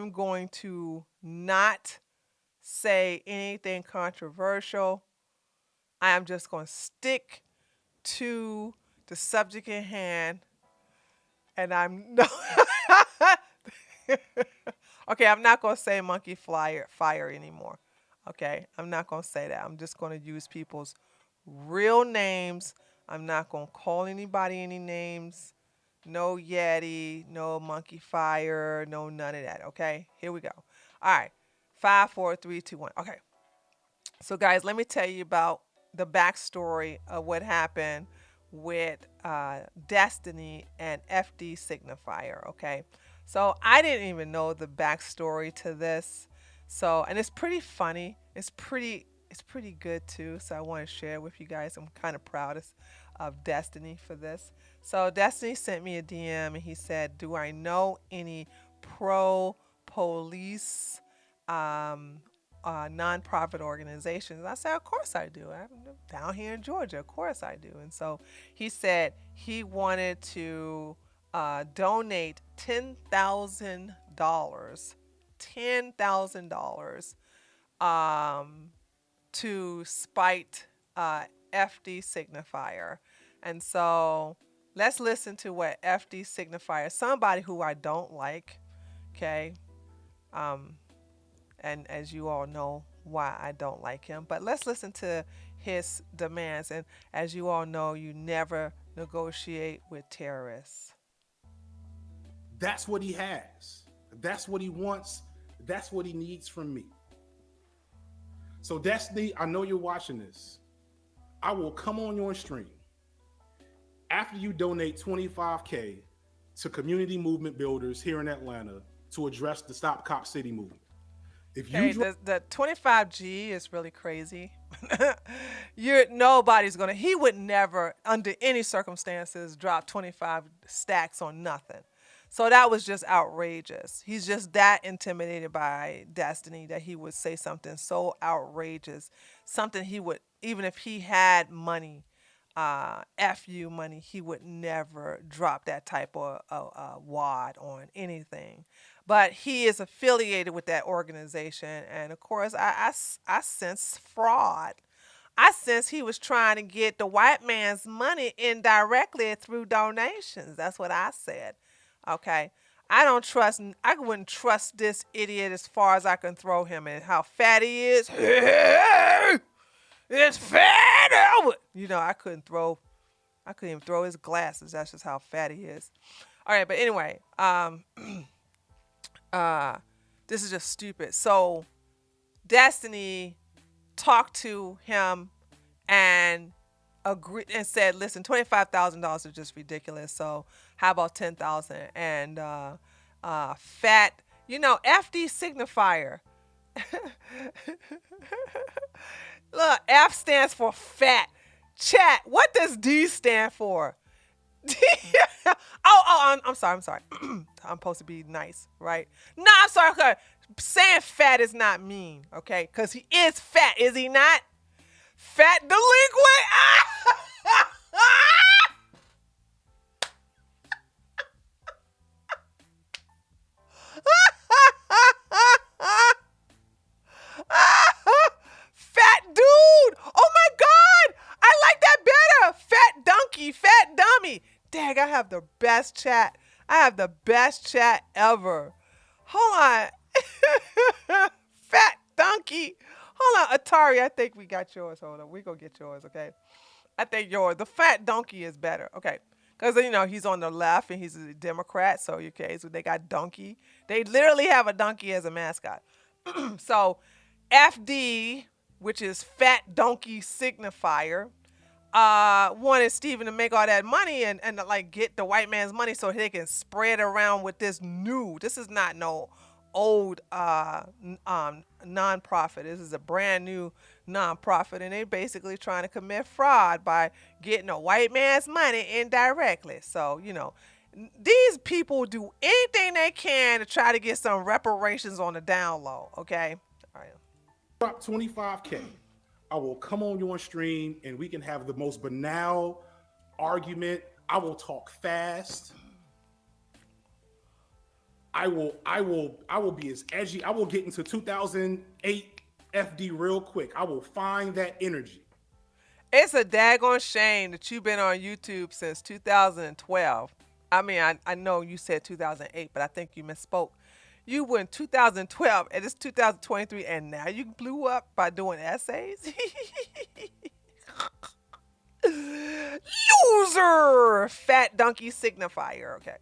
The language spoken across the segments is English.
I'm going to not say anything controversial. I am just going to stick to the subject at hand, and I'm no. Okay, I'm not going to say monkey flyer fire anymore. Okay, I'm not going to say that. I'm just going to use people's real names. I'm not going to call anybody any names. No Yeti, no monkey fire, no none of that. Okay, here we go. All right, 5, 4, 3, 2, 1. Okay, so guys, let me tell you about the backstory of what happened with Destiny and FD Signifier. Okay, so I didn't even know the backstory to this. So, and it's pretty funny. It's pretty good too. So I want to share with you guys. I'm kind of proud of Destiny for this. So Destiny sent me a DM and he said, "Do I know any pro police um, nonprofit organizations?" I said, "Of course I do. I'm down here in Georgia. Of course I do." And so he said he wanted to donate $10,000, $10,000 um, to spite FD Signifier. And so let's listen to what FD Signifier, somebody who I don't like, okay, um, and as you all know why I don't like him. But let's listen to his demands. And as you all know, you never negotiate with terrorists. That's what he has. That's what he wants. That's what he needs from me. So, Destiny, I know you're watching this. I will come on your stream after you donate 25K to community movement builders here in Atlanta to address the Stop Cop City movement. If you Okay, drop the 25G is really crazy. You're nobody's gonna. He would never, under any circumstances, drop 25 stacks on nothing. So that was just outrageous. He's just that intimidated by Destiny that he would say something so outrageous, something he would, even if he had money, fu money, he would never drop that type of wad on anything. But he is affiliated with that organization, and of course I sense fraud. I sense he was trying to get the white man's money indirectly through donations. That's what I said. Okay, I don't trust, I wouldn't trust this idiot as far as I can throw him, and how fat he is. It's fat Albert. I couldn't even throw his glasses. That's just how fat he is. All right, but anyway, uh, this is just stupid. So Destiny talked to him and agreed and said, "Listen, $25,000 is just ridiculous. So how about 10,000?" And fat, FD Signifier. Look, F stands for fat. Chat. What does D stand for? I'm sorry. I'm sorry. I'm supposed to be nice, right? No, I'm sorry. Okay. Saying fat is not mean, okay? Because he is fat, is he not? Fat delinquent. Fat dude. Oh my God. I like that better. Fat donkey. Fat dummy. Dang, I have the best chat. I have the best chat ever. Hold on. Fat donkey. Hold on, Atari. I think we got yours. Hold on. We gonna get yours, okay? I think yours. The fat donkey is better, okay? Because he's on the left and he's a Democrat. So okay, so they got donkey. They literally have a donkey as a mascot. So FD, which is Fat Donkey Signifier, wanted Steven to make all that money and like get the white man's money so they can spread around with this is not no old nonprofit. This is a brand new nonprofit, and they basically trying to commit fraud by getting a white man's money indirectly. So these people do anything they can to try to get some reparations on the down low. Okay, all right. drop 25K, I will come on your stream and we can have the most banal argument. I will talk fast. I will be as edgy. I will get into 2008 FD real quick. I will find that energy. It's a daggone shame that you've been on YouTube since 2012. I mean, I know you said 2008, but I think you misspoke. You were in 2012 and it's 2023, and now you blew up by doing essays? Loser! Fat donkey signifier. Okay.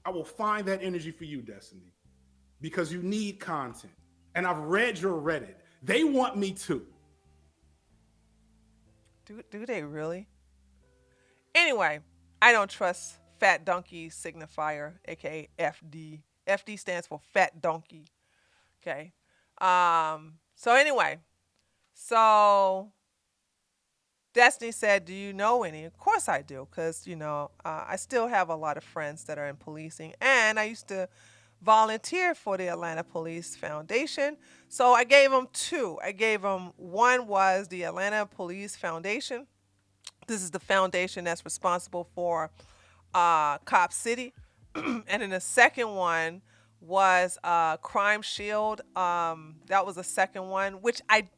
I will find that energy for you, Destiny, because you need content. And I've read your Reddit. They want me to. Do they really? Anyway, I don't trust fat donkey signifier, aka FD. FD stands for fat donkey. Okay. So anyway, so Destiny said, "Do you know any?" Of course I do, because I still have a lot of friends that are in policing, and I used to volunteer for the Atlanta Police Foundation. So I gave them two. I gave them one was the Atlanta Police Foundation. This is the foundation that's responsible for Cop City, and then the second one was Crime Shield. That was the second one, which I'm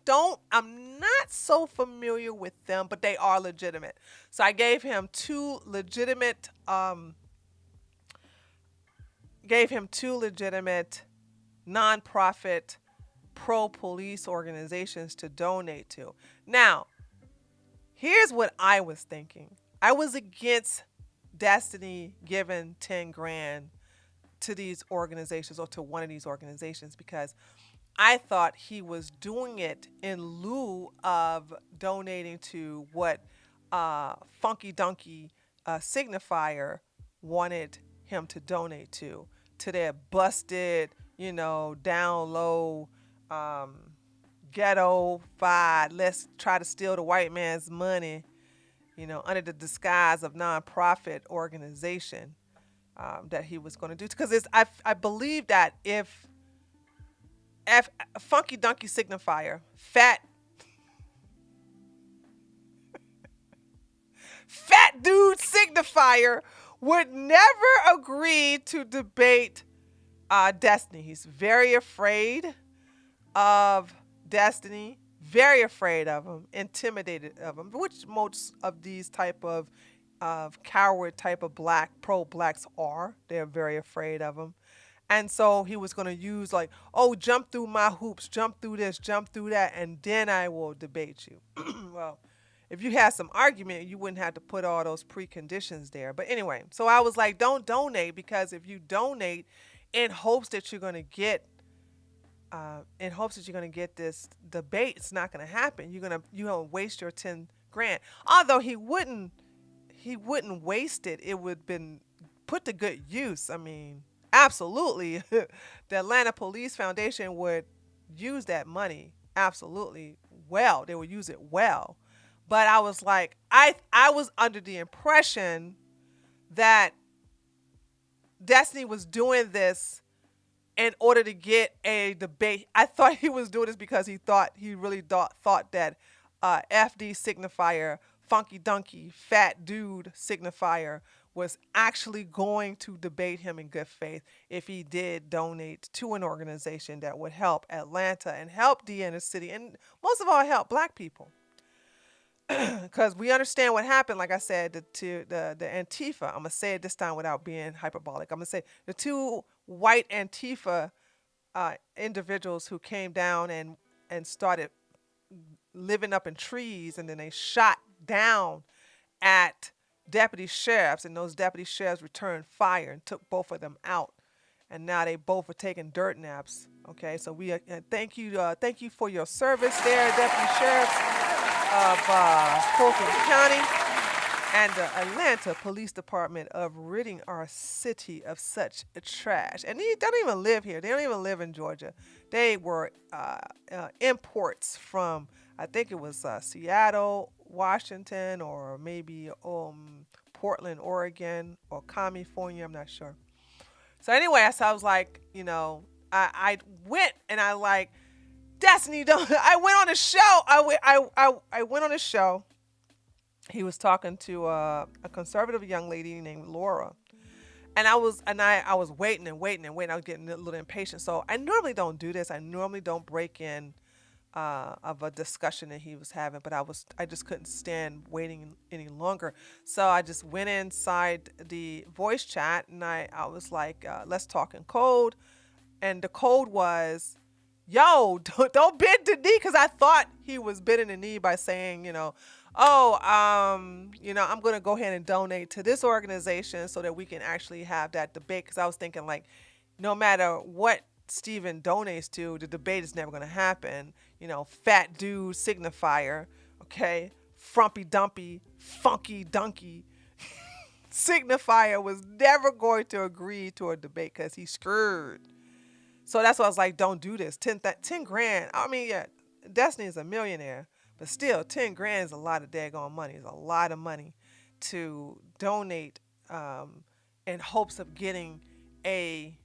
not so familiar with them, but they are legitimate. So I gave him two legitimate nonprofit pro police organizations to donate to. Now, here's what I was thinking. I was against Destiny giving 10 grand to these organizations, or to one of these organizations, because I thought he was doing it in lieu of donating to what Funky Donkey Signifier wanted him to donate to their busted, down low, um, ghetto fied, let's try to steal the white man's money, under the disguise of nonprofit organization, that he was going to do. Because I believe that if Funky Donkey Signifier, fat dude signifier, would never agree to debate Destiny. He's very afraid of Destiny, very afraid of him, intimidated of him, which most of these type of coward type of pro blacks are. They're very afraid of him. And so he was going to use, like, oh, jump through my hoops, jump through this, jump through that, and then I will debate you. Well, if you had some argument, you wouldn't have to put all those preconditions there. But anyway, so I was like, don't donate, because if you donate in hopes that you're going to get this debate, it's not going to happen. You're gonna waste your 10 grand. Although he wouldn't waste it. It would have been put to good use. I mean, absolutely. The Atlanta Police Foundation would use that money absolutely well. They would use it well. But I was like, I was under the impression that Destiny was doing this in order to get a debate. I thought he was doing this because he really thought that FD signifier, Funky Donkey, fat dude signifier, was actually going to debate him in good faith if he did donate to an organization that would help Atlanta and help the inner city, and most of all help black people. Because we understand what happened, like I said, to the Antifa. I'm going to say it this time without being hyperbolic. I'm going to say the two white Antifa individuals who came down and started living up in trees, and then they shot down at deputy sheriffs, and those deputy sheriffs returned fire and took both of them out. And now they both are taking dirt naps. Okay, so we thank you for your service there, deputy sheriffs of Fulton County and the Atlanta Police Department, of ridding our city of such trash. And they don't even live here. They don't even live in Georgia. They were imports from, I think it was Seattle, Washington, or maybe Portland, Oregon, or California. I'm not sure. So anyway, so I was like, I went and I like, Destiny, don't. I went on a show. I went on a show. He was talking to a conservative young lady named Laura, And I was waiting and waiting and waiting. I was getting a little impatient. So I normally don't do this. I normally don't break in of a discussion that he was having, but I just couldn't stand waiting any longer. So I just went inside the voice chat and I was like, let's talk in code. And the code was, yo, don't bend the knee, because I thought he was bending the knee by saying, oh, I'm gonna go ahead and donate to this organization so that we can actually have that debate. Because I was thinking, like, no matter what Steven donates to, the debate is never gonna happen. Fat dude signifier, okay, frumpy dumpy, funky donkey signifier was never going to agree to a debate because he's screwed. So that's why I was like, don't do this. 10 grand. I mean, yeah, Destiny is a millionaire, but still, 10 grand is a lot of daggone money. It's a lot of money to donate in hopes of getting a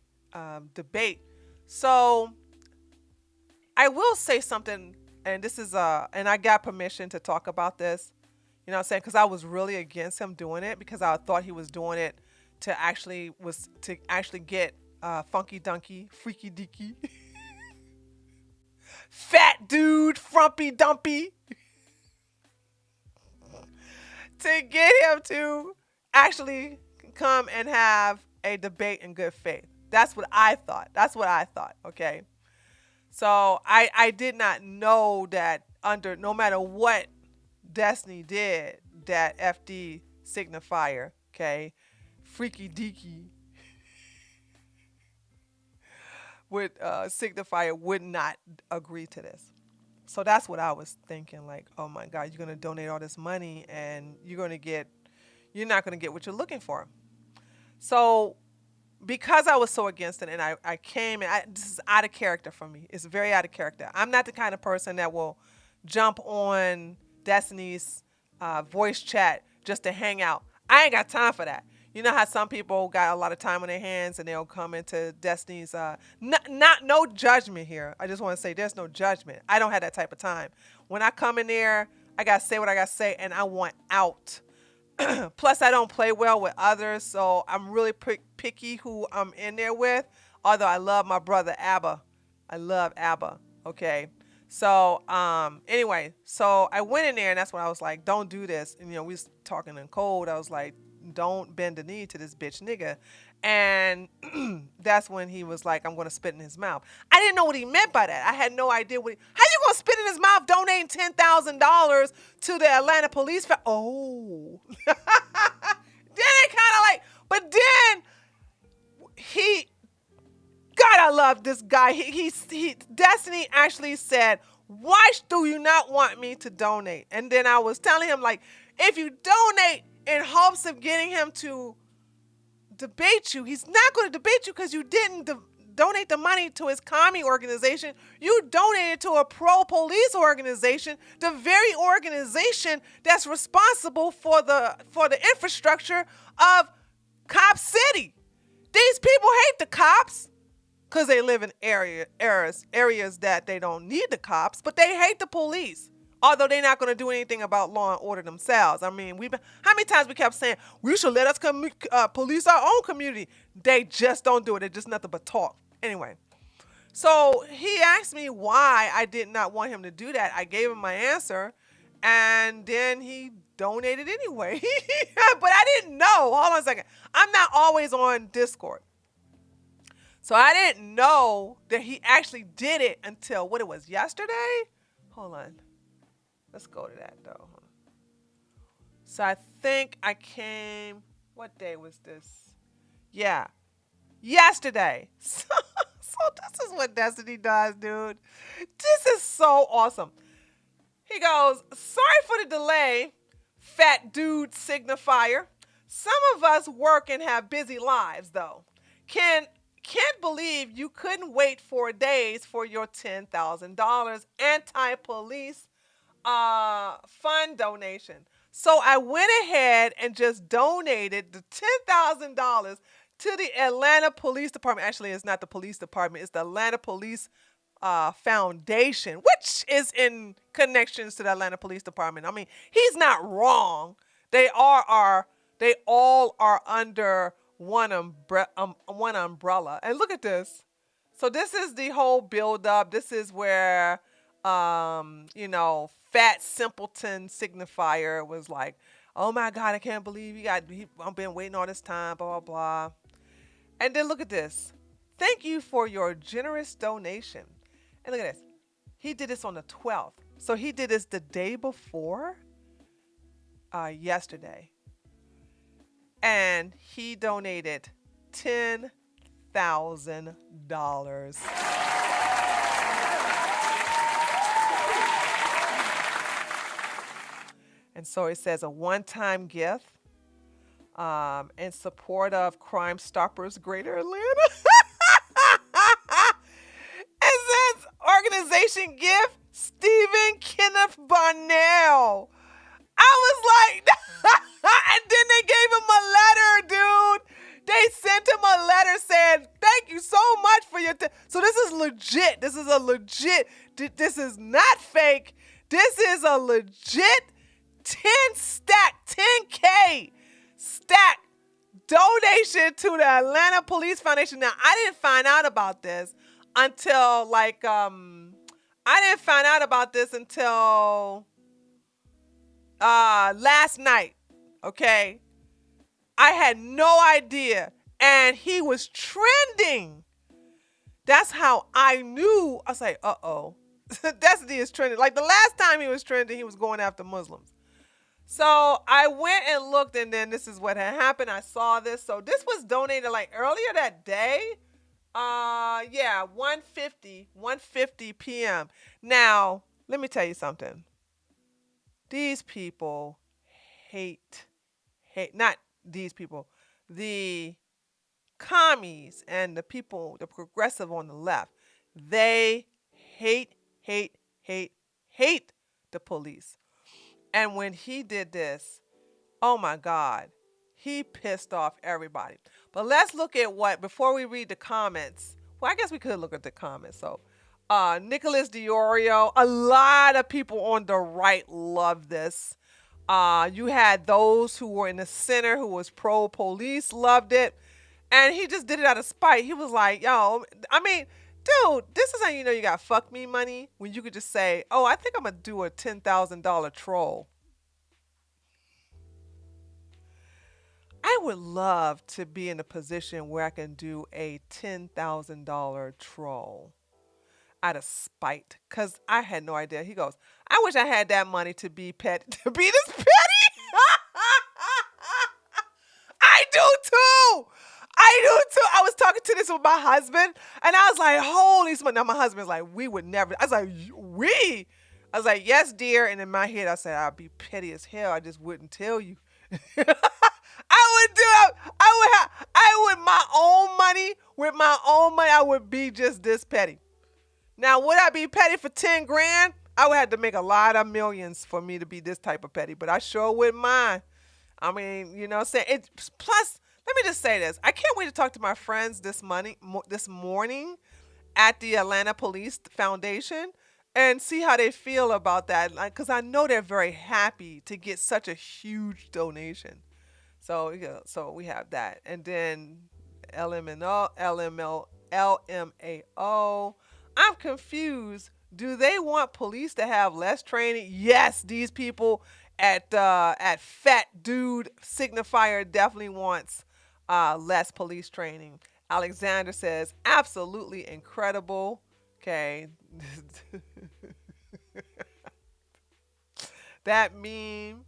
debate. So I will say something, and this is and I got permission to talk about this. You know what I'm saying? Because I was really against him doing it because I thought he was doing it to actually get funky donkey, freaky deaky, fat dude, frumpy dumpy, to get him to actually come and have a debate in good faith. That's what I thought. That's what I thought. Okay. So I did not know that under no matter what Destiny did, that FD signifier, okay, freaky deaky would signifier would not agree to this. So that's what I was thinking. Like, oh my God, you're gonna donate all this money and you're not gonna get what you're looking for. So because I was so against it, and I came and this is out of character for me. It's very out of character. I'm not the kind of person that will jump on Destiny's voice chat just to hang out. I ain't got time for that. You know how some people got a lot of time on their hands and they'll come into Destiny's not no judgment here. I just want to say there's no judgment. I don't have that type of time. When I come in there, I gotta say what I gotta say and I want out. Plus, I don't play well with others, so I'm really picky who I'm in there with. Although I love my brother Abba, I love Abba. Okay, so anyway, so I went in there, and that's when I was like, "Don't do this." And we was talking in code. I was like, "Don't bend the knee to this bitch nigga," and that's when he was like, "I'm gonna spit in his mouth." I didn't know what he meant by that. I had no idea how you gonna spit in his mouth donating $10,000 to the Atlanta police. Oh, then it kind of like, but then he, God, I love this guy. He Destiny actually said, "Why do you not want me to donate?" And then I was telling him, like, if you donate in hopes of getting him to debate you, he's not going to debate you because you didn't donate the money to his commie organization. You donated to a pro-police organization, the very organization that's responsible for the infrastructure of Cop City. These people hate the cops because they live in areas that they don't need the cops, but they hate the police. Although they're not going to do anything about law and order themselves. I mean, how many times we kept saying, we should let us police our own community. They just don't do it. It's just nothing but talk. Anyway, so he asked me why I did not want him to do that. I gave him my answer, and then he donated anyway. But I didn't know. Hold on a second. I'm not always on Discord. So I didn't know that he actually did it until, what it was, yesterday? Hold on. Let's go to that, though. So I think I came, what day was this? Yeah, yesterday. So this is what Destiny does, dude. This is so awesome. He goes, sorry for the delay, fat dude signifier. Some of us work and have busy lives, though. Can't believe you couldn't wait 4 days for your $10,000 anti-police fund donation. So I went ahead and just donated the $10,000 to the Atlanta Police Department. Actually, it's not the police department. It's the Atlanta Police Foundation, which is in connections to the Atlanta Police Department. I mean, he's not wrong. They all are under one umbrella. And look at this. So this is the whole build up. This is where fat simpleton signifier was like, "Oh my god, I can't believe I've been waiting all this time, blah blah blah." And then look at this. Thank you for your generous donation. And look at this. He did this on the 12th. So he did this the day before yesterday. And he donated $10,000. And so it says a one time gift in support of Crime Stoppers Greater Atlanta. It says organization gift Stephen Kenneth Barnell. I was like, and then they gave him a letter, dude. They sent him a letter saying, "Thank you so much for your." So this is legit. This is a legit. This is not fake. This is a legit 10K stack donation to the Atlanta Police Foundation. Now I didn't find out about this until last night. Okay. I had no idea. And he was trending. That's how I knew. I was like, uh-oh. Destiny is trending. Like the last time he was trending, he was going after Muslims. So I went and looked, and then this is what had happened. I saw this. So this was donated like earlier that day. Yeah, 1:50 p.m. Now, let me tell you something. These people hate, not these people, the commies and the people, the progressive on the left, they hate, hate, hate, hate the police. And when he did this, oh my God, he pissed off everybody. But let's look at before we read the comments. Well, I guess we could look at the comments. So, Nicholas Diorio, a lot of people on the right love this. You had those who were in the center who was pro police, loved it. And he just did it out of spite. He was like, yo, I mean, dude, this is how you know you got fuck me money when you could just say, oh, I think I'm going to do a $10,000 troll. I would love to be in a position where I can do a $10,000 troll out of spite because I had no idea. He goes, I wish I had that money to be to be this petty. I do too. I do too. I was talking to this with my husband, and I was like, holy smokes. Now, my husband's like, we would never. I was like, we? I was like, yes, dear. And in my head, I said, I'd be petty as hell. I just wouldn't tell you. My own money, with my own money, I would be just this petty. Now, would I be petty for 10 grand? I would have to make a lot of millions for me to be this type of petty, but I sure wouldn't mind. I mean, you know what I'm saying? Plus, let me just say this. I can't wait to talk to my friends this morning at the Atlanta Police Foundation and see how they feel about that. Because I know they're very happy to get such a huge donation. So, yeah, so we have that. And then LMNO, LMAO. I'm confused. Do they want police to have less training? Yes, these people at Fat Dude Signifier definitely wants less police training. Alexander says absolutely incredible. Okay. That meme.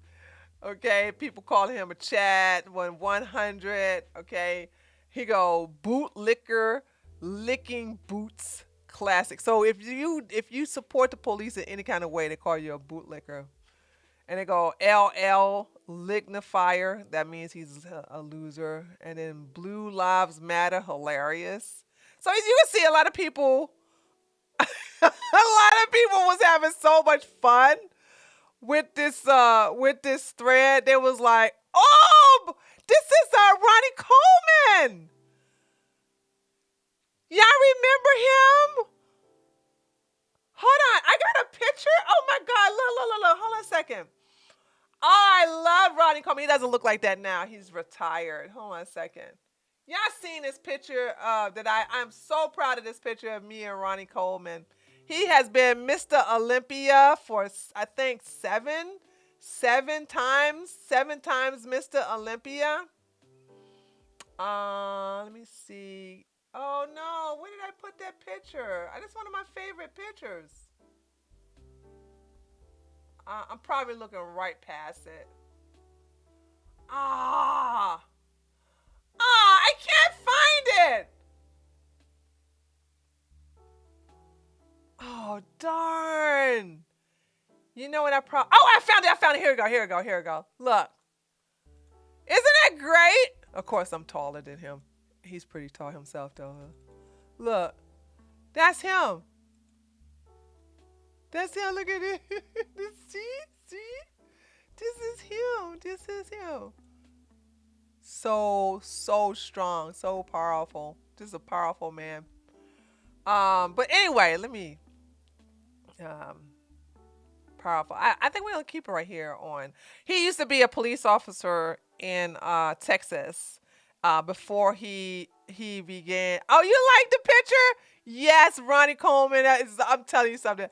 Okay, people calling him a Chad 100. Okay, he go boot licker, licking boots, classic. So if you support the police in any kind of way, they call you a bootlicker. And they go LL lignifier. That means he's a loser. And then Blue Lives Matter, hilarious. So as you can see, a lot of people, a lot of people was having so much fun with this thread. They was like, oh, this is Ronnie Coleman. Y'all remember him? Hold on, I got a picture. Oh my God, look. Hold on a second. Oh, I love Ronnie Coleman. He doesn't look like that now. He's retired. Hold on a second. Y'all seen this picture I'm so proud of this picture of me and Ronnie Coleman. He has been Mr. Olympia for I think seven times Mr. Olympia. Let me see. Oh no, where did I put that picture? That's one of my favorite pictures. I'm probably looking right past it. Ah, I can't find it. Oh darn. You know what Oh, I found it. I found it. Here we go. Here we go. Here we go. Look. Isn't that great? Of course, I'm taller than him. He's pretty tall himself, though. Huh? Look. That's him. That's him. Look at it. See? See? This is him. This is him. So strong. So powerful. This is a powerful man. But anyway, let me powerful. I think we're gonna keep it right here on. He used to be a police officer in Texas before he began. Oh, you like the picture? Yes, Ronnie Coleman. I'm telling you something.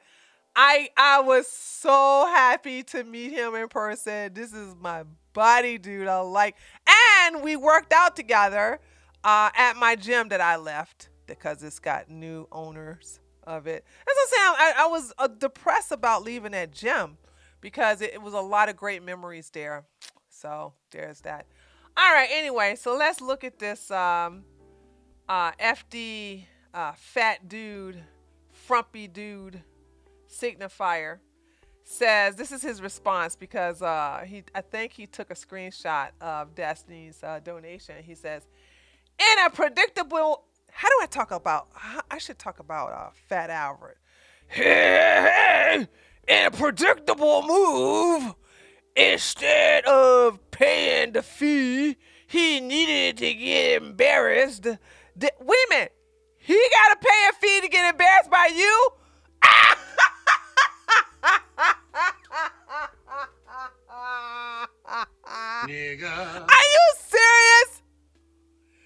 I was so happy to meet him in person. This is my buddy, dude. And we worked out together at my gym that I left because it's got new owners of it. That's what I'm saying. I was depressed about leaving that gym because it was a lot of great memories there. So there's that. All right. Anyway, so let's look at this FD fat dude, frumpy dude signifier. Says this is his response because I think he took a screenshot of Destiny's donation. He says, in a predictable, how do I talk about? I should talk about Fat Albert. In a predictable move, instead of paying the fee, he needed to get embarrassed. Wait a minute, he gotta pay a fee to get embarrassed by you? Nigga. Are you serious?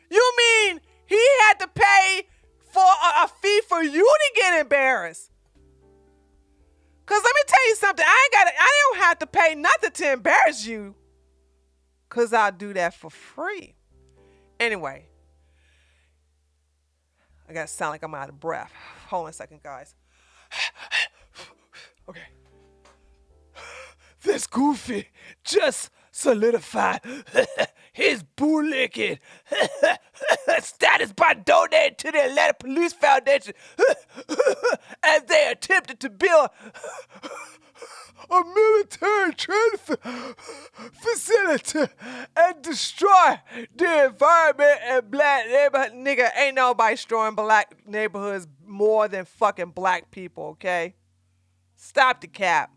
You mean he had to pay for a fee for you to get embarrassed? Cause let me tell you something. I don't have to pay nothing to embarrass you. Cause I'll do that for free. Anyway, I gotta sound like I'm out of breath. Hold on a second, guys. Okay. This goofy just solidified his bootlicking status by donating to the Atlanta Police Foundation as they attempted to build a military training facility and destroy the environment and black neighborhood. Nigga, ain't nobody destroying black neighborhoods more than fucking black people, okay? Stop the cap.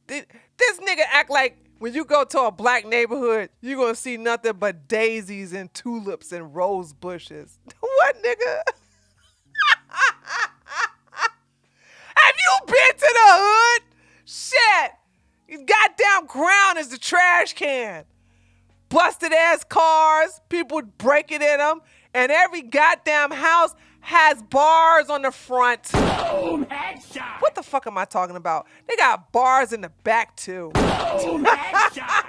This nigga act like when you go to a black neighborhood, you're going to see nothing but daisies and tulips and rose bushes. What, nigga? Have you been to the hood? Shit. Goddamn ground is the trash can. Busted ass cars, people breaking in them, and every goddamn house has bars on the front. Boom, headshot. What the fuck am I talking about? They got bars in the back too. Boom, headshot.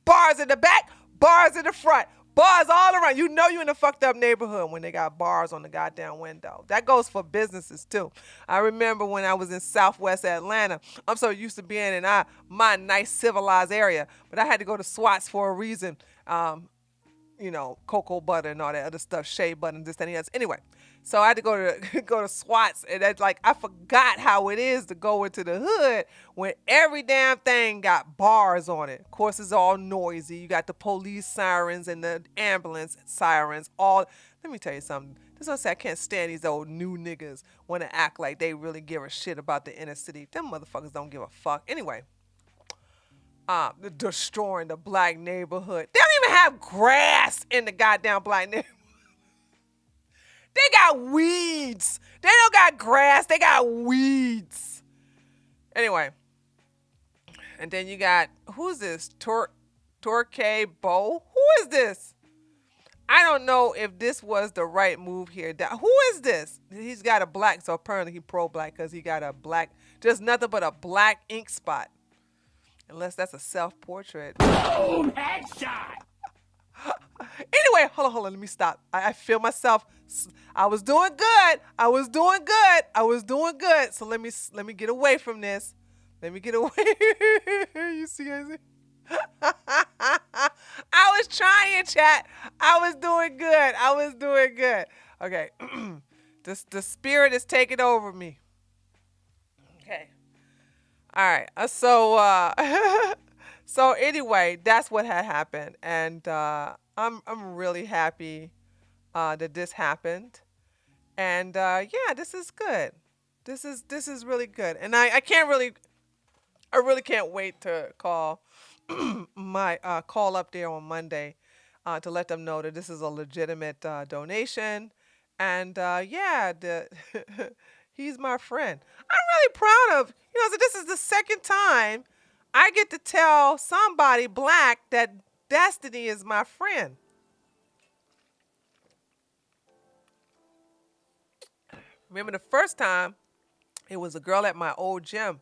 Bars in the back, bars in the front, bars all around. You know you in a fucked up neighborhood when they got bars on the goddamn window. That goes for businesses too. I remember when I was in Southwest Atlanta. I'm so used to being in my nice civilized area, but I had to go to SWATs for a reason. You know, cocoa butter and all that other stuff, shea butter and this, that, and the other. Anyway, so I had to go to SWATs, and that's like, I forgot how it is to go into the hood when every damn thing got bars on it. Of course, it's all noisy. You got the police sirens and the ambulance sirens. All. Let me tell you something. This is what I say. I can't stand these old new niggas want to act like they really give a shit about the inner city. Them motherfuckers don't give a fuck. Anyway. Destroying the black neighborhood. They don't even have grass in the goddamn black neighborhood. They got weeds. They don't got grass. They got weeds. Anyway. And then you got, who's this? Torque Bo? Who is this? I don't know if this was the right move here. Who is this? He's got a black, so apparently he pro black because he got a black, just nothing but a black ink spot. Unless that's a self portrait. Boom! Headshot! Anyway, hold on, let me stop. I feel myself. I was doing good. I was doing good. I was doing good. So let me get away from this. Let me get away. You see, guys? I was trying, chat. I was doing good. I was doing good. Okay. The spirit is taking over me. Okay. All right. So anyway, that's what had happened, and I'm really happy that this happened, and yeah, this is good. This is really good, and I really can't wait to call my call up there on Monday to let them know that this is a legitimate donation, and yeah, he's my friend. I'm really proud of so this is the second time I get to tell somebody black that Destiny is my friend. Remember the first time it was a girl at my old gym,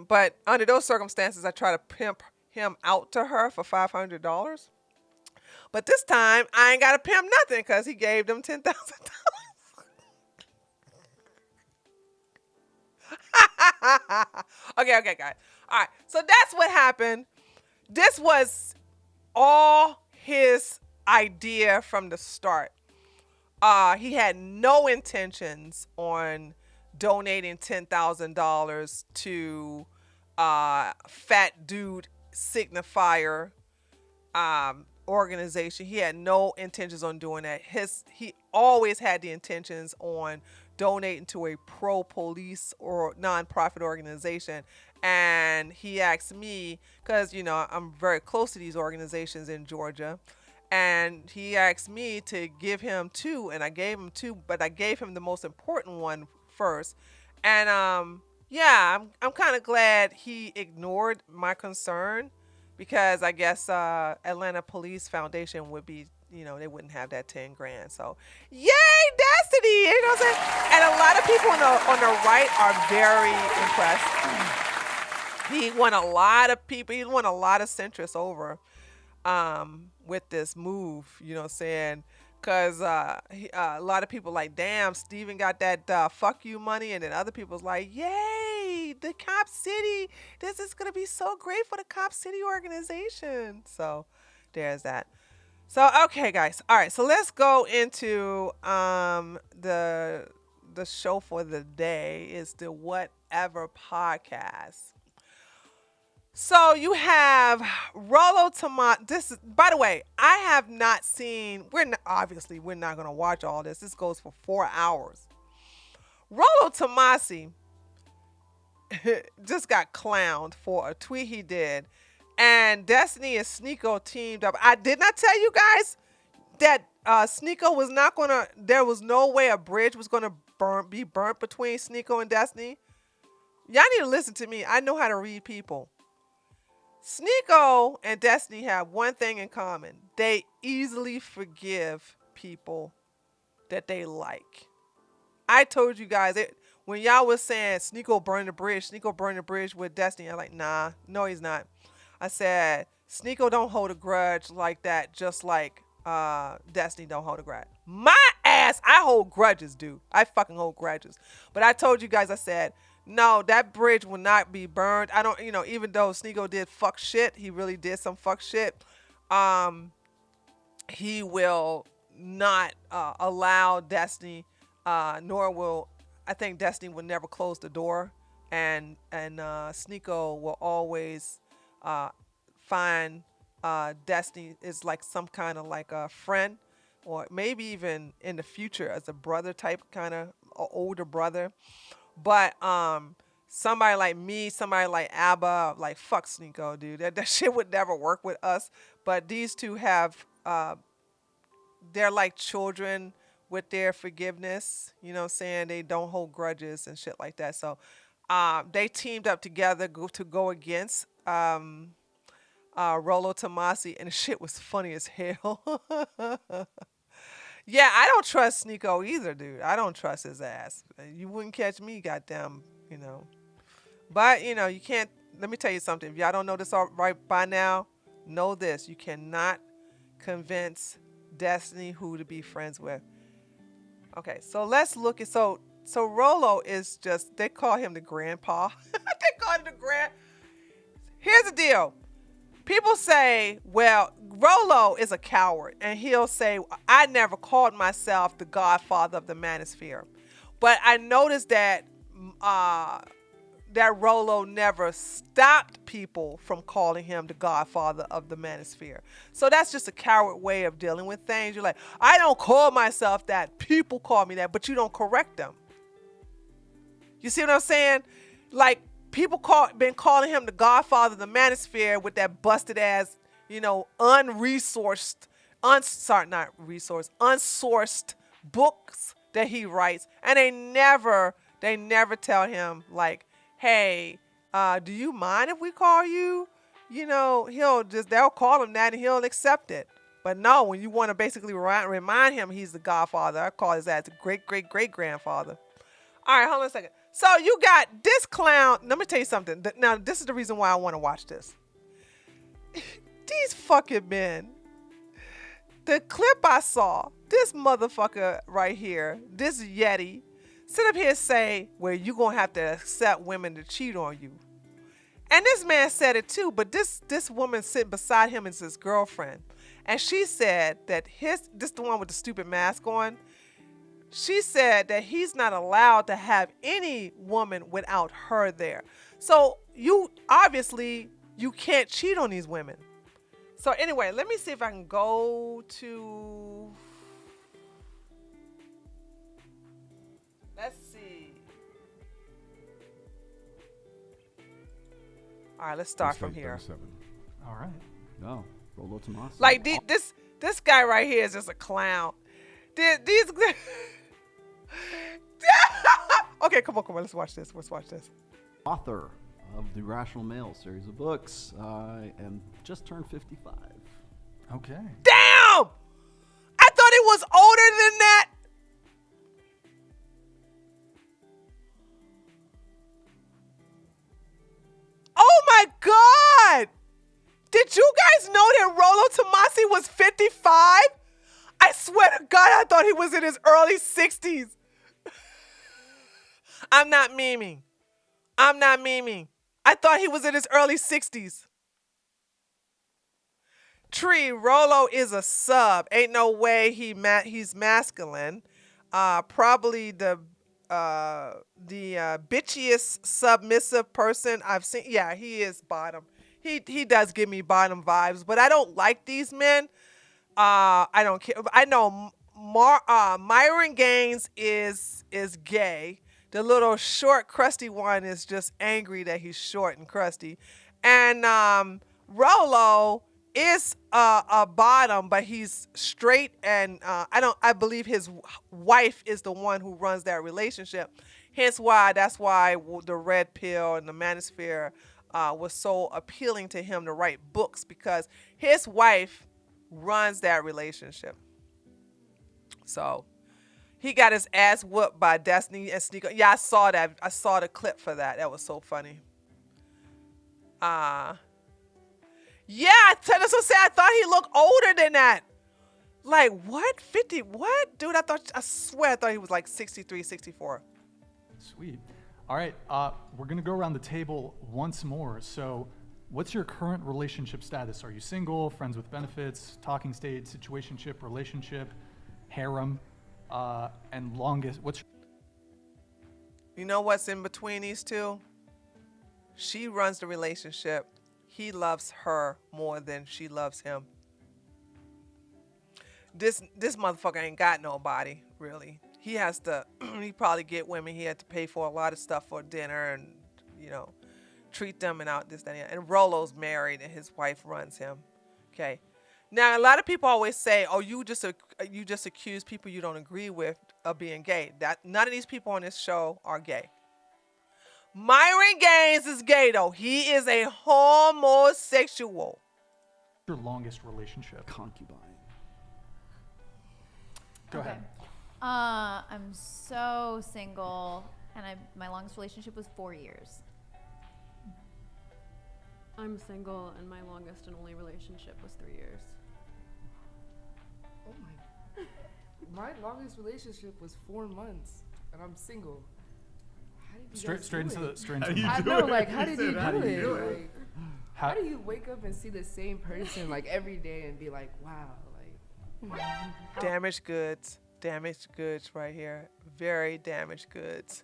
but under those circumstances, I try to pimp him out to her for $500. But this time, I ain't got to pimp nothing because he gave them $10,000. Okay, guys. All right, so that's what happened. This was all his idea from the start. He had no intentions on donating $10,000 to fat dude signifier organization. He had no intentions on doing that. He always had the intentions on donating to a pro police or nonprofit organization. And he asked me, because I'm very close to these organizations in Georgia, and he asked me to give him two, and I gave him two, but I gave him the most important one first. And yeah, I'm kind of glad he ignored my concern, because I guess Atlanta Police Foundation would be, they wouldn't have that 10 grand. So, yay, Destiny! You know what I'm saying? And a lot of people on the right are very impressed. He won a lot of people. He won a lot of centrists over with this move. You know what I'm saying? Because a lot of people like, damn, Steven got that fuck you money. And then other people's like, yay, the Cop City. This is going to be so great for the Cop City organization. So there's that. So, okay, guys. All right. So let's go into the show for the day is the Whatever podcast. So you have Rollo Tomassi. This is, by the way, I have not seen. Obviously we're not gonna watch all this. This goes for 4 hours. Rollo Tomassi just got clowned for a tweet he did, and Destiny and Sneeko teamed up. I did not tell you guys that Sneeko was not gonna. There was no way a bridge was gonna be burnt between Sneeko and Destiny. Y'all need to listen to me. I know how to read people. Sneeko and Destiny have one thing in common. They easily forgive people that they like. I told you guys when y'all was saying Sneeko burned the bridge with Destiny. I'm like, nah, no, he's not. I said Sneeko don't hold a grudge like that, just like Destiny don't hold a grudge. My ass, I hold grudges, dude. I fucking hold grudges. But I told you guys, I said, no, that bridge will not be burned. I don't, even though Sneeko did fuck shit, he really did some fuck shit. He will not allow Destiny, nor will, I think Destiny will never close the door. And Sneeko will always find Destiny is like some kind of like a friend, or maybe even in the future as a brother type, kind of older brother. But somebody like me, somebody like Abba, like fuck Sneeko, dude. That shit would never work with us. But these two have they're like children with their forgiveness. You know what I'm saying? They don't hold grudges and shit like that. So they teamed up together to go against Rollo Tomassi, and the shit was funny as hell. Yeah, I don't trust Sneeko either, dude. I don't trust his ass. You wouldn't catch me, goddamn, you know. But you can't. Let me tell you something. If y'all don't know this all right by now, know this: you cannot convince Destiny who to be friends with. Okay, so let's look at so Rollo is just they call him the grandpa. They call him the grand. Here's the deal. People say, well, Rollo is a coward, and he'll say, I never called myself the godfather of the Manosphere. But I noticed uh, that Rollo never stopped people from calling him the godfather of the Manosphere. So that's just a coward way of dealing with things. You're like, I don't call myself that. People call me that, but you don't correct them. You see what I'm saying? Like people been calling him the godfather of the Manosphere with that busted ass, unresourced, sorry, not resourced, unsourced books that he writes, and they never tell him like, hey, do you mind if we call you? They'll call him that and he'll accept it. But no, when you want to basically remind him he's the godfather, I call his ass great great great grandfather. All right, hold on a second. So you got this clown. Let me tell you something. Now, this is the reason why I want to watch this. These fucking men. The clip I saw, this motherfucker right here, this Yeti, sit up here and say, well, you're going to have to accept women to cheat on you. And this man said it too, but this woman sitting beside him is his girlfriend. And she said that this the one with the stupid mask on, she said that he's not allowed to have any woman without her there. So you can't cheat on these women. So anyway, let me see if I can go to, let's see. All right, let's start from here. All right. No, Rollo Tomassi. Like this guy right here is just a clown. These okay, come on. Let's watch this. Author of the Rational Male series of books, and just turned 55. Okay. Damn! I thought he was older than that. Oh my God! Did you guys know that Rollo Tomassi was 55? I swear to God, I thought he was in his early 60s. I'm not memeing. I thought he was in his early 60s. Tree, Rollo is a sub. Ain't no way he's masculine. Probably the bitchiest submissive person I've seen. Yeah, he is bottom. He does give me bottom vibes, but I don't like these men. I don't care. I know Myron Gaines is gay. The little short, crusty one is just angry that he's short and crusty. And Rollo is a bottom, but he's straight. And I believe his wife is the one who runs that relationship. That's why the Red Pill and the Manosphere was so appealing to him to write books, because his wife runs that relationship. So he got his ass whooped by Destiny and Sneeko. Yeah, I saw that. I saw the clip for that. That was so funny. Yeah, that's what I'm saying. I thought he looked older than that. Like, what? 50? What? Dude, I swear I thought he was like 63, 64. Sweet. All right. We're going to go around the table once more. So what's your current relationship status? Are you single, friends with benefits, talking stage, situationship, relationship, harem, and longest? You know what's in between these two? She runs the relationship. He loves her more than she loves him. This motherfucker ain't got nobody, really. He has to, he probably get women. He had to pay for a lot of stuff for dinner and, treat them and out this, that, and Rollo's married and his wife runs him. Okay. Now, a lot of people always say, oh, you just accuse people you don't agree with of being gay. None of these people on this show are gay. Myron Gaines is gay, though. He is a homosexual. Your longest relationship. Concubine. Go ahead. I'm so single, and my longest relationship was 4 years. I'm single, and my longest and only relationship was 3 years. Oh my longest relationship was 4 months, and I'm single. How did you guys Straight do into it? the straight into the I mic. know, like, how did you How do do you do it? it? Like, how do you wake up and see the same person like every day and be like, wow, like Damaged goods. Damaged goods right here. Very damaged goods.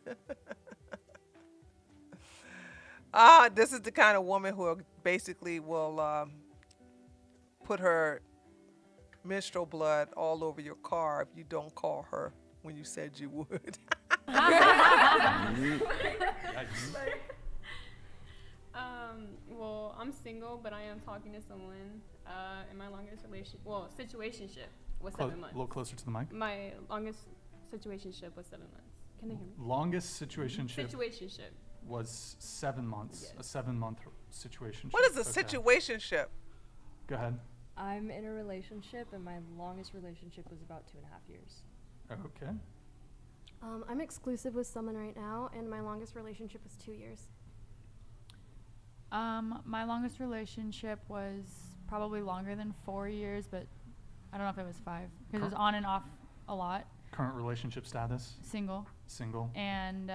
This is the kind of woman who basically will put her menstrual blood all over your car if you don't call her when you said you would. Well, I'm single, but I am talking to someone. In my longest situationship was 7 A months. little closer to the mic. My longest situationship was 7 months. Can they hear me? Longest situationship Situationship. was 7 months. Yes. A 7-month situation. What is a situationship? Go ahead. I'm in a relationship, and my longest relationship was about 2.5 years. Okay. I'm exclusive with someone right now, and my longest relationship was 2 years. My longest relationship was probably longer than 4 years, but I don't know if it was 5 because it was on and off a lot. Current relationship status? Single, Single. and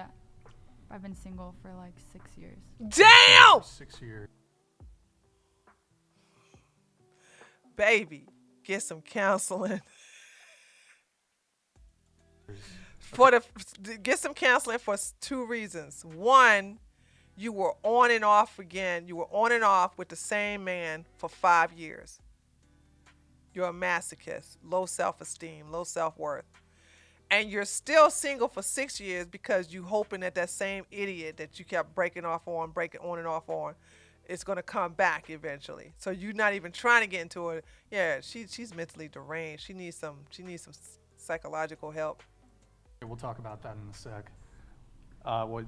I've been single for like 6 years. Damn! 6 years. Baby, get some counseling. Get some counseling for 2 reasons. One, you were on and off again. You were on and off with the same man for 5 years. You're a masochist, low self-esteem, low self-worth. And you're still single for 6 years because you hoping that same idiot that you kept breaking on and off on, is going to come back eventually. So you're not even trying to get into it. Yeah, she's mentally deranged. She needs some psychological help. We'll talk about that in a sec. What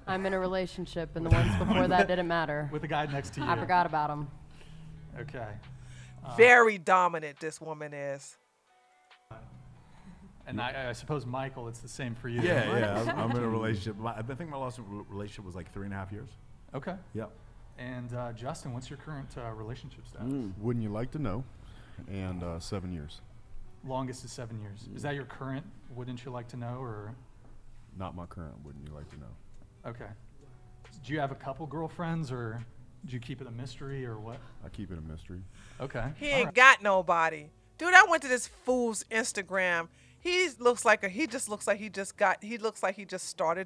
I'm in a relationship, and the ones before that didn't matter. with the guy next to you? I forgot about them. Okay. Very dominant this woman is. And I suppose, Michael, it's the same for you. Yeah. I'm in a relationship. I think my last relationship was like 3.5 years. Okay. Yep. And Justin, what's your current relationship status? Wouldn't you like to know? And 7 years. Longest is 7 years. Is that your current? Wouldn't you like to know, or? Not my current. Wouldn't you like to know? Okay. Do you have a couple girlfriends, or do you keep it a mystery, or what? I keep it a mystery. Okay. He ain't got nobody. Dude, I went to this fool's Instagram. He looks like he just started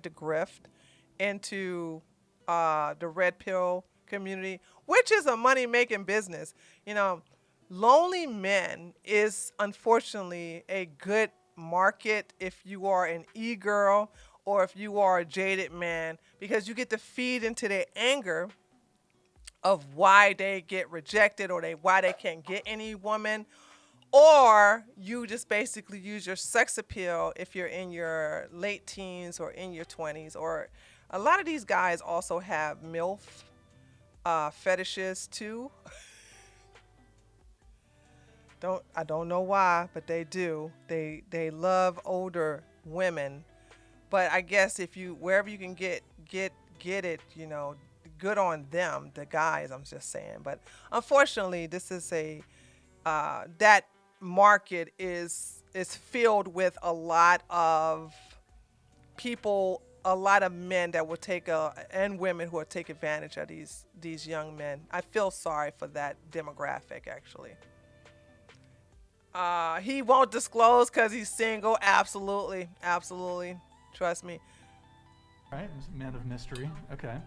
to grift into the red pill community, which is a money-making business. You know, lonely men is unfortunately a good market if you are an e-girl or if you are a jaded man, because you get to feed into their anger of why they get rejected or why they can't get any woman. Or you just basically use your sex appeal if you're in your late teens or in your 20s. Or a lot of these guys also have MILF fetishes too. I don't know why, but they do. They love older women. But I guess wherever you can get it, you know, good on them, the guys, I'm just saying. But unfortunately, this is that market is filled with a lot of people, a lot of men that will and women who will take advantage of these young men. I feel sorry for that demographic, actually. He won't disclose because he's single. Absolutely. Trust me. All right, man of mystery. Okay.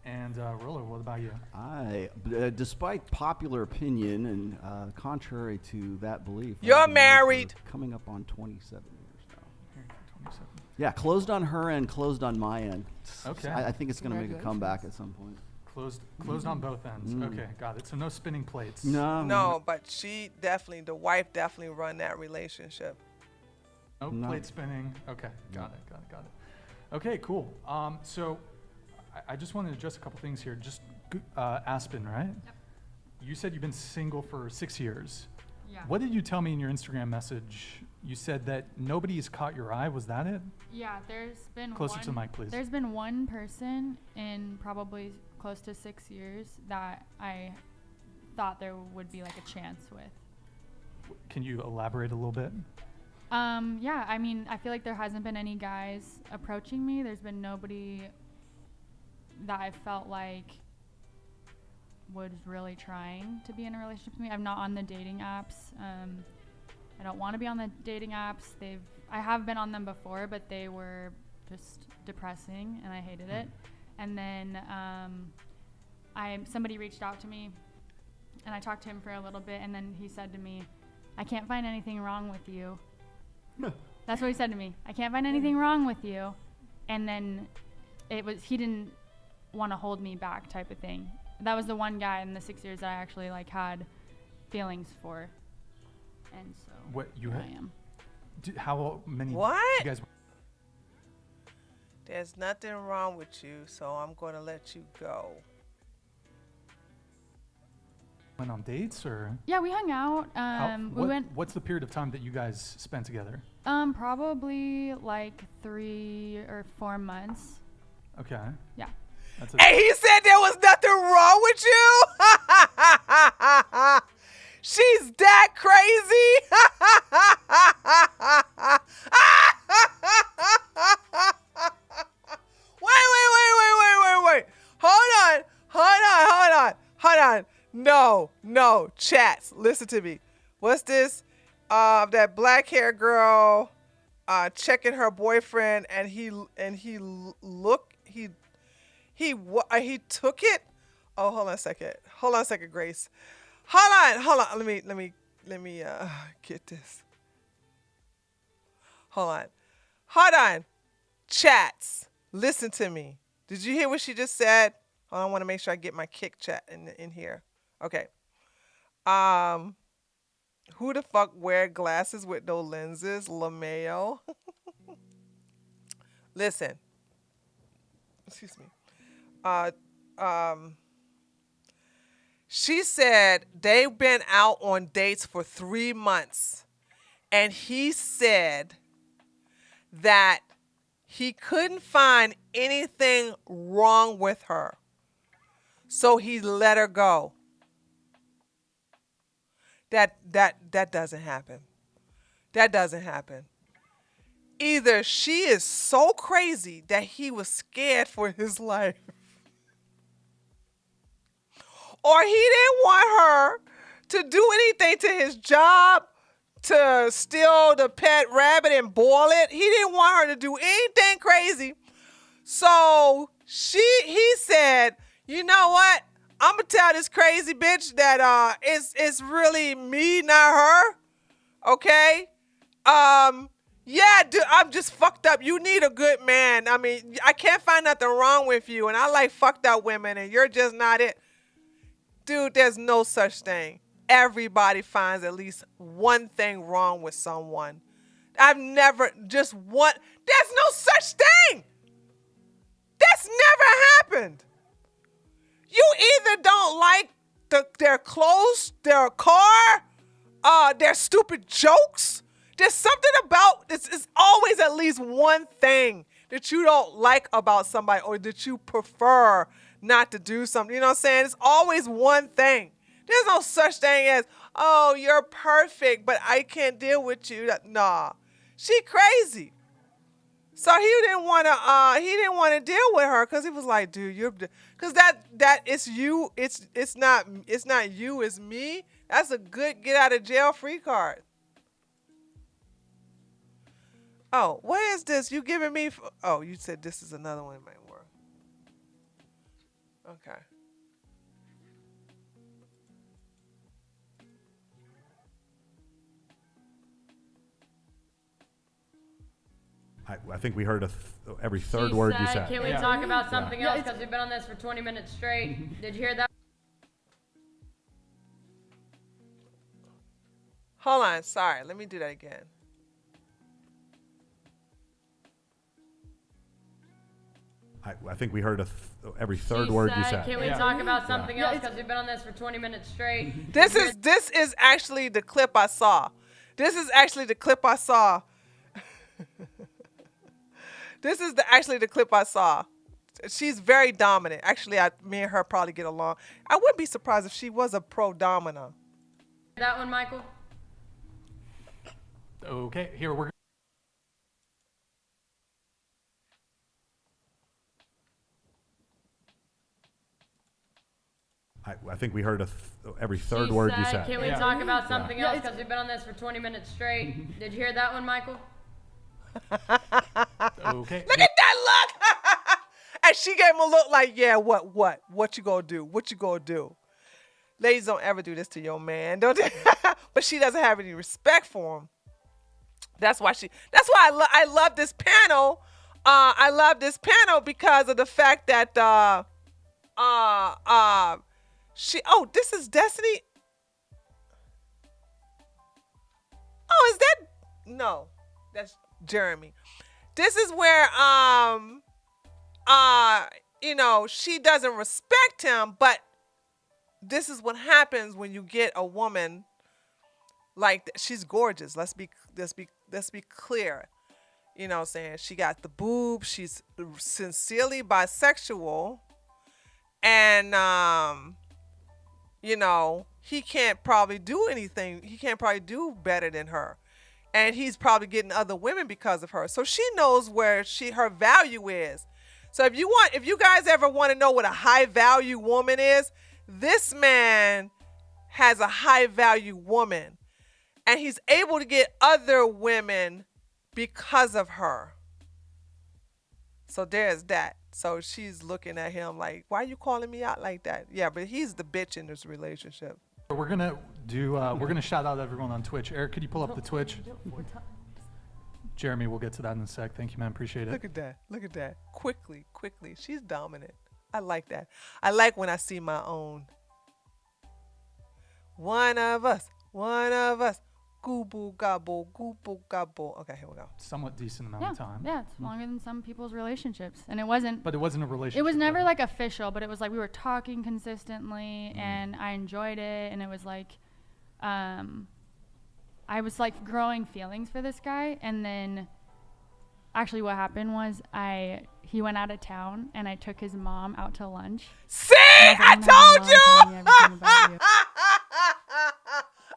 And Rollo, what about you? Despite popular opinion and contrary to that belief, You're I've been married married. for coming up on 27 years now. Here, 27. Yeah, closed on her end, closed on my end. Okay. I think it's going to make a comeback at some point. Closed on both ends. Okay, got it. So no spinning plates. No, but the wife definitely run that relationship. No plate spinning. Okay, got it. Okay, cool. So I just wanted to address a couple things here. Just Aspen, right? you said you've been single for 6 years. Yeah. What did you tell me in your Instagram message? You said that nobody has caught your eye. Was that it? Yeah, there's been Closer to the mic, please. There's been one person in probably close to 6 years that I thought there would be like a chance with. Can you elaborate a little bit? Yeah, I mean, I feel like there hasn't been any guys approaching me. There's been nobody that I felt like was really trying to be in a relationship with me. I'm not on the dating apps. I don't want to be on the dating apps. I have been on them before, but they were just depressing and I hated it. And then somebody reached out to me and I talked to him for a little bit, and then he said to me, I can't find anything wrong with you. That's what he said to me. I can't find anything wrong with you. And then he didn't want to hold me back type of thing. That was the one guy in the 6 years that I actually like had feelings for. And so What you here I am. How many? What? You guys? There's nothing wrong with you, so I'm going to let you go. Went on dates or? Yeah, we hung out. What's the period of time that you guys spent together? Probably like 3 or 4 months. Okay. Yeah. That's And he said there was nothing wrong with you? She's that crazy? Wait. Hold on. No. Chats, listen to me. What's this? That black hair girl checking her boyfriend, and he took it. Oh, hold on a second, Grace. Hold on. Let me get this. Hold on. Chats, listen to me. Did you hear what she just said? I want to make sure I get my kick chat in here. Okay. Who the fuck wear glasses with no lenses? LaMayo. Listen. Excuse me. She said they've been out on dates for 3 months, and he said that he couldn't find anything wrong with her, so he let her go. That doesn't happen. That doesn't happen. Either she is so crazy that he was scared for his life, or he didn't want her to do anything to his job, to steal the pet rabbit and boil it. He didn't want her to do anything crazy. So he said, you know what? I'm going to tell this crazy bitch that it's really me, not her. Okay? Yeah, dude, I'm just fucked up. You need a good man. I mean, I can't find nothing wrong with you, and I like fucked up women, and you're just not it. Dude, there's no such thing. Everybody finds at least one thing wrong with someone. There's no such thing. That's never happened. You either don't like their clothes, their car, their stupid jokes. There's something about this. It's always at least one thing that you don't like about somebody, or that you prefer not to do something. You know what I'm saying? It's always one thing. There's no such thing as, oh, you're perfect, but I can't deal with you. Nah, she crazy. So he didn't want to deal with her, because he was like, dude, because that it's you. It's not you. It's me. That's a good get out of jail free card. Oh, what is this? You giving me? Oh, you said this is another one in my work. Okay. I think we heard every third word you said. Can we talk about something else? Because we've been on this for 20 minutes straight. Did you hear that? Hold on. Sorry. Let me do that again. I think we heard every third She word you said, said. can we talk about something else? Because we've been on this for 20 minutes straight. This is actually the clip I saw. This is actually the clip I saw. This is actually the clip I saw. She's very dominant. Actually, me and her probably get along. I wouldn't be surprised if she was a pro domina. That one, Michael? Okay, here we're. I think we heard every third She word said, you said. can we talk about something else? Because we've been on this for 20 minutes straight. Did you hear that one, Michael? Okay. Look at that look! And she gave him a look like, yeah, what you gonna do? What you gonna do? Ladies, don't ever do this to your man. Don't. But she doesn't have any respect for him. That's why I love this panel. I love this panel because of the fact that this is Destiny. Oh, is that? No, that's Jeremy. This is where she doesn't respect him, but this is what happens when you get a woman like she's gorgeous. Let's be clear. You know what I'm saying? She got the boobs. She's sincerely bisexual. And he can't probably do anything. He can't probably do better than her. And he's probably getting other women because of her. So she knows where her value is. So if you guys ever want to know what a high value woman is, this man has a high value woman. And he's able to get other women because of her. So there's that. So she's looking at him like, why are you calling me out like that? Yeah, but he's the bitch in this relationship. We're gonna shout out everyone on Twitch. Eric, could you pull up the Twitch? Jeremy, we'll get to that in a sec. Thank you, man. Appreciate it. Look at that. Quickly. She's dominant. I like that. I like when I see my own. One of us. Gooble gobble. Okay, here we go. Somewhat decent amount of time. Yeah, it's longer than some people's relationships. And it wasn't. But it wasn't a relationship. It was never like official, but it was like we were talking consistently and I enjoyed it. And it was like, I was like growing feelings for this guy. And then actually what happened was he went out of town and I took his mom out to lunch. See, I told you!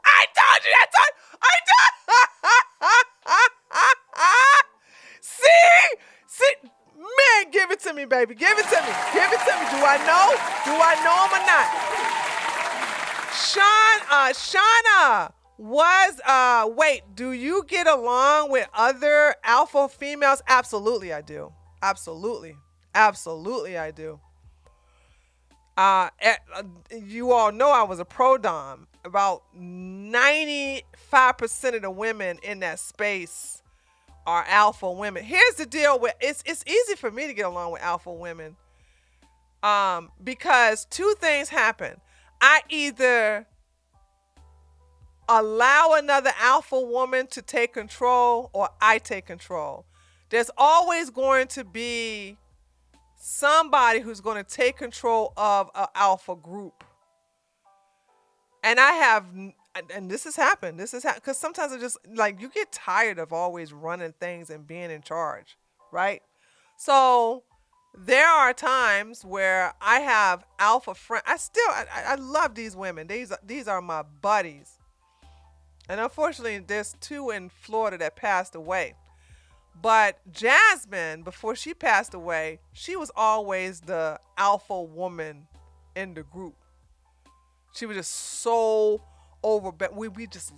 I told you that time. See, man, give it to me, baby. Give it to me. Do I know him or not? Shauna was, wait, do you get along with other alpha females? Absolutely, I do. Absolutely, I do. You all know I was a pro dom. About 95% of the women in that space are alpha women. Here's the deal with it's easy for me to get along with alpha women. Because two things happen. I either allow another alpha woman to take control or I take control. There's always going to be somebody who's going to take control of an alpha group. And this has happened. Because sometimes it's just like you get tired of always running things and being in charge, right? So there are times where I have alpha friends. I love these women. These are my buddies. And unfortunately, there's two in Florida that passed away. But Jasmine, before she passed away, she was always the alpha woman in the group. She was just so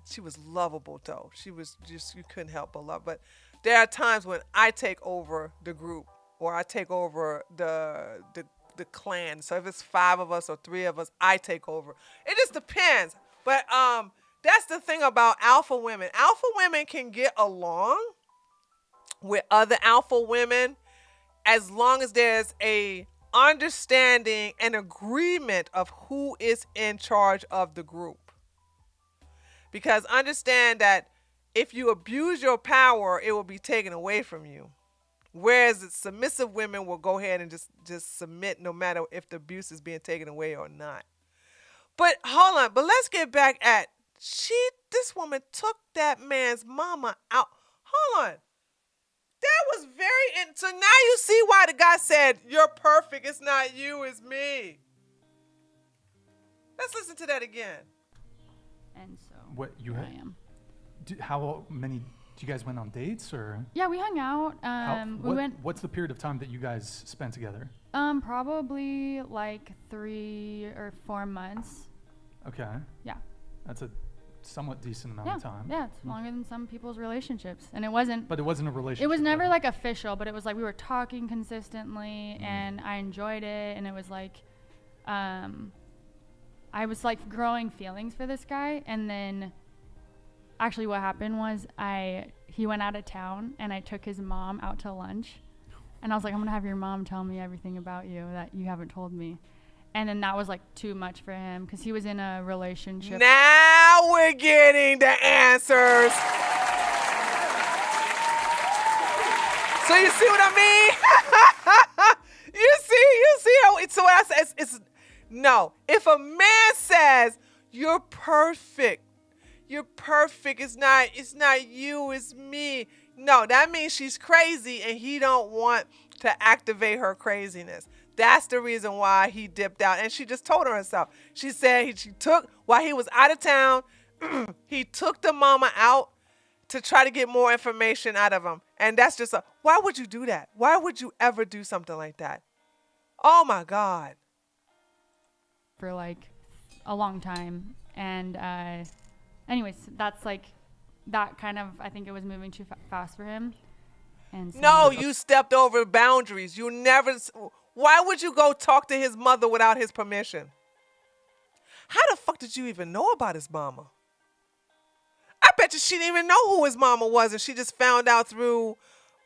she was lovable though. She was just, you couldn't help but love. But there are times when I take over the group or I take over the clan. So if it's 5 of us or 3 of us, I take over. It just depends. But that's the thing about alpha women. Alpha women can get along with other alpha women as long as there's a understanding and agreement of who is in charge of the group. Because understand that if you abuse your power, it will be taken away from you, Whereas submissive women will go ahead and just submit no matter if the abuse is being taken away or not. But hold on, but let's get back at this woman took that man's mama out. Hold on. That was so now you see why the guy said, "You're perfect, it's not you, it's me." Let's listen to that again. And so What you here had? I am. How many? Do you guys went on dates or? Yeah, we hung out. We went What's the period of time that you guys spent together? probably like 3 or 4 months. Okay. Yeah. That's a somewhat decent amount Yeah. of time. Yeah, it's longer than some people's relationships. And it wasn't But it wasn't a relationship. it was never though. like official, but it was like we were talking consistently and I enjoyed it, and it was like I was like growing feelings for this guy. And then actually what happened was he went out of town and I took his mom out to lunch, and I was like, I'm gonna have your mom tell me everything about you that you haven't told me. And then that was like too much for him because he was in a relationship. Now we're getting the answers. So you see what I mean? you see how it's so it's no. If a man says you're perfect, it's not you, it's me. No, that means she's crazy and he don't want to activate her craziness. That's the reason why he dipped out. And she just told her herself. She said while he was out of town, he took the mama out to try to get more information out of him. And that's why would you do that? Why would you ever do something like that? Oh my God. For like a long time. And anyways, that's like that kind of, I think it was moving too fast for him. And so No, you stepped over boundaries. Why would you go talk to his mother without his permission? How the fuck did you even know about his mama? I bet you she didn't even know who his mama was, and she just found out through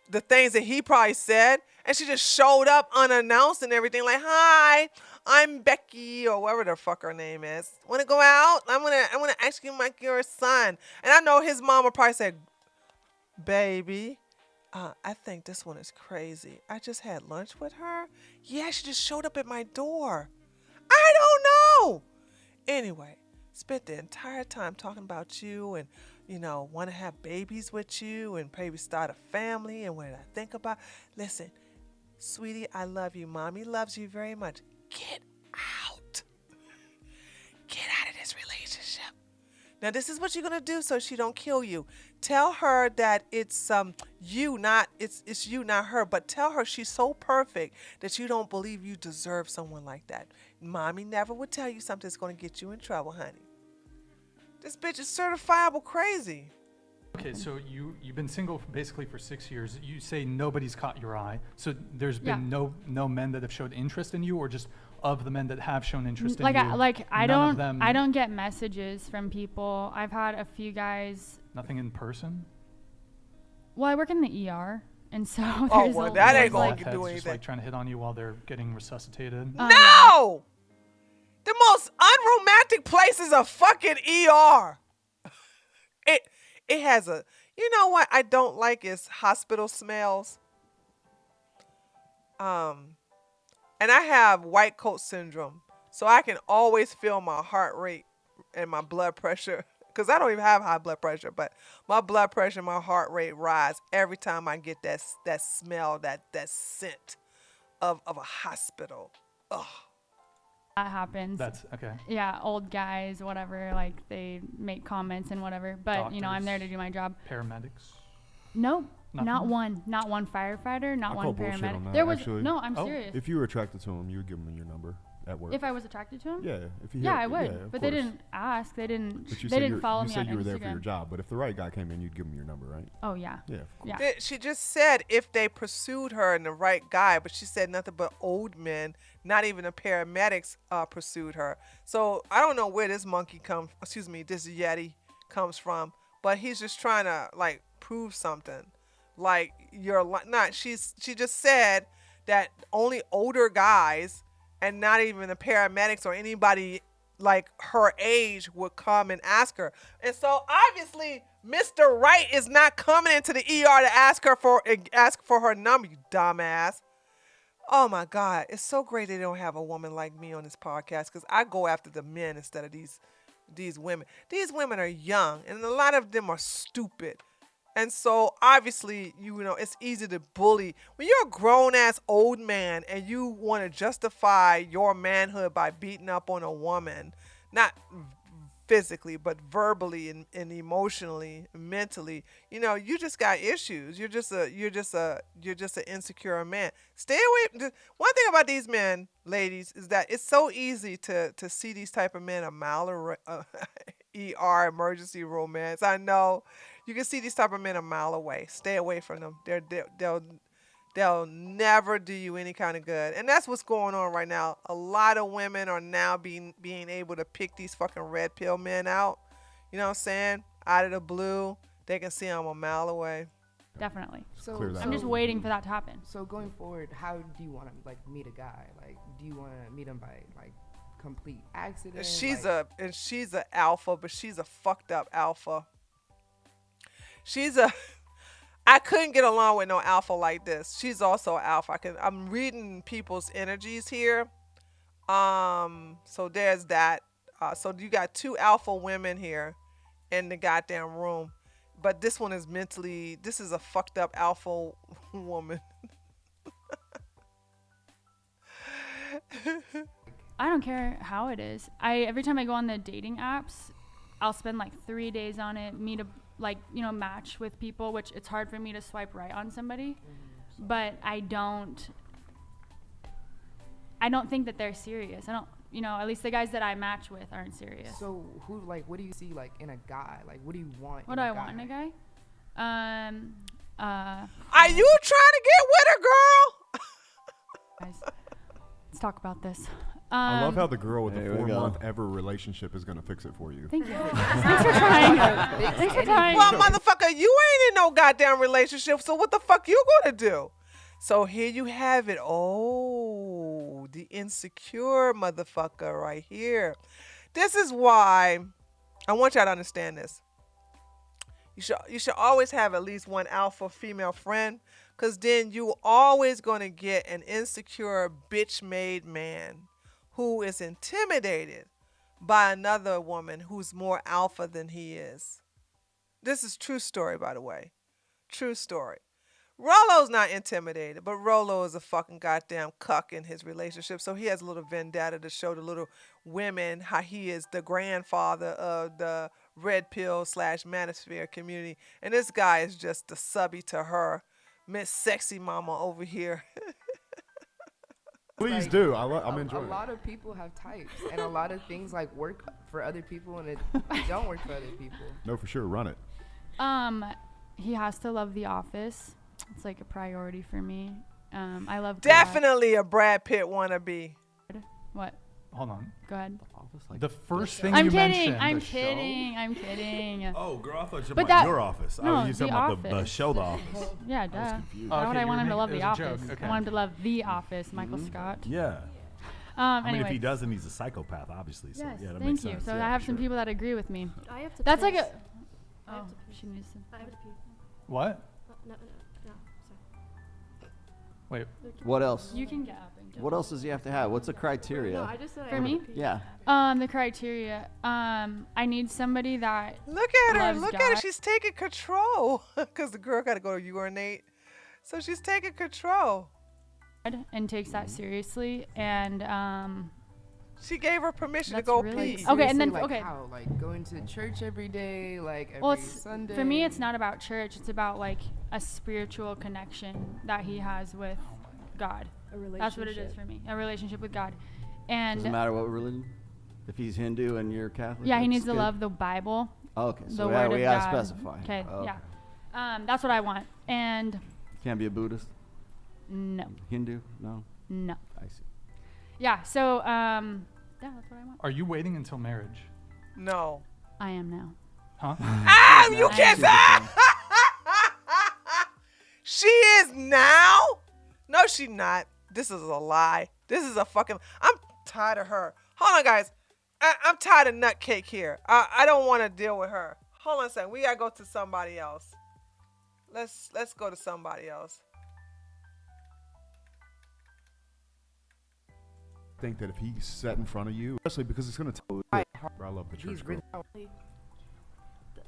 the things that he probably said, and she just showed up unannounced and everything like, "Hi, I'm Becky," or whatever the fuck her name is. "Want to go out? I'm gonna ask you like your son." And I know his mama probably said, "Baby, I think this one is crazy. I just had lunch with her. Yeah, she just showed up at my door. I don't know." Anyway, spent the entire time talking about you and, want to have babies with you and maybe start a family and what I think about. Listen, sweetie, I love you. Mommy loves you very much. Get out. Get out of this relationship. Now, this is what you're going to do so she don't kill you. Tell her that it's you, it's you, not her. But tell her she's so perfect that you don't believe you deserve someone like that. Mommy never would tell you something that's going to get you in trouble, honey. This bitch is certifiable crazy. Okay, so you've been single basically for 6 years. You say nobody's caught your eye. So there's been no men that have showed interest in you, or just of the men that have shown interest in you. I none of them, I don't get messages from people. I've had a few guys. Nothing in person. Well, I work in the ER, and so that ain't gonna do anything. Just like trying to hit on you while they're getting resuscitated. No! The most unromantic place is a fucking ER. It has you know what I don't like is hospital smells. And I have white coat syndrome, so I can always feel my heart rate and my blood pressure, because I don't even have high blood pressure, but my blood pressure and my heart rate rise every time I get that smell, that scent of a hospital. Ugh. That happens. That's okay. Yeah, old guys, whatever, like they make comments and whatever. But Doctors, I'm there to do my job. Paramedics. Nope. Nothing? Not one firefighter, not I one call bullshit paramedic. on that, There was actually. no. I'm serious. If you were attracted to him, you would give him your number at work. If I was attracted to him? Yeah, if he Yeah, had- I would. yeah, of but they course. didn't ask. They didn't. But you They said didn't follow me on you were there for your Instagram. job. But if the right guy came in, you'd give him your number, right? Oh yeah. Yeah, of course. Yeah. She just said if they pursued her and the right guy, but she said nothing but old men, not even the paramedics pursued her. So I don't know where this this Yeti comes from, but he's just trying to like prove something. Like she just said that only older guys and not even the paramedics or anybody like her age would come and ask her. And so obviously Mr. Right is not coming into the ER to ask for her number, you dumbass. Oh my God, it's so great they don't have a woman like me on this podcast because I go after the men instead of these women. These women are young and a lot of them are stupid. And so obviously, it's easy to bully. When you're a grown ass old man and you want to justify your manhood by beating up on a woman, not physically, but verbally and emotionally, and mentally, you just got issues. You're just an insecure man. Stay away. One thing about these men, ladies, is that it's so easy to see these type of men a mile ER emergency room, man. I know you can see these type of men a mile away. Stay away from them. They'll never do you any kind of good. And that's what's going on right now. A lot of women are now being able to pick these fucking red pill men out. You know what I'm saying? Out of the blue. They can see them a mile away. Definitely. So I'm just waiting for that to happen. So going forward, how do you want to like meet a guy? Like, do you want to meet him by like complete accident? She's a alpha, but she's a fucked up alpha. I couldn't get along with no alpha like this. She's also alpha. I'm reading people's energies here. So there's that. So you got 2 alpha women here in the goddamn room. But this one is this is a fucked up alpha woman. I don't care how it is. Every time I go on the dating apps, I'll spend like 3 days on it, match with people, which it's hard for me to swipe right on somebody. But I don't think that they're serious. At least the guys that I match with aren't serious. So what do you see like in a guy? Like, what do you want? What do I want in a guy? Are you trying to get with her, girl? Guys, let's talk about this. I love how the girl with the There we 4-month ever relationship is going to fix it for you. Thank you. Thanks for trying. Thanks for trying. Well, motherfucker, you ain't in no goddamn relationship, so what the fuck you gonna do? So here you have it. Oh, the insecure motherfucker right here. This is why I want y'all to understand this. You should always have at least one alpha female friend, because then you always going to get an insecure bitch-made man who is intimidated by another woman who's more alpha than he is. This is true story, by the way. True story. Rollo's not intimidated, but Rollo is a fucking goddamn cuck in his relationship. So he has a little vendetta to show the little women how he is the grandfather of the red pill / Manosphere community. And this guy is just the subby to her, Miss Sexy Mama over here. Please do. I'm enjoying it. A lot of people have types, and a lot of things like work for other people, and it don't work for other people. No, for sure. Run it. He has to love The Office. It's like a priority for me. I love definitely a Brad Pitt wannabe. What? Hold on. Go ahead. The first thing I'm you kidding. mentioned. I'm kidding. Oh, girl, I thought you were But about that- your office. no, Oh, you talking The about the Office. show, The Office. Yeah, duh. Why confused. would I Okay, want him to love it The was a Office? joke. Okay. I want him to love The Office, Michael Scott. Yeah. I mean, Anyway. if he doesn't, he's a psychopath, obviously. So, Yes, yeah, that thank makes you. sense. So Yeah, I have for some sure. people that agree with me. I have to That's like piss. a. I have Oh, to pee. she needs to. I have to pee. What? No, sorry. Wait. What else? You can get up and go. What else does he have to have? What's the criteria? No, I just said I For have me? to pee. Yeah. The criteria. I need somebody that. Look at her. loves Look at her. God. She's taking control because the girl got to go to urinate. So she's taking control. And takes that seriously, and She gave her permission to That's go really- pee. Okay, and then- Seriously, okay. how? Like going to church every day, like every well, it's Sunday. for me. It's not about church. It's about like a spiritual connection that he has with God. A relationship. That's what it is for me. A relationship with God, and Doesn't matter what religion. If he's Hindu and you're Catholic. yeah, he that's needs to good? love the Bible. Okay, the so word we of gotta God. specify. Okay, Oh, yeah. That's what I want. And Can't be a Buddhist. no, Hindu. No. no. I see. Yeah. So yeah, that's what I want. Are you waiting until marriage? No. I am now. Huh? Ah, you No. can't say. She is now? No, she not. This is a lie. This is a fucking. I'm tired of her. Hold on, guys. I'm tired of Nutcake here. I don't want to deal with her. Hold on a second. We gotta go to somebody else. Let's go to somebody else. I think that if he sat in front of you, especially because it's gonna tell. I love the church girl.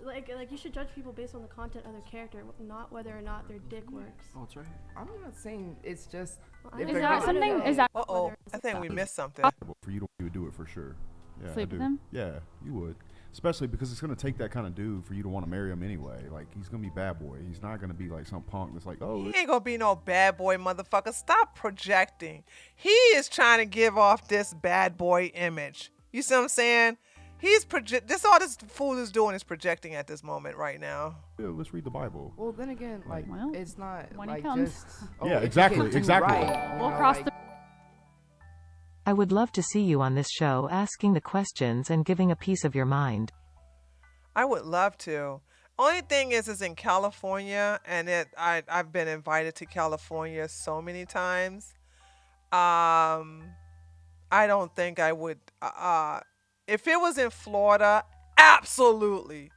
Like you should judge people based on the content of their character, not whether or not their dick works. Oh, that's right. I'm not saying it's just. Well, Is that something? Is that? Uh-oh. I think we missed something. For you would do it for sure. Yeah, Sleep I do. with him? Yeah, you would. Especially because it's gonna take that kind of dude for you to want to marry him anyway. Like he's gonna be bad boy. He's not gonna be like some punk that's like, oh. He ain't gonna be no bad boy, motherfucker. Stop projecting. He is trying to give off this bad boy image. You see what I'm saying? He's all this fool is doing is projecting at this moment right now. Yeah, let's read the Bible. Well, then again, like Well, it's not when he like comes. just. Yeah, if you exactly, can do exactly. Right, We'll cross the. I would love to see you on this show asking the questions and giving a piece of your mind. I would love to. Only thing is in California, and I've been invited to California so many times. I don't think I would. If it was in Florida, absolutely.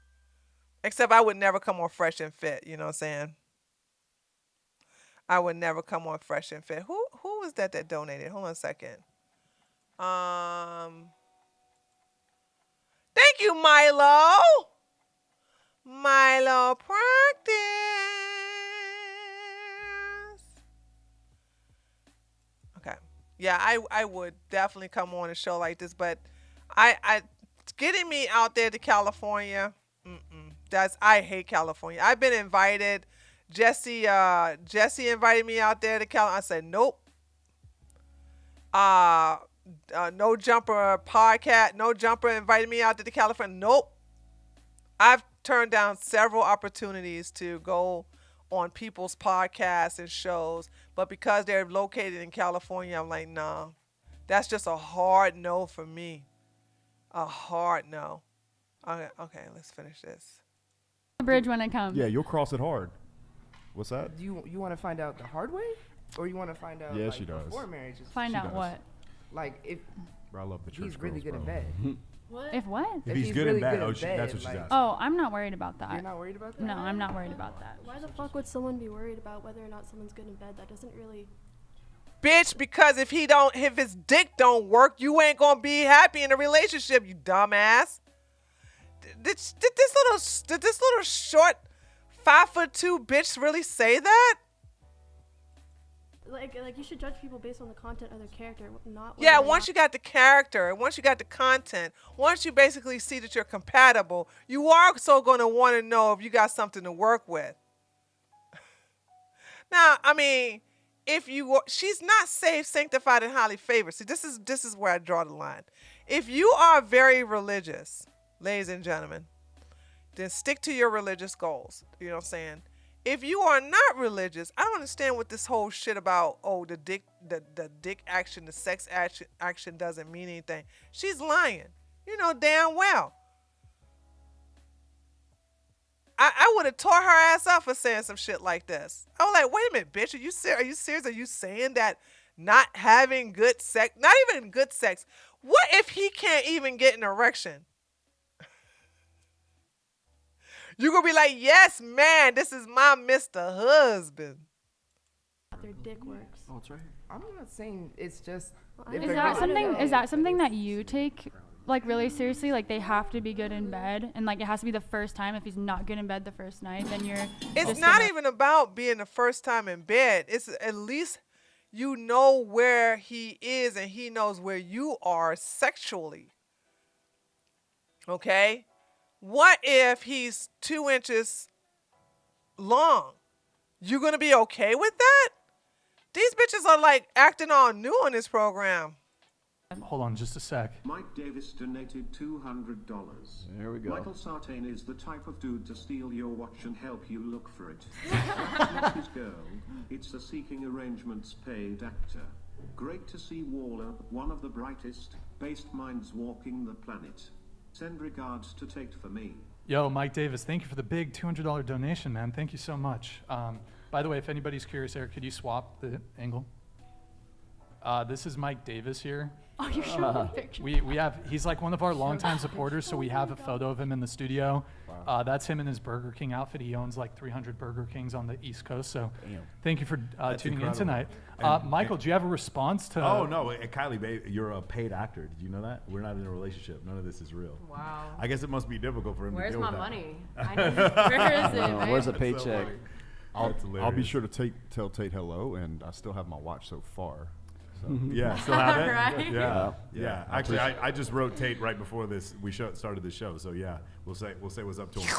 Except I would never come on Fresh and Fit. You know what I'm saying? I would never come on Fresh and Fit. Who was that donated? Hold on a second. Thank you, Milo. Milo Practice. Okay. Yeah, I would definitely come on a show like this, but I getting me out there to California. I hate California. I've been invited. Jesse invited me out there to California. I said nope. No Jumper podcast. No Jumper invited me out to California. Nope. I've turned down several opportunities to go on people's podcasts and shows, but because they're located in California, I'm like, nah. That's just a hard no for me. A hard no. Okay, let's finish this. The bridge when it comes. Yeah, you'll cross it hard. What's that? Do you want to find out the hard way, or you want to find out? Yeah, like, she does. Before marriage. Find out what. Like if. Bro, I love the church he's really girls, good bro. at bed. What? If what? If he's good really in bed, good at that's what she's like- asking. Oh, I'm not worried about that. You're not worried about that? No, I'm not worried about that. Why the fuck would someone be worried about whether or not someone's good in bed? That doesn't really. Bitch, because if his dick don't work, you ain't gonna be happy in a relationship, you dumbass. Did this little short 5'2" bitch really say that? Like you should judge people based on the content of their character, not. Yeah, once you got the character, once you got the content, once you basically see that you're compatible, you are also gonna want to know if you got something to work with. Now, I mean, she's not saved, sanctified, and highly favored. See, this is where I draw the line. If you are very religious, ladies and gentlemen, then stick to your religious goals. You know what I'm saying? If you are not religious, I don't understand what this whole shit about, the dick action, the sex action doesn't mean anything. She's lying. You know damn well. I would have tore her ass up for saying some shit like this. I was like, wait a minute, bitch, are you serious? Are you saying that not having good sex, not even good sex, what if he can't even get an erection? You're going to be like, yes, man, this is my Mr. Husband. Their dick works. Oh, that's right. I'm not saying it's just. Is that something that you take like really seriously? Like they have to be good in bed, and like it has to be the first time. If he's not good in bed the first night, then you're. It's not even about being the first time in bed. It's at least you know where he is and he knows where you are sexually. Okay? What if he's 2 inches long? You gonna be okay with that? These bitches are like acting all new on this program. Hold on just a sec. Mike Davis donated $200. There we go. Michael Sartain is the type of dude to steal your watch and help you look for it. That's not his girl. It's a seeking arrangements paid actor. Great to see Waller, one of the brightest, based minds walking the planet. Send regards to Tate for me. Yo, Mike Davis, thank you for the big $200 donation, man. Thank you so much. By the way, if anybody's curious, Eric, could you swap the angle? This is Mike Davis here. Oh, you're showing a picture. We have, he's like one of our longtime supporters, so we have a photo of him in the studio. That's him in his Burger King outfit. He owns like 300 Burger Kings on the East Coast. So thank you for tuning in tonight. Michael, do you have a response to? Oh, no. Kylie, babe, you're a paid actor. Did you know that? We're not in a relationship. None of this is real. Wow. I guess it must be difficult for him Where's to deal my with that. money? I need, where is it? Where's the man? paycheck? I'll be sure to tell Tate hello, and I still have my watch so far. So. Yeah, still have it? Right? Yeah. Actually, I just wrote Tate right before this. We started the show, so yeah, we'll say what's up to him.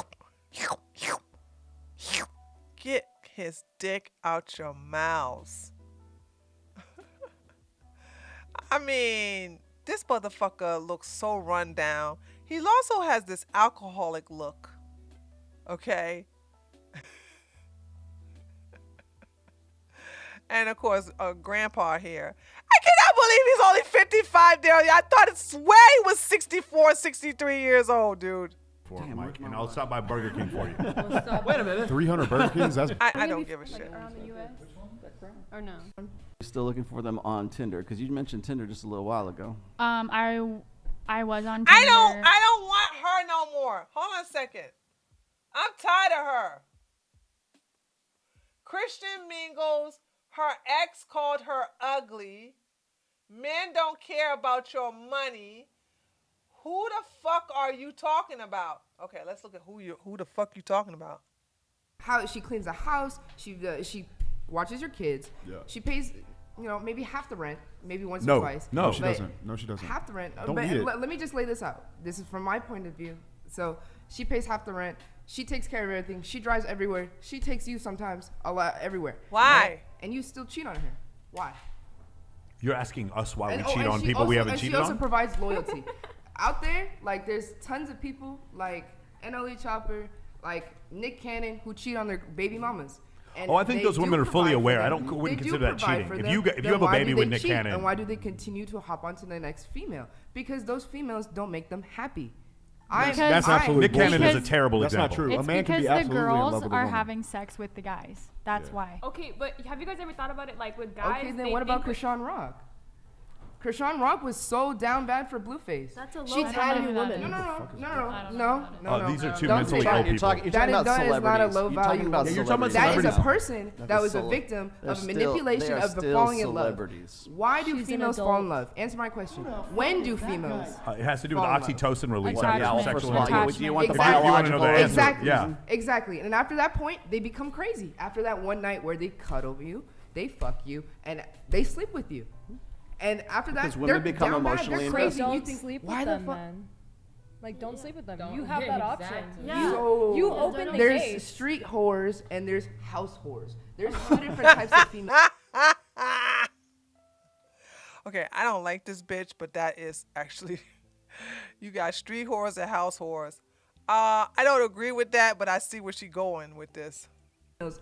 Get his dick out your mouths. I mean, this motherfucker looks so run down. He also has this alcoholic look. Okay? And of course, grandpa here. I cannot believe he's only 55 there. I thought it's way he was 64, 63 years old, dude. For Mike, and I'll stop by Burger King for you. Wait a minute. 300 Burger Kings? That's I don't give a shit. Around the U.S. Or no? You're still looking for them on Tinder because you mentioned Tinder just a little while ago. I was on Tinder. I don't want her no more. Hold on a second. I'm tired of her. Christian Mingles, her ex called her ugly. Men don't care about your money. Who the fuck are you talking about? Okay, let's look at who the fuck you talking about. How she cleans the house. She watches your kids. Yeah. She pays, maybe half the rent, maybe once No. or twice. No, she But doesn't. No, she doesn't. Half the rent. Don't But need it. let me just lay this out. This is from my point of view. So she pays half the rent. She takes care of everything. She drives everywhere. She takes you sometimes a lot everywhere. Why? Right? And you still cheat on her. Why? You're asking us why we And- cheat and on she people also, we haven't and cheated she also on? provides loyalty. Out there, like there's tons of people like NLE Chopper, like Nick Cannon, who cheat on their baby mamas. And I think they those do women are fully provide for aware. them. Wouldn't They do consider that provide cheating. for If them, you then have a why baby do with they Nick cheat? Cannon, And why do they continue to hop onto the next female? Because those females don't make them happy. That's absolutely Nick Cannon is a Because- terrible That's example. not true. It's A man can because be the absolutely in love girls with a are woman. having sex with the guys. That's why. Okay, but have you guys ever thought about it like with guys? Okay, then they what about think- Krishan Rock? Krishan Rock was so down bad for Blueface. That's a She low had value woman. No. These are two No, mentally you're ill talking, people. you're talking about that is not a celebrities. low You're talking value about woman. you're talking about That is a celebrities. person that was a victim of manipulation of the falling in love. Why do She's an females fall adult. in love? Answer my question. When do females? It has to do with fall in love? oxytocin release Attachment. after Yeah, sexual first of all, intercourse. you want the Exactly. You want to know the biological answer. Exactly. Yeah. Exactly. And after that point, they become crazy. After that one night where they cuddle you, they fuck you, and they sleep with you. And after that, Because women they're become down bad, emotionally they're invested. crazy. You Don't think, sleep with why the them fuck? then. Like, don't sleep with them. Don't- You have yeah, that option. exactly. Yeah. So You open the there's gates. street whores and there's house whores. There's two different types of females. Okay, I don't like this bitch, but that is actually you got street whores and house whores. I don't agree with that, but I see where she going with this.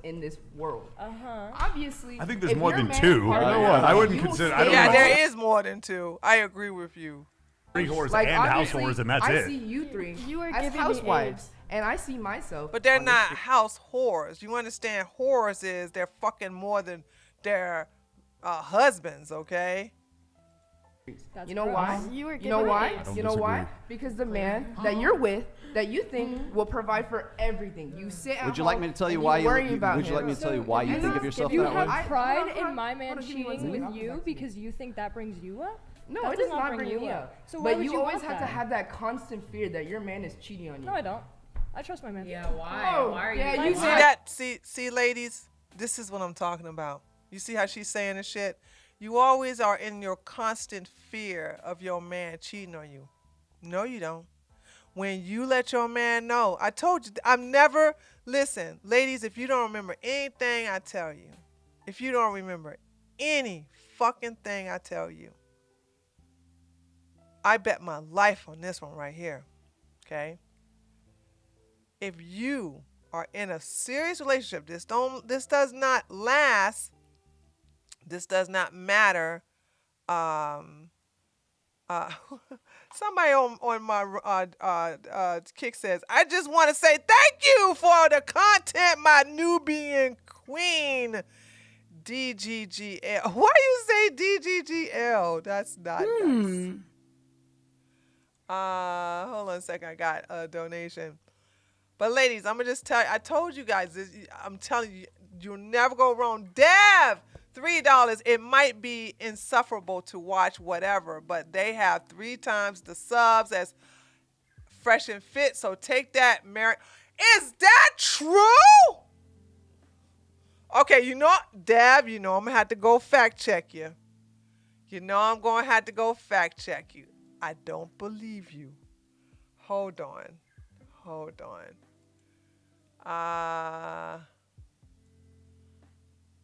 In this world. Uh-huh. Obviously. I think there's if more you're than a man, two. partner, You know what? I wouldn't you will consider- I stay don't Yeah, know. there is more than two. I agree with you. Three whores Like, and house obviously, whores, and that's I it. see you three You are as giving me housewives, AIDS. and I see myself. But they're on this not shit. house whores. You understand? Whores is they're fucking more than their husbands, okay? That's You know gross. why? You were You know giving why? me AIDS. You know why? Because the man that you're with, that you think will provide for everything. You sit at Would you home like me to tell you and why you worry about would you him. like me to tell you why you You think of have- yourself you that have way? pride Hold on, in my hold man on, give me one cheating second. with you because you think that brings you up? No, That it does does not bring me up. So why But would you you always want have to that? have that constant fear that your man is cheating on you. No, I don't. I trust my man. Yeah, why? Oh, Why are yeah, you? you See Why? that? See, ladies, this is what I'm talking about. You see how she's saying this shit? You always are in your constant fear of your man cheating on you. No, you don't. When you let your man know, I told you, I'm never, listen, ladies, if you don't remember anything I tell you, if you don't remember any fucking thing I tell you, I bet my life on this one right here, okay? If you are in a serious relationship, this does not last, this does not matter. Somebody on my kick says, I just want to say thank you for the content, my Nubian queen. DGGL. Why you say DGGL? That's not nice. Hold on a second. I got a donation. But ladies, I'm gonna just tell you. I told you guys this. I'm telling you, you'll never go wrong. Dev, $3. It might be insufferable to watch whatever, but they have 3 times the subs as Fresh and Fit. So take that, Mary. Is that true? Okay, you know, Dev, you know I'm gonna have to go fact check you. You know I'm gonna have to go fact check you. I don't believe you. Hold on. Hold on.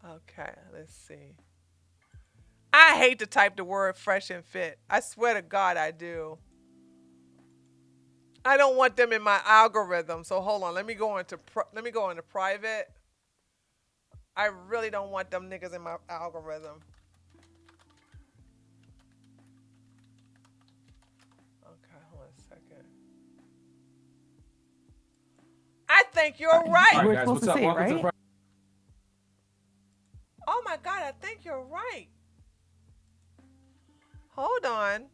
Okay, let's see. I hate to type the word fresh and fit. I swear to God I do. I don't want them in my algorithm. So hold on. Let me go into private. I really don't want them niggas in my algorithm. Okay, hold on a second. I think you're right. All right, guys, what's up? Welcome to the Oh my God, I think you're right. Hold on.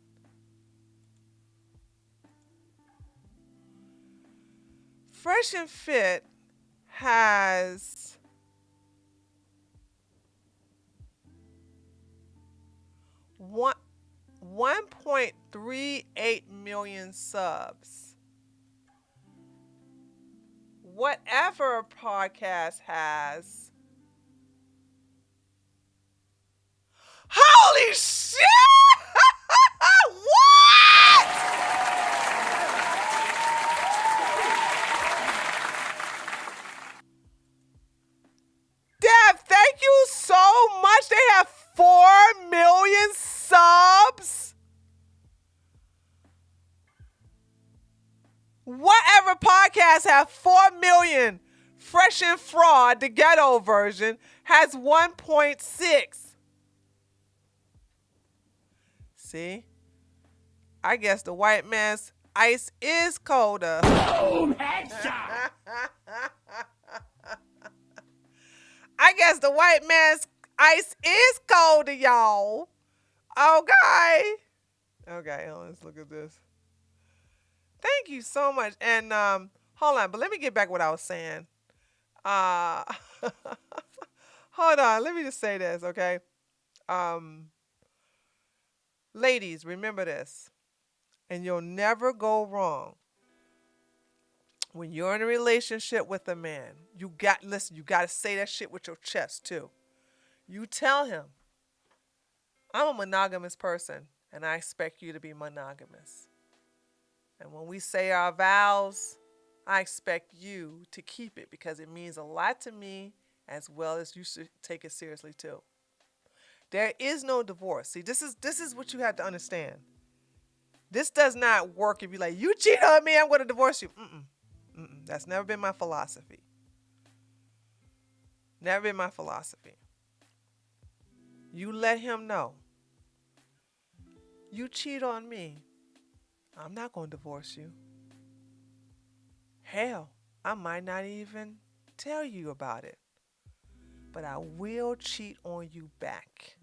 Fresh and Fit has 1.38 million subs. Whatever podcast has. Holy shit! What? Dev, thank you so much. They have 4 million subs. Whatever podcast have 4 million. Fresh and Fraud, the ghetto version, has 1.6. See? I guess the white man's ice is colder. Boom! Headshot! I guess the white man's ice is colder, y'all. Okay. Okay, let's look at this. Thank you so much. And hold on, but let me get back what I was saying. Hold on, let me just say this, okay? Ladies, remember this, and you'll never go wrong. When you're in a relationship with a man, you got to say that shit with your chest too. You tell him, I'm a monogamous person, and I expect you to be monogamous. And when we say our vows, I expect you to keep it because it means a lot to me as well as you should take it seriously too. There is no divorce. See, this is what you have to understand. This does not work if you're like, you cheat on me, I'm going to divorce you. That's never been my philosophy. Never been my philosophy. You let him know. You cheat on me, I'm not going to divorce you. Hell, I might not even tell you about it. But I will cheat on you back.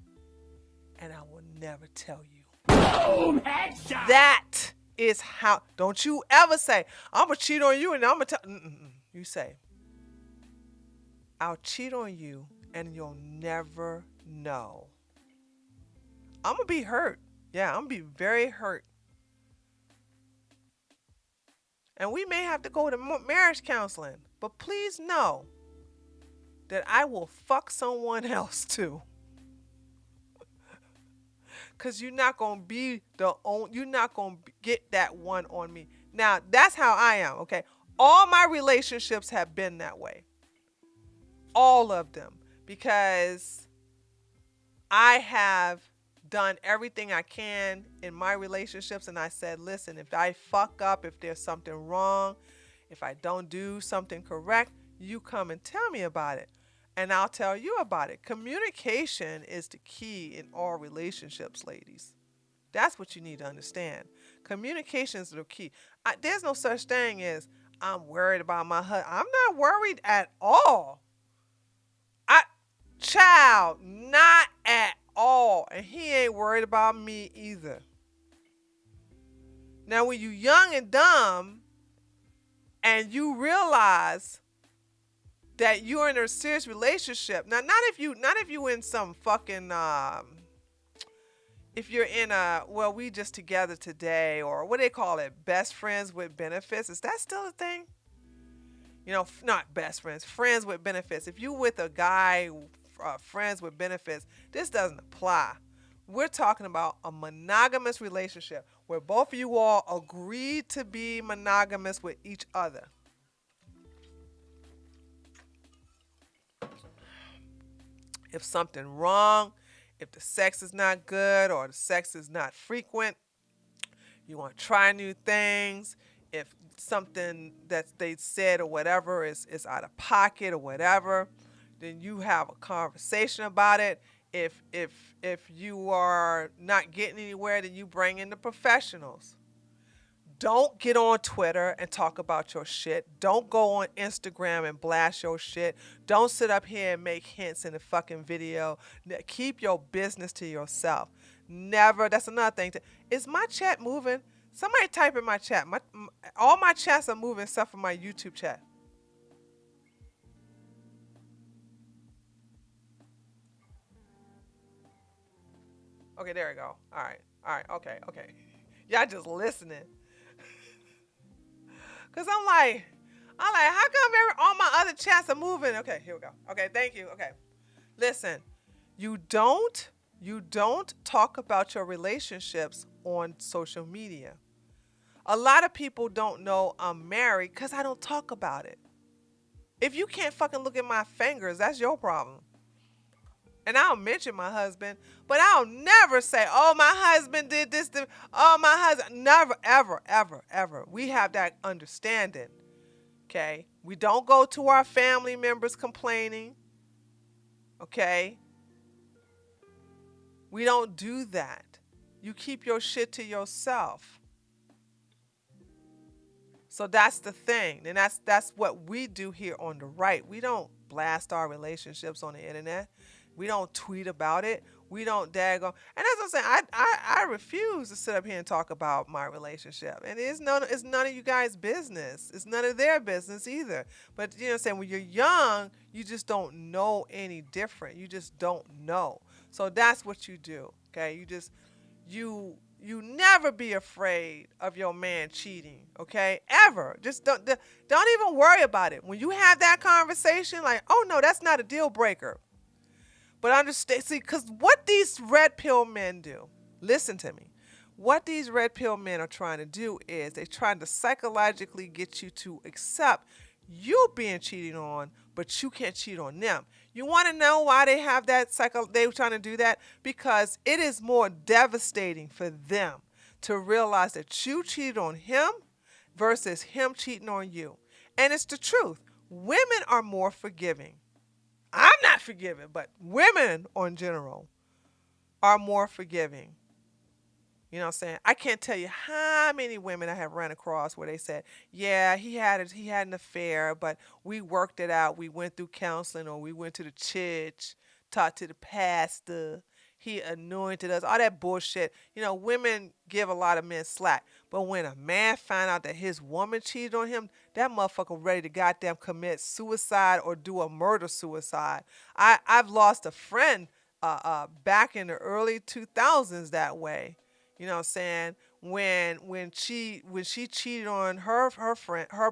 And I will never tell you. Boom! Headshot! That is how. Don't you ever say, I'm going to cheat on you and I'm going to tell. You say, I'll cheat on you and you'll never know. I'm going to be hurt. Yeah, I'm going to be very hurt. And we may have to go to marriage counseling. But please know that I will fuck someone else too. Because you're not going to be you're not going to get that one on me. Now, that's how I am, okay? All my relationships have been that way. All of them. Because I have done everything I can in my relationships. And I said, listen, if I fuck up, if there's something wrong, if I don't do something correct, you come and tell me about it. And I'll tell you about it. Communication is the key in all relationships, ladies. That's what you need to understand. Communication is the key. There's no such thing as I'm worried about my husband. I'm not worried at all. Child, not at all. And he ain't worried about me either. Now, when you young and dumb and you realize that you're in a serious relationship, now not if you in some fucking if you're in a, well, we just together today, or what do they call it, best friends with benefits, is that still a thing? You know, not best friends, friends with benefits. If you with a guy, friends with benefits, this doesn't apply. We're talking about a monogamous relationship where both of you all agreed to be monogamous with each other. If something wrong, if the sex is not good or the sex is not frequent, you want to try new things. If something that they said or whatever is out of pocket or whatever, then you have a conversation about it. If you are not getting anywhere, then you bring in the professionals. Don't get on Twitter and talk about your shit. Don't go on Instagram and blast your shit. Don't sit up here and make hints in the fucking video. Keep your business to yourself. Never. That's another thing. Is my chat moving? Somebody type in my chat. All my chats are moving except for my YouTube chat. Okay, there we go. All right. Okay. Y'all just listening. Cause I'm like, how come all my other chats are moving? Okay, here we go. Okay, thank you. Okay, listen, you don't talk about your relationships on social media. A lot of people don't know I'm married because I don't talk about it. If you can't fucking look at my fingers, that's your problem. And I'll mention my husband, but I'll never say, oh, my husband did this. Oh, my husband. Never, ever, ever, ever. We have that understanding, okay? We don't go to our family members complaining, okay? We don't do that. You keep your shit to yourself. So that's the thing. And that's what we do here on the right. We don't blast our relationships on the internet. We don't tweet about it. We don't dag on. And as I'm saying, I refuse to sit up here and talk about my relationship. And it's none of you guys' business. It's none of their business either. But you know what I'm saying? When you're young, you just don't know any different. You just don't know. So that's what you do. Okay? You never be afraid of your man cheating, okay? Ever. Just don't even worry about it. When you have that conversation, like, oh no, that's not a deal breaker. But understand, see, because what these red pill men do, listen to me, what these red pill men are trying to do is they're trying to psychologically get you to accept you being cheated on, but you can't cheat on them. You want to know why they have that they're trying to do that? Because it is more devastating for them to realize that you cheated on him versus him cheating on you. And it's the truth. Women are more forgiving. I'm not forgiving, but women in general are more forgiving. You know what I'm saying? I can't tell you how many women I have run across where they said, yeah, he had an affair, but we worked it out. We went through counseling, or we went to the church, talked to the pastor. He anointed us, all that bullshit. You know, women give a lot of men slack. But when a man find out that his woman cheated on him, that motherfucker ready to goddamn commit suicide or do a murder-suicide. I've lost a friend back in the early 2000s that way. You know what I'm saying? When she cheated on her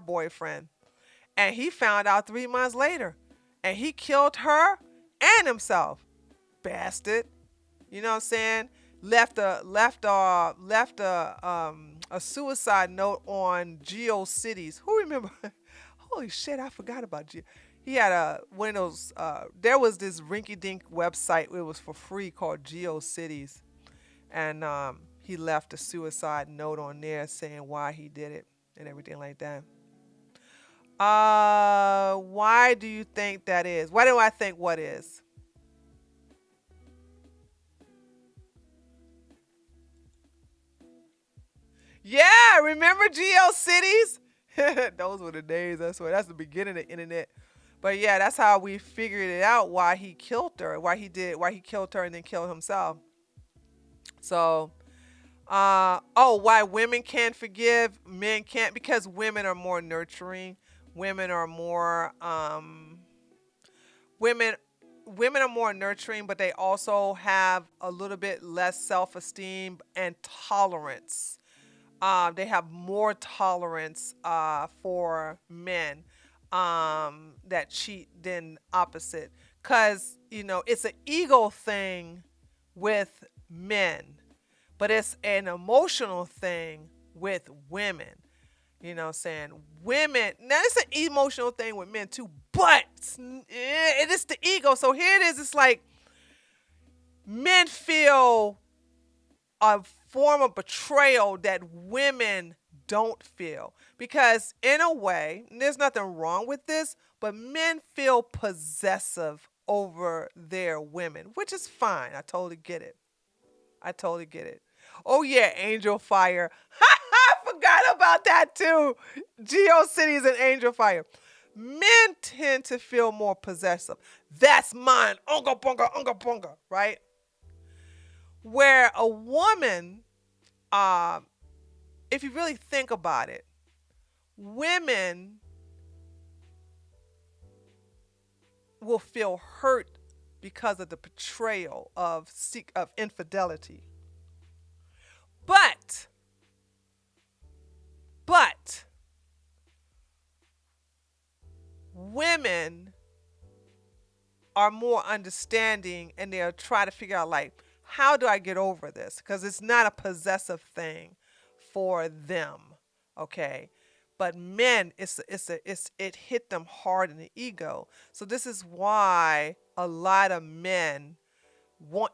boyfriend, and he found out 3 months later, and he killed her and himself. Bastard. You know what I'm saying? Left a suicide note on GeoCities. Who remember? Holy shit, I forgot about Geo. He had one of those. There was this rinky-dink website. It was for free called GeoCities, and he left a suicide note on there saying why he did it and everything like that. Why do you think that is? Why do I think what is? Yeah, remember GeoCities? Those were the days. That's the beginning of the internet. But yeah, that's how we figured it out why he killed her, why he killed her and then killed himself. So, why women can't forgive, men can't, because women are more nurturing. Women are more, women, women are more nurturing, but they also have a little bit less self-esteem and tolerance. They have more tolerance for men that cheat than opposite. Because, it's an ego thing with men, but it's an emotional thing with women. You know what I'm saying? Women, now it's an emotional thing with men too, but it is the ego. So here it is. It's like men feel a form of betrayal that women don't feel. Because in a way, and there's nothing wrong with this, but men feel possessive over their women, which is fine. I totally get it. I totally get it. Oh yeah, Angel Fire. I forgot about that too. GeoCities and Angel Fire. Men tend to feel more possessive. That's mine. Unga punga, right? Where a woman, if you really think about it, women will feel hurt because of the betrayal of infidelity. But women are more understanding, and they'll try to figure out, like, how do I get over this? Because it's not a possessive thing for them, okay? But men, it hit them hard in the ego. So this is why a lot of men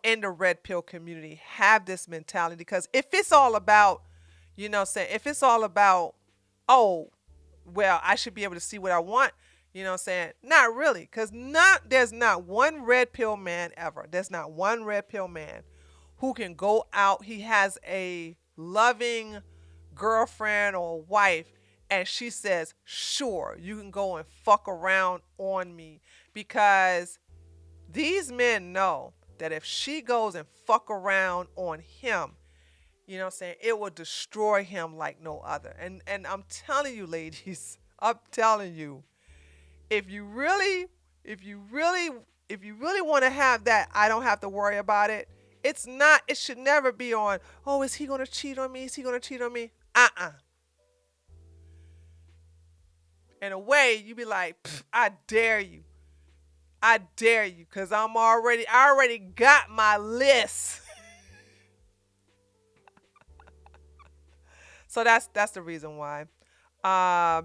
in the red pill community have this mentality. Because if it's all about, if it's all about, oh, well, I should be able to see what I want, not really. Because there's not one red pill man ever. There's not one red pill man who can go out. He has a loving girlfriend or wife, and she says, sure, you can go and fuck around on me. Because these men know that if she goes and fuck around on him, it will destroy him like no other. And I'm telling you, ladies, I'm telling you, if you really want to have that, I don't have to worry about it. It should never be on, oh, is he going to cheat on me? Is he going to cheat on me? In a way, you be like, I dare you. I dare you, because I already got my list. So that's the reason why.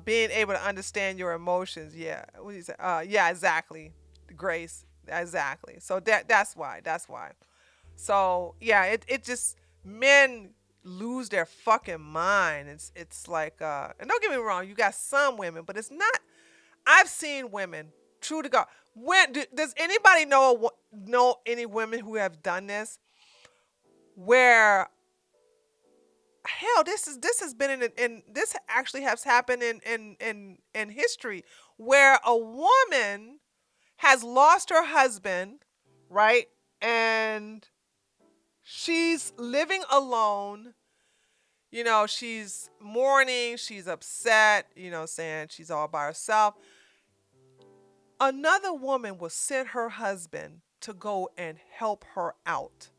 Being able to understand your emotions, yeah. What do you say? Yeah, exactly. Grace, exactly. So that's why. So yeah, it just, men lose their fucking mind. It's like, and don't get me wrong, you got some women, but it's not. I've seen women, true to God. Does anybody know any women who have done this? Where, hell, this has been in this actually has happened in history, where a woman has lost her husband, right? And she's living alone. She's mourning, she's upset, saying she's all by herself. Another woman will send her husband to go and help her out.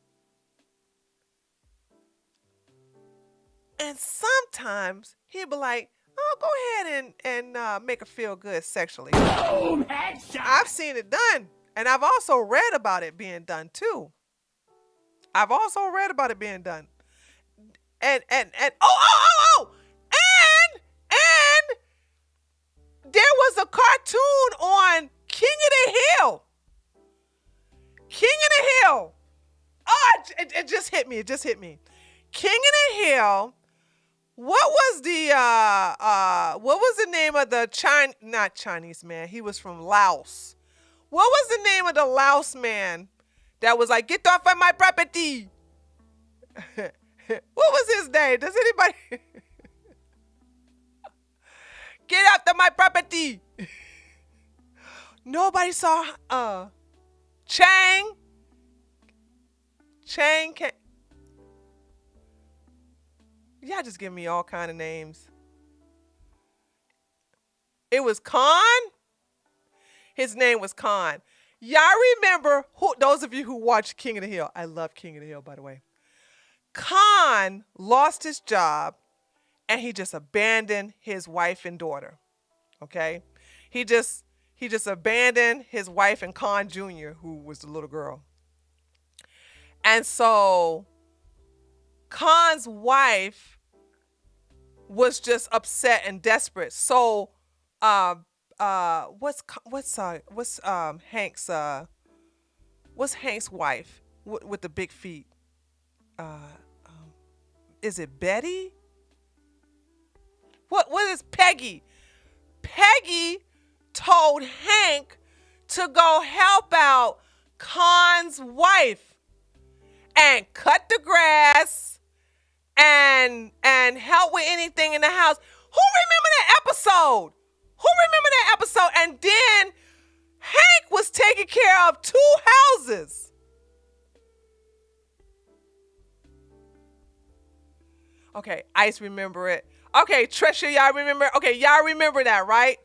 And sometimes he'll be like, oh, go ahead and make her feel good sexually. Boom, headshot. I've seen it done. And I've also read about it being done too. And there was a cartoon on King of the Hill. Oh, it just hit me. King of the Hill. What was the name of the not Chinese man? He was from Laos. What was the name of the Laos man that was like, get off of my property? What was his name? Does anybody? Get off of my property. Nobody saw Chang. Chang can Y'all just give me all kind of names. It was Khan. His name was Khan. Y'all remember who? Those of you who watch King of the Hill. I love King of the Hill, by the way. Khan lost his job, and he just abandoned his wife and daughter. Okay, he just abandoned his wife and Khan Jr., who was the little girl. And so Khan's wife was just upset and desperate. So, what's Hank's wife with the big feet? Is it Betty? What is Peggy? Peggy told Hank to go help out Khan's wife and cut the grass and help with anything in the house. Who remember that episode? And then Hank was taking care of 2 houses. Okay, Ice remember it. Okay, Trisha, y'all remember? Okay, y'all remember that, right?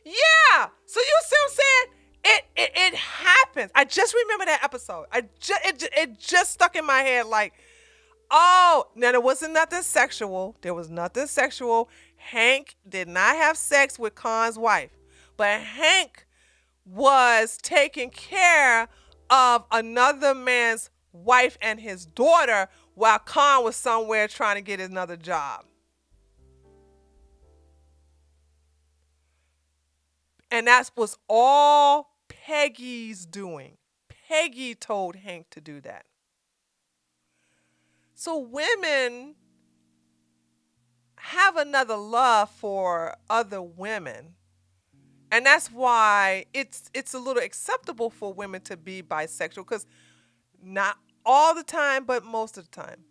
Yeah. So you see what I'm saying? It happens. I just remember that episode. It just stuck in my head like, oh, now there wasn't nothing sexual. There was nothing sexual. Hank did not have sex with Khan's wife, but Hank was taking care of another man's wife and his daughter while Khan was somewhere trying to get another job. And that was all Peggy's doing. Peggy told Hank to do that. So women have another love for other women. And that's why it's a little acceptable for women to be bisexual, because not all the time, but most of the time,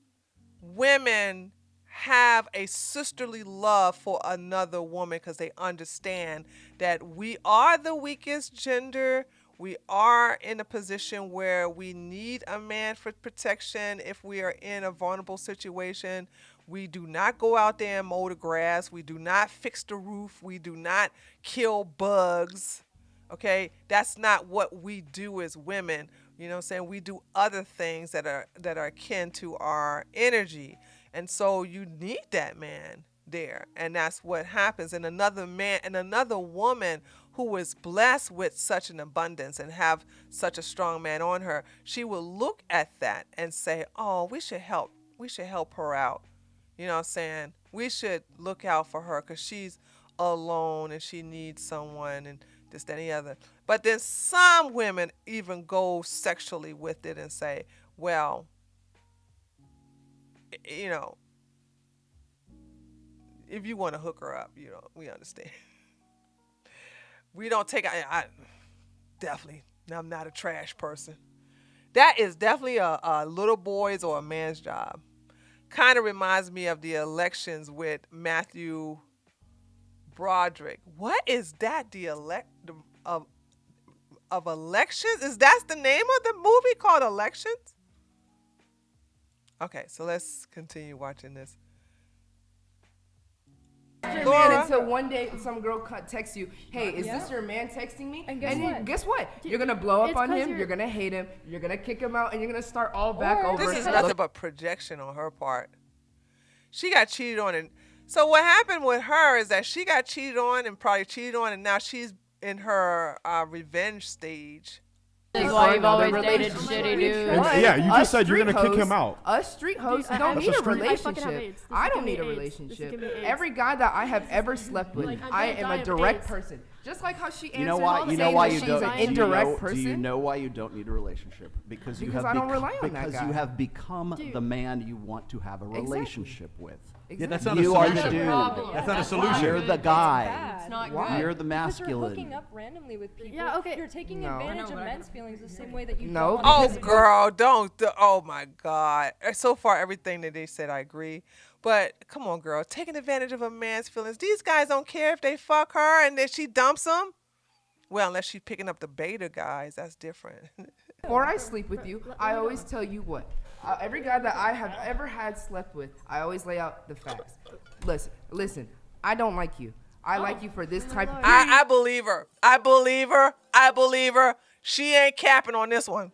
women have a sisterly love for another woman because they understand that we are the weakest gender. We are in a position where we need a man for protection if we are in a vulnerable situation. We do not go out there and mow the grass. We do not fix the roof. We do not kill bugs. Okay? That's not what we do as women. You know what I'm saying? We do other things that are akin to our energy. And so you need that man there. And that's what happens. And another man and another woman who is blessed with such an abundance and have such a strong man on her, she will look at that and say, oh, we should help her out. You know what I'm saying? We should look out for her because she's alone and she needs someone and this, that, and the other. But then some women even go sexually with it and say, well, you know, if you want to hook her up, you know, we understand. We don't take, I definitely, I'm not a trash person. That is definitely a little boy's or a man's job. Kind of reminds me of the elections with Matthew Broderick. What is that? The of elections? Is that the name of the movie called Elections? Okay, so let's continue watching this. Laura. Until one day some girl texts you, hey, is this your man texting me? And guess what? You're going to blow up on him, you're going to hate him, you're going to kick him out, and you're going to start all back over. This is nothing but projection on her part. She got cheated on. And so what happened with her is that she got cheated on and probably cheated on, and now she's in her revenge stage. This is why you've always dated shitty dudes. Yeah, you just said you're going to kick him out. Us street hosts don't need a relationship. I don't need a relationship. Every guy that I have ever slept with, I am a direct person. Just like how she answered all the saying that she's an indirect person. Do you know why you don't need a relationship? Because I don't rely on that guy. Because you have become the man you want to have a relationship with. Exactly. Yeah, that's not you a are solution. the dude. That's not a solution. You're the guy. It's not good. You're the Because masculine. you're hooking up randomly with people. Yeah, okay. You're taking advantage of men's feelings the same way that you No. don't. Oh, girl, don't. Oh, my God. So far, everything that they said, I agree. But come on, girl. Taking advantage of a man's feelings. These guys don't care if they fuck her and then she dumps them. Well, unless she's picking up the beta guys, that's different. Before I sleep with you, I always tell you what. Every guy that I have ever had slept with, I always lay out the facts. Listen. I don't like you. I like you for this type of. I believe her. I believe her. She ain't capping on this one.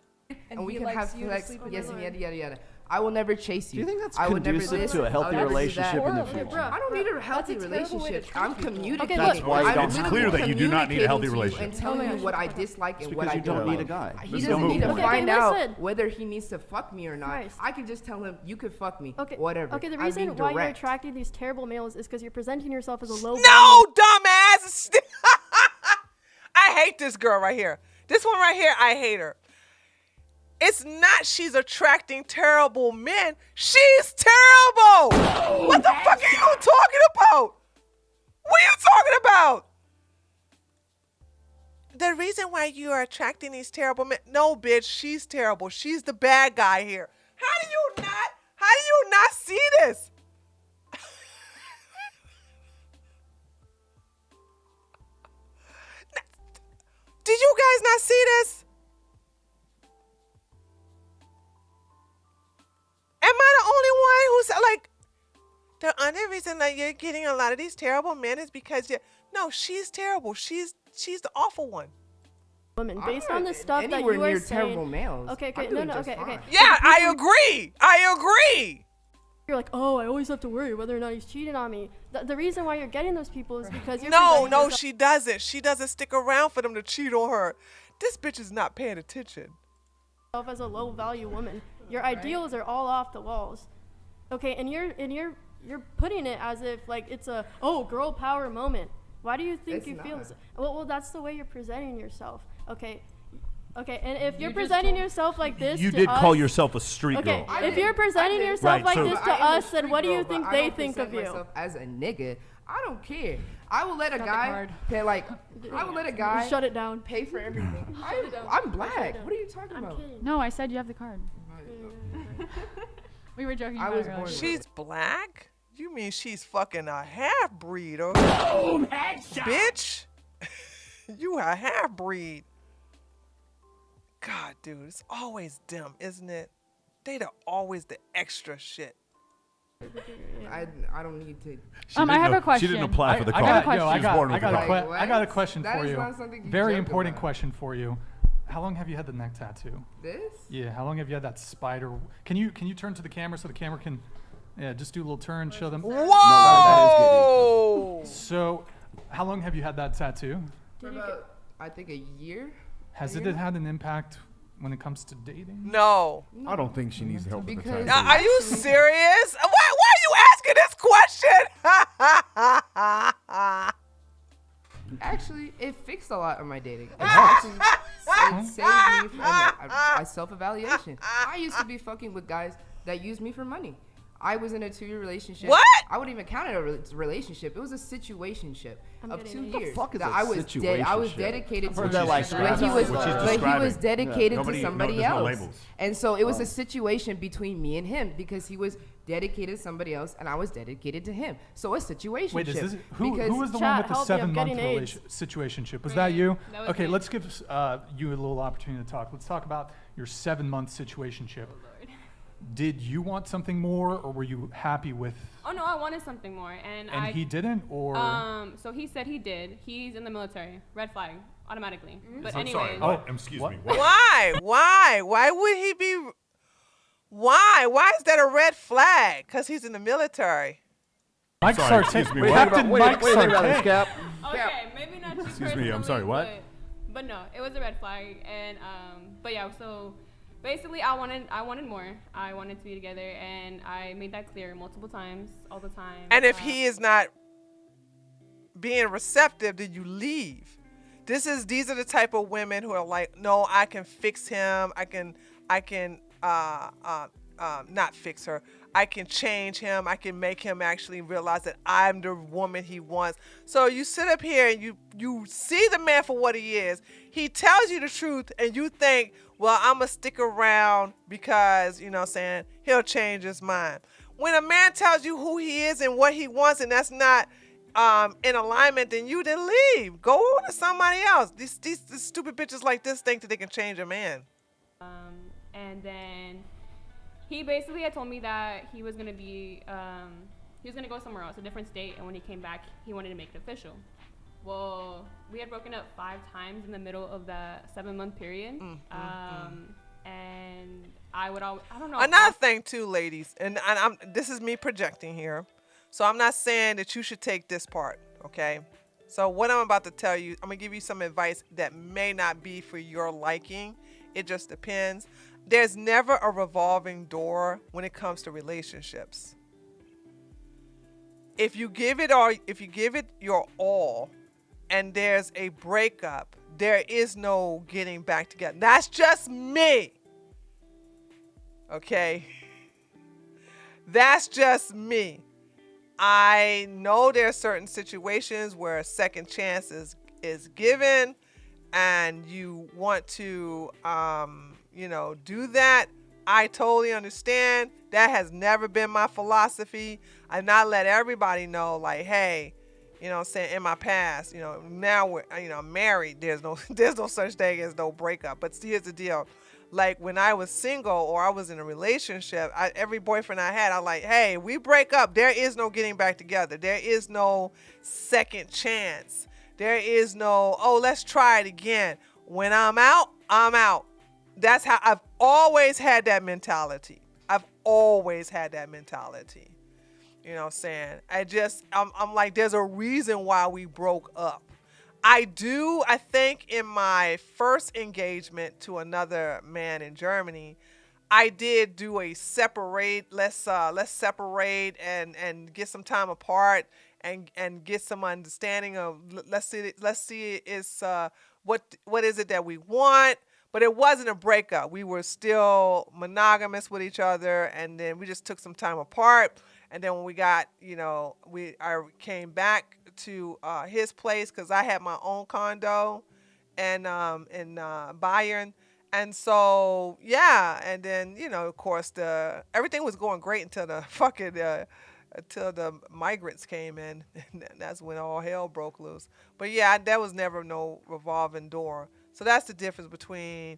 And we can have flex. Yes, and yada yada yada. I will never chase you. Do you think that's I would never conducive to a healthy relationship in the Horrible. future? I don't need a healthy relationship. I'm communicating. That's why you don't. It's clear that you do not need a healthy relationship. And telling you what I dislike and what I you don't don't need like. a guy. He There's doesn't no need to point. find out whether he needs to fuck me or not. Christ. I can just tell him you could fuck me. Okay. Whatever. Okay. The I'm reason being why you're direct. attracting these terrible males is because you're presenting yourself as a low. No, dumbass. I hate this girl right here. This one right here, I hate her. It's not she's attracting terrible men. She's terrible. What the fuck are you talking about? What are you talking about? The reason why you are attracting these terrible men. No, bitch, she's terrible. She's the bad guy here. How do you not see this? Did you guys not see this? Am I the only one who's like, the only reason that you're getting a lot of these terrible men is because no, she's terrible. She's the awful one. Women, based on the stuff that anywhere you are near saying. terrible males. Okay, I'm doing no, just okay. fine. Yeah, I agree. You're like, oh, I always have to worry whether or not he's cheating on me. The reason why you're getting those people is because you're No, presenting yourself- she doesn't. She doesn't stick around for them to cheat on her. This bitch is not paying attention. as a low value woman. Your ideals are all off the walls. Okay, and you're putting it as if like it's a girl power moment. Why do you think It's you not. feel well that's the way you're presenting yourself. Okay, and if you're presenting yourself like this You to did us, call yourself a street okay, girl. if you're presenting yourself Right, like so- this I to am a us, then street what do you girl, think but I they don't think present of you? myself as a nigga, I don't care. I will let a Got the guy card. pay I will let a guy Shut it down. pay for everything. I'm black. What are you talking about? No, I said you have the card. We were joking I about was it earlier. born She's black? You mean she's fucking a half breed, or bitch? You a half breed. God, dude, it's always them, isn't it? Always the extra shit. I don't need to. I have a question. She didn't apply for the I card. got, yo, I She was born with the card. I got a question That for is you. not something you Very joke important about. question for you. How long have you had the neck tattoo? This? Yeah, how long have you had that spider? Can you turn to the camera so the camera can, just do a little turn, show them. Whoa! So, how long have you had that tattoo? For about, I think a year. Has it had an impact when it comes to dating? No. I don't think she needs help with the Because- tattoo. Are you serious? Why are you asking this question? Actually, it fixed a lot of my dating. It actually it saved me from a self-evaluation. I used to be fucking with guys that used me for money. I was in a 2-year relationship. What? I wouldn't even count it a relationship. It was a situationship of 2 What the years. fuck is that a I was I was situationship? dedicated to. heard that like but he was, what she's but he was describing. dedicated Nobody- to no, somebody there's no else. labels. And so it was a situation between me and him because he was dedicated to somebody else and I was dedicated to him. So a situation. Wait, is this, who because was the Chat, one with the help me, I'm 7-month getting AIDS. situationship? Was that you? That was Okay, me. let's give you a little opportunity to talk. Let's talk about your 7-month situationship. Did you want something more, or were you happy with? Oh no, I wanted something more, and He didn't, or? So he said he did. He's in the military. Red flag, automatically. But I'm sorry. anyways, What? Excuse me. What? Why? Why would he be? Why? Why is that a red flag? Because he's in the military. Mike Sorry, Sartain. excuse me, what? Captain Mike Wait, Sartain. Cap. okay, maybe not just Excuse me, I'm sorry, personally, what? But no, it was a red flag, and but yeah, so basically, I wanted more. I wanted to be together, and I made that clear multiple times, all the time. And if he is not being receptive, then you leave. These are the type of women who are like, no, I can fix him. I can not fix her. I can change him. I can make him actually realize that I'm the woman he wants. So you sit up here and you see the man for what he is. He tells you the truth and you think, well, I'm going to stick around because, you know what I'm saying, he'll change his mind. When a man tells you who he is and what he wants and that's not in alignment, then leave. Go on to somebody else. These stupid bitches like this think that they can change a man. And then he basically had told me that he was gonna be he was gonna go somewhere else, a different state, and when he came back, he wanted to make it official. Well, we had broken up 5 times in the middle of that 7-month period. And I don't know. Another thing too, ladies, and this is me projecting here. So I'm not saying that you should take this part, okay? So what I'm about to tell you, I'm going to give you some advice that may not be for your liking. It just depends. There's never a revolving door when it comes to relationships. If you give it your all and there's a breakup, there is no getting back together. That's just me. Okay? That's just me. I know there are certain situations where a second chance is given and you want to, do that. I totally understand. That has never been my philosophy. I not let everybody know, like, hey, in my past, now we're, married. There's no such thing as no breakup. But here's the deal. Like when I was single or I was in a relationship, every boyfriend I had, I'm like, hey, we break up. There is no getting back together. There is no second chance. There is no, let's try it again. When I'm out, I'm out. That's how I've always had that mentality. I've always had that mentality. You know what I'm saying? I'm like, there's a reason why we broke up. I think in my first engagement to another man in Germany, I did do a separate, let's separate and get some time apart and get some understanding of, let's see it's what is it that we want. But it wasn't a breakup. We were still monogamous with each other, and then we just took some time apart. And then when we got, I came back to his place because I had my own condo and in Bayern. And so, yeah, and then, of course, everything was going great until until the migrants came in, and that's when all hell broke loose. But yeah, there was never no revolving door. So that's the difference between.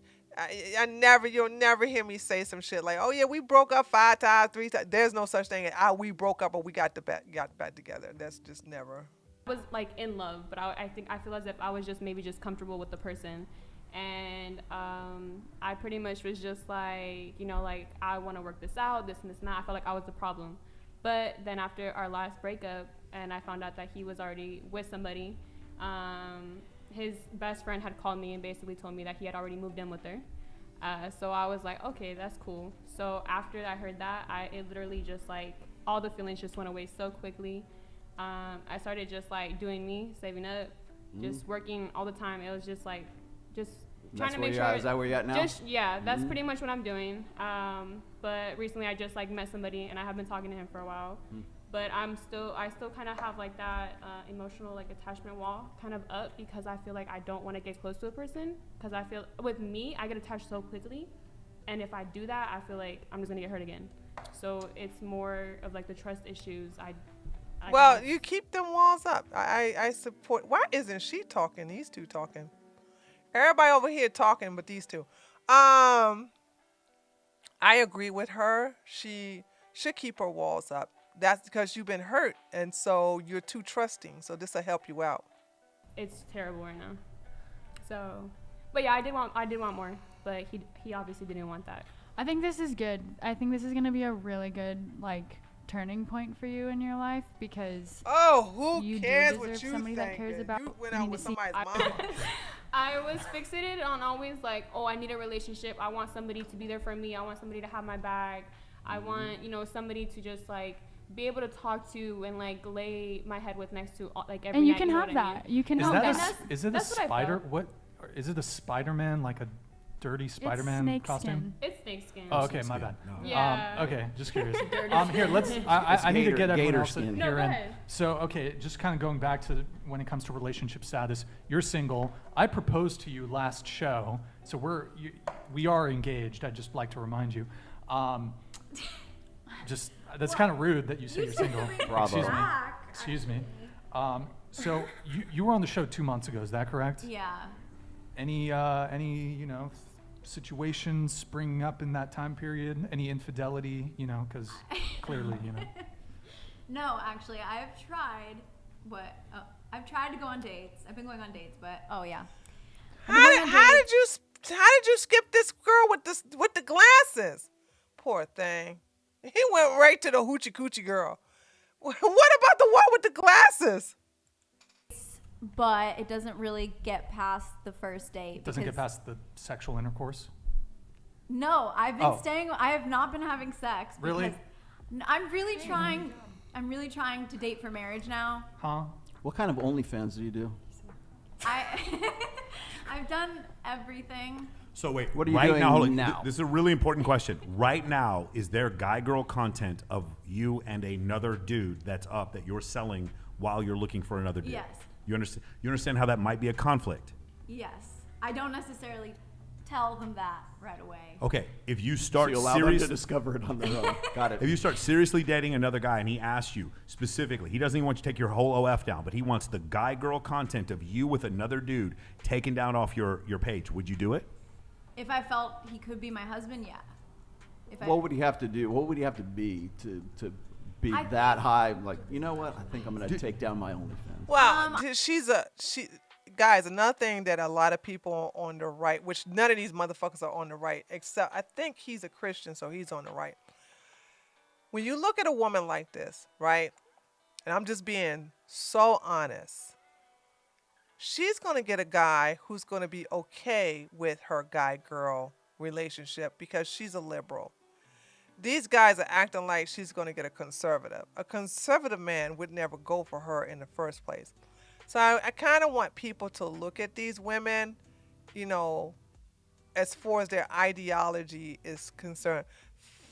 You'll never hear me say some shit like, oh yeah, we broke up 5 times, 3 times. There's no such thing as we broke up or we got back together. That's just never. I was like in love, but I feel as if I was maybe just comfortable with the person, and I pretty much was just like, like I want to work this out, this and this and that. I felt like I was the problem. But then after our last breakup, and I found out that he was already with somebody, his best friend had called me and basically told me that he had already moved in with her. So I was like, okay, that's cool. So after I heard that, it literally just like, all the feelings just went away so quickly. I started just like doing me, saving up, just working all the time. It was just like, trying to make sure. Is that where you're at now? That's pretty much what I'm doing. But recently I just like met somebody and I have been talking to him for a while. But I still kind of have like that emotional like attachment wall kind of up because I feel like I don't want to get close to a person because I feel with me I get attached so quickly, and if I do that I feel like I'm just gonna get hurt again. So it's more of like the trust issues. Well, you keep them walls up. I support. Why isn't she talking? These two talking. Everybody over here talking, but these two. I agree with her. She should keep her walls up. That's because you've been hurt, and so you're too trusting. So this will help you out. It's terrible right now. So, but yeah, I did want more, but he obviously didn't want that. I think this is good. I think this is gonna be a really good like turning point for you in your life because who cares do what you somebody think? that cares about. You went out with somebody's mama. I was fixated on always like, I need a relationship. I want somebody to be there for me. I want somebody to have my back. I want somebody to just like be able to talk to and like lay my head with next to like every and you night, can have that. You can have that. Is it a spider? What is it? A Spider-Man, like a dirty Spider-Man costume? It's snakeskin. Oh, okay, my bad. No. Yeah. Okay, just curious. Here, I need to get everyone else in here. No, so, okay, just kind of going back to when it comes to relationship status. You're single. I proposed to you last show, so we are engaged. I'd just like to remind you. That's kind of rude that you say you're single. Bravo. Excuse me. So you were on the show 2 months ago. Is that correct? Yeah. Any situations springing up in that time period? Any infidelity? Because clearly, No, actually, I've tried. I've tried to go on dates. I've been going on dates, but yeah. How did you skip this girl with the glasses? Poor thing. He went right to the hoochie coochie girl. What about the one with the glasses? But it doesn't really get past the first date. It doesn't get past the sexual intercourse? No, I've been staying. I have not been having sex. Really? I'm really trying. I'm really trying to date for marriage now. Huh? What kind of OnlyFans do you do? I've done everything. So wait, what are you right doing now? Hold on. now? This is a really important question. Right now, is there guy-girl content of you and another dude that's up that you're selling while you're looking for another dude? Yes. You understand how that might be a conflict? Yes. I don't necessarily tell them that right away. Okay, if you start So you allow them to discover it on their own. Got it. If you start seriously dating another guy and he asks you specifically, he doesn't even want you to take your whole OF down, but he wants the guy-girl content of you with another dude taken down off your page, would you do it? If I felt he could be my husband, yeah. What would he have to do? What would he have to be to be that high? Like, you know what? I think I'm going to take down my OnlyFans. Well, guys, another thing that a lot of people on the right, which none of these motherfuckers are on the right, except I think he's a Christian, so he's on the right. When you look at a woman like this, right, and I'm just being so honest, she's going to get a guy who's going to be okay with her guy-girl relationship because she's a liberal. These guys are acting like she's going to get a conservative. A conservative man would never go for her in the first place. So I kind of want people to look at these women, as far as their ideology is concerned.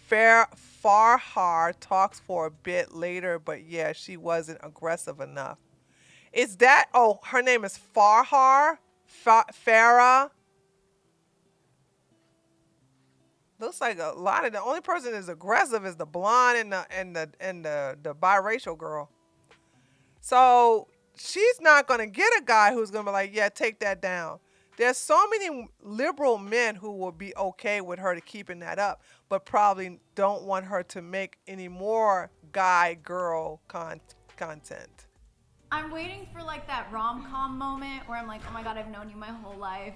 Farhar talks for a bit later, but yeah, she wasn't aggressive enough. Is that, her name is Farhar? Farah? Looks like a lot of the only person that's aggressive is the blonde and the biracial girl. So she's not gonna get a guy who's gonna be like, yeah, take that down. There's so many liberal men who will be okay with her to keeping that up, but probably don't want her to make any more guy-girl content. I'm waiting for like that rom-com moment where I'm like, oh my God, I've known you my whole life.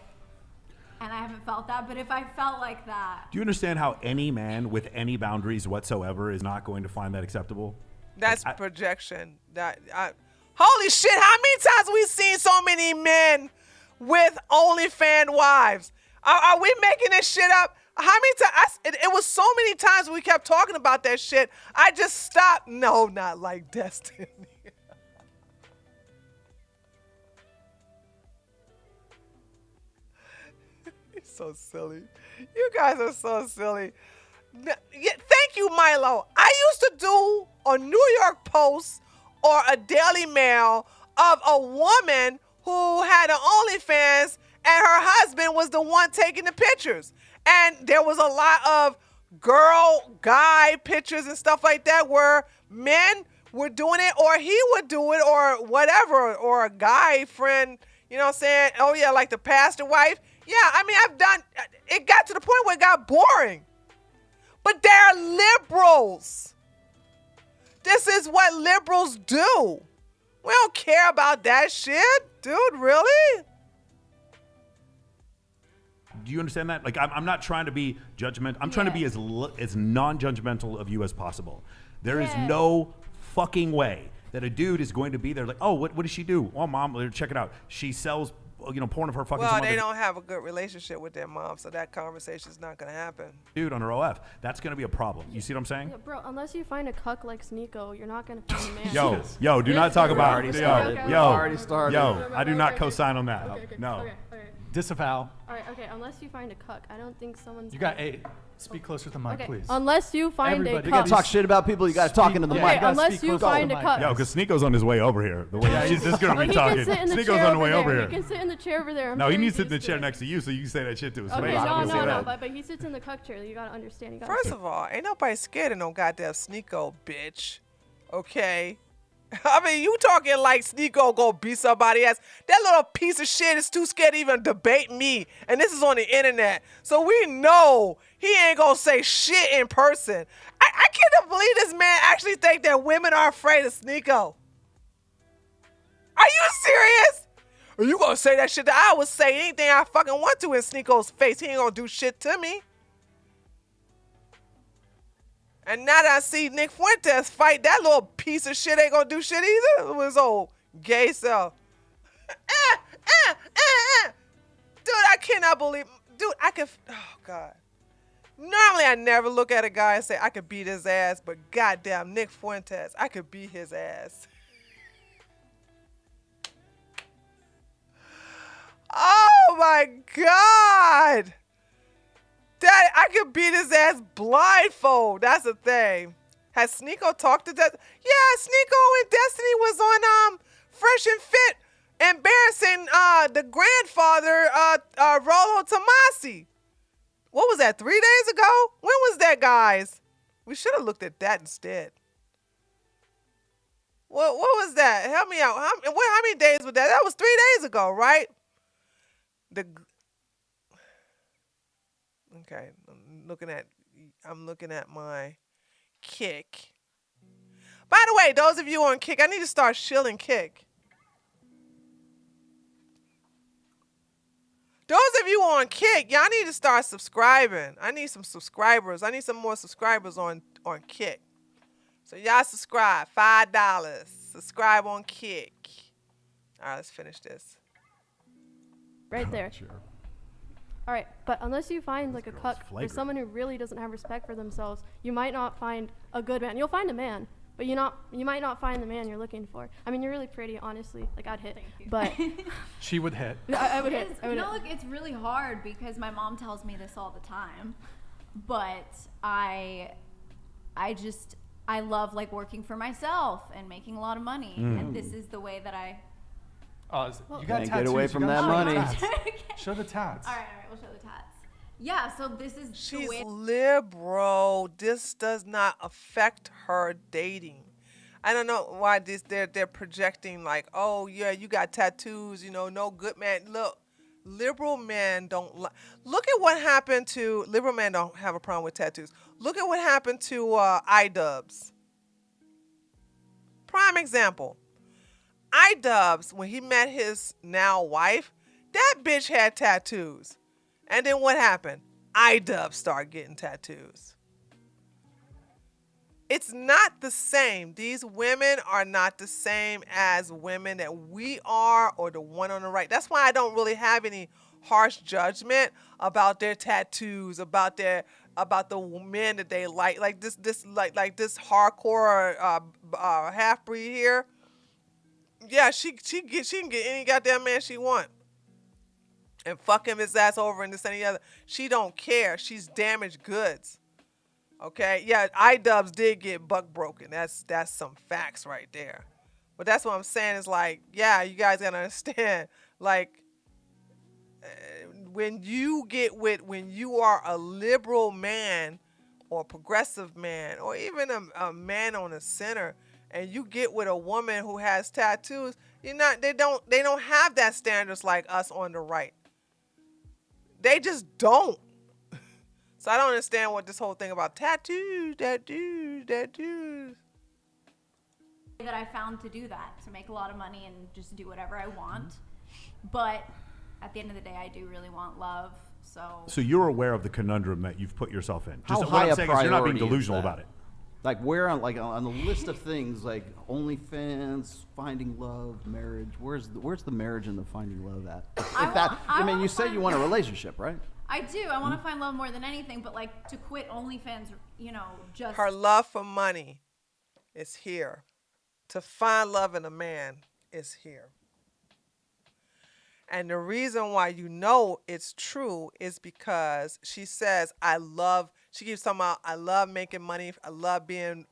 And I haven't felt that, but if I felt like that. Do you understand how any man with any boundaries whatsoever is not going to find that acceptable? That's projection. Holy shit, how many times have we seen so many men with OnlyFans wives? Are we making this shit up? How many times? It was so many times we kept talking about that shit. I just stopped. No, not like Destiny. So silly. You guys are so silly. Thank you, Milo. I used to do a New York Post or a Daily Mail of a woman who had an OnlyFans and her husband was the one taking the pictures. And there was a lot of guy pictures and stuff like that where men were doing it or he would do it or whatever, or a guy friend, you know what I'm saying? Oh yeah, like the pastor wife. Yeah, I mean, it got to the point where it got boring. But they're liberals. This is what liberals do. We don't care about that shit. Dude, really? Do you understand that? Like, I'm not trying to be judgmental. I'm trying to be as non-judgmental of you as possible. There is no fucking way that a dude is going to be there like, oh, what does she do? Oh, mom, check it out. She sells porn of her fucking. Well, they don't have a good relationship with their mom, so that conversation is not going to happen. Dude on her OF, that's going to be a problem. You see what I'm saying? Yeah, bro, unless you find a cuck like Sneeko, you're not going to find a man. Yo, do not talk about. Already started. Yo, I do not co-sign on that. Okay. No. Okay. Disavow. All right, okay, unless you find a cuck, I don't think someone's. You got 8. Speak closer to the mic, okay. please. Unless you find a cuck. You gotta talk shit about people, you gotta talk into the mic. Unless you find a cuck. Yo, because Sneeko's on his way over here. The way he's just gonna be talking. Sneeko's on the way over here. He can sit in the chair over there. No, he needs to sit in the chair next to you so you can say that shit to his face. No, but he sits in the cuck chair. You gotta understand. First of all, ain't nobody scared of no goddamn Sneeko, bitch. Okay? I mean, you talking like Sneeko go beat somebody ass. That little piece of shit is too scared to even debate me. And this is on the internet. So we know he ain't gonna say shit in person. I can't believe this man actually think that women are afraid of Sneeko. Are you serious? Are you gonna say that shit? I would say anything I fucking want to in Sneeko's face. He ain't gonna do shit to me. And now that I see Nick Fuentes fight, that little piece of shit ain't gonna do shit either with his old gay self. Dude, I cannot believe. Dude, I could. Oh, God. Normally, I never look at a guy and say I could beat his ass, but goddamn, Nick Fuentes, I could beat his ass. Oh, my God. That I could beat his ass blindfold. That's the thing. Has Sneeko talked to that? Yeah, Sneeko and Destiny was on Fresh and Fit, embarrassing the grandfather, Rollo Tomassi. What was that? 3 days ago? When was that, guys? We should have looked at that instead. What was that? Help me out. How many days was that? That was 3 days ago, right? Okay, I'm looking at my Kick. By the way, those of you on Kick, I need to start shilling Kick. Those of you on Kick, y'all need to start subscribing. I need some subscribers. I need some more subscribers on Kick. So y'all subscribe, $5. Subscribe on Kick. All right, let's finish this. Right there. Sure. All right, but unless you find like a cuck for someone who really doesn't have respect for themselves, you might not find a good man. You'll find a man, but you might not find the man you're looking for. I mean, you're really pretty, honestly. Like, I'd hit. But she would hit. I would hit. Look, it's really hard because my mom tells me this all the time. But I love like working for myself and making a lot of money, and this is the way that I. You got tattoos. Get away from that money. Show the tats. All right, we'll show the tats. Yeah, so this is She's liberal. This does not affect her dating. I don't know why they're projecting like, oh yeah, you got tattoos, no good man. Look, liberal men don't look at what happened to liberal men don't have a problem with tattoos. Look at what happened to iDubbbz. Prime example. iDubbbz, when he met his now wife, that bitch had tattoos. And then what happened? iDubbbz started getting tattoos. It's not the same. These women are not the same as women that we are or the one on the right. That's why I don't really have any harsh judgment about their tattoos, about the men that they like this hardcore half breed here. Yeah, she can get any goddamn man she want. And fuck him his ass over and this and the other. She don't care. She's damaged goods. Okay? Yeah, iDubbbz did get buck broken. That's some facts right there. But that's what I'm saying is like, yeah, you guys gotta understand. Like, when you are a liberal man or a progressive man or even a man on the center, and you get with a woman who has tattoos, they don't have that standards like us on the right. They just don't. So I don't understand what this whole thing about tattoos. That I found to do that, to make a lot of money and just do whatever I want. But at the end of the day, I do really want love. So you're aware of the conundrum that you've put yourself in. How Just high what I'm a saying is you're not being priority is delusional that? about it. Like where on the list of things like OnlyFans, finding love, marriage. Where's the marriage and the finding love at? You said you want a relationship, right? I do. I want to find love more than anything, but like to quit OnlyFans, just her love for money is here. To find love in a man is here. And the reason why it's true is because she says, she keeps talking about, I love making money. I love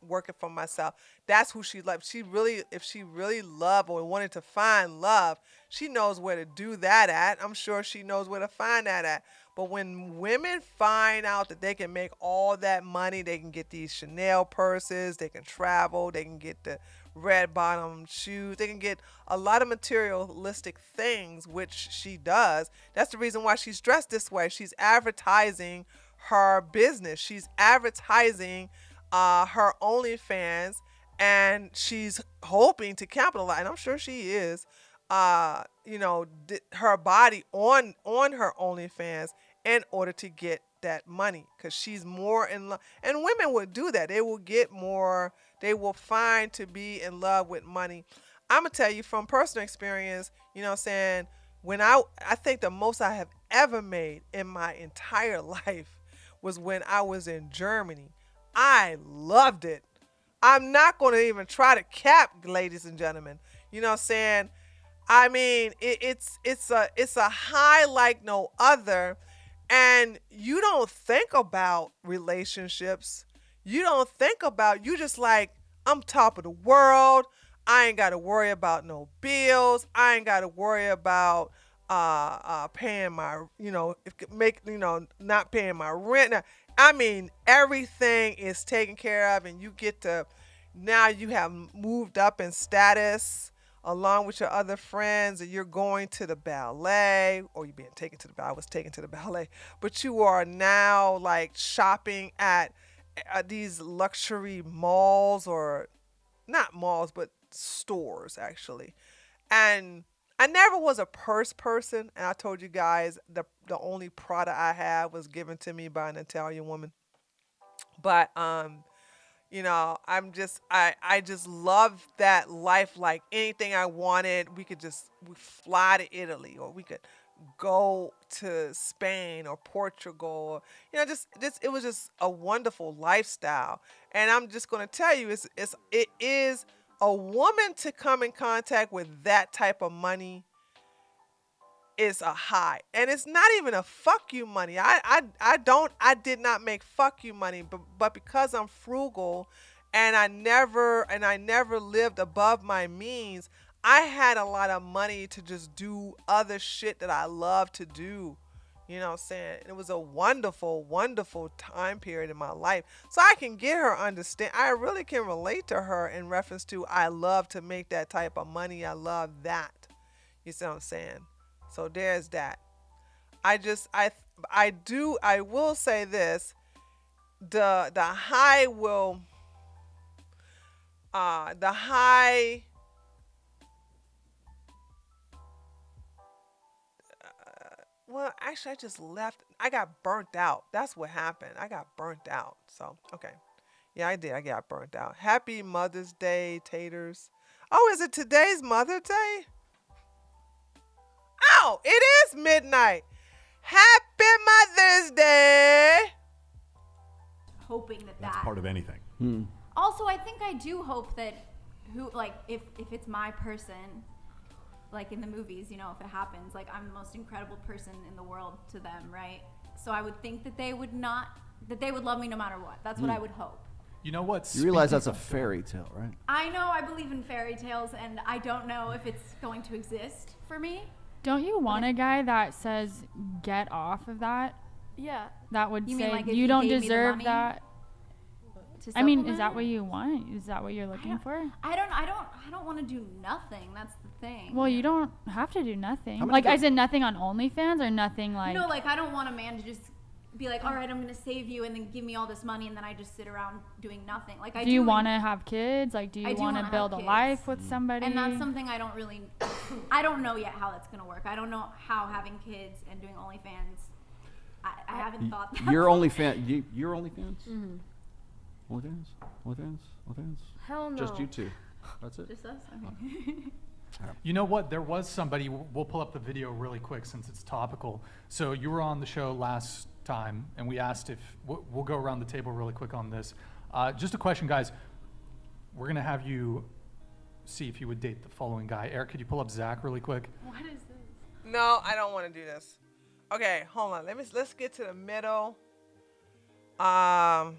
working for myself. That's who she loves. If she really loved or wanted to find love, she knows where to do that at. I'm sure she knows where to find that at. But when women find out that they can make all that money, they can get these Chanel purses, they can travel, they can get the red bottom shoes, they can get a lot of materialistic things, which she does. That's the reason why she's dressed this way. She's advertising her business. She's advertising her OnlyFans, and she's hoping to capitalize, and I'm sure she is, her body on her OnlyFans in order to get that money, because she's more in love. And women would do that. They will get more. They will find to be in love with money. I'm gonna tell you from personal experience. You know what I'm saying? When I think the most I have ever made in my entire life was when I was in Germany. I loved it. I'm not going to even try to cap, ladies and gentlemen. You know what I'm saying? I mean, it's a high like no other, and you don't think about relationships. You don't think about, you just like, I'm top of the world. I ain't got to worry about no bills. I ain't got to worry about paying my, not paying my rent. I mean, everything is taken care of, and you get to, now you have moved up in status along with your other friends, and you're going to the ballet, or you're being taken to the ballet. I was taken to the ballet, but you are now like shopping at these luxury malls, or not malls, but stores actually. And I never was a purse person, and I told you guys the only Prada I had was given to me by an Italian woman. But I just love that life. Like anything I wanted, we fly to Italy, or we could go to Spain or Portugal. Just it was just a wonderful lifestyle. And I'm just gonna tell you, it is a woman to come in contact with that type of money is a high. And it's not even a fuck you money. I did not make fuck you money, but because I'm frugal and I never lived above my means, I had a lot of money to just do other shit that I love to do. You know what I'm saying? It was a wonderful, wonderful time period in my life. So I can get her understand. I really can relate to her in reference to, I love to make that type of money. I love that. You see what I'm saying? So there's that. I will say this. The high will, well, actually, I just left. I got burnt out. That's what happened. I got burnt out. So, okay. Yeah, I did. I got burnt out. Happy Mother's Day, taters. Oh, is it today's Mother's Day? Oh, it is midnight. Happy Mother's Day. Hoping that That's part of anything. Also, I think I do hope that if it's my person, like in the movies, if it happens, like I'm the most incredible person in the world to them, right? So I would think that they would love me no matter what. That's what I would hope. You know what? You realize that's a fairy tale, right? I know I believe in fairy tales, and I don't know if it's going to exist for me. Don't you want a guy that says, get off of that? Yeah. That would You say, mean like if you he don't gave me the deserve money that. to I mean, is supplement that it? what you want? Is that what you're looking for? I don't want to do nothing. That's the thing. Well, you don't have to do nothing. How much Like, do- as in nothing on OnlyFans, or nothing like... No, like I don't want a man to just be like, all right, I'm gonna save you, and then give me all this money, and then I just sit around doing nothing. Like I do you want to have kids? Like, do I you do want to wanna build a have kids. life with somebody? And that's something I don't really, I don't know yet how that's gonna work. I don't know how having kids and doing OnlyFans. I haven't thought that. Your OnlyFans? Your OnlyFans? Mm-hmm. OnlyFans? Hell no. Just you two. That's it. Just us. Okay. You know what? There was somebody, we'll pull up the video really quick since it's topical. So you were on the show last time, and we asked if, we'll go around the table really quick on this. Just a question, guys. We're going to have you see if you would date the following guy. Eric, could you pull up Zach really quick? What is this? No, I don't want to do this. Okay, hold on. Let's get to the middle. I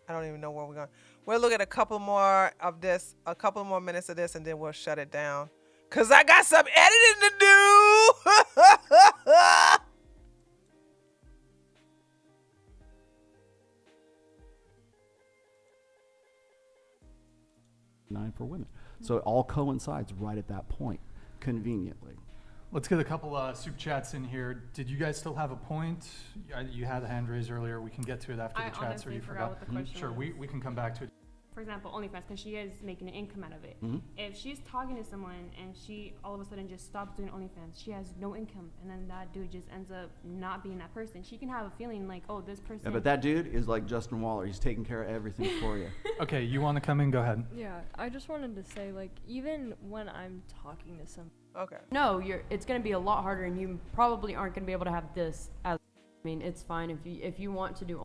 don't even know where we're going. We'll look at a couple more of this, a couple more minutes of this, and then we'll shut it down. Because I got some editing to do. $9 for women. So it all coincides right at that point, conveniently. Let's get a couple soup chats in here. Did you guys still have a point? You had a hand raised earlier. We can get to it after the chats, or you forgot. What the question Sure, was. we can come back to it. For example, OnlyFans, because she is making an income out of it. Mm-hmm. If she's talking to someone and she all of a sudden just stops doing OnlyFans, she has no income, and then that dude just ends up not being that person. She can have a feeling like, oh, this person. Yeah, but that dude is like Justin Waller. He's taking care of everything for you. Okay, you want to come in? Go ahead. Yeah, I just wanted to say, like, even when I'm talking to some. Okay. No, it's going to be a lot harder, and you probably aren't going to be able to have this as. I mean, it's fine if you want to do.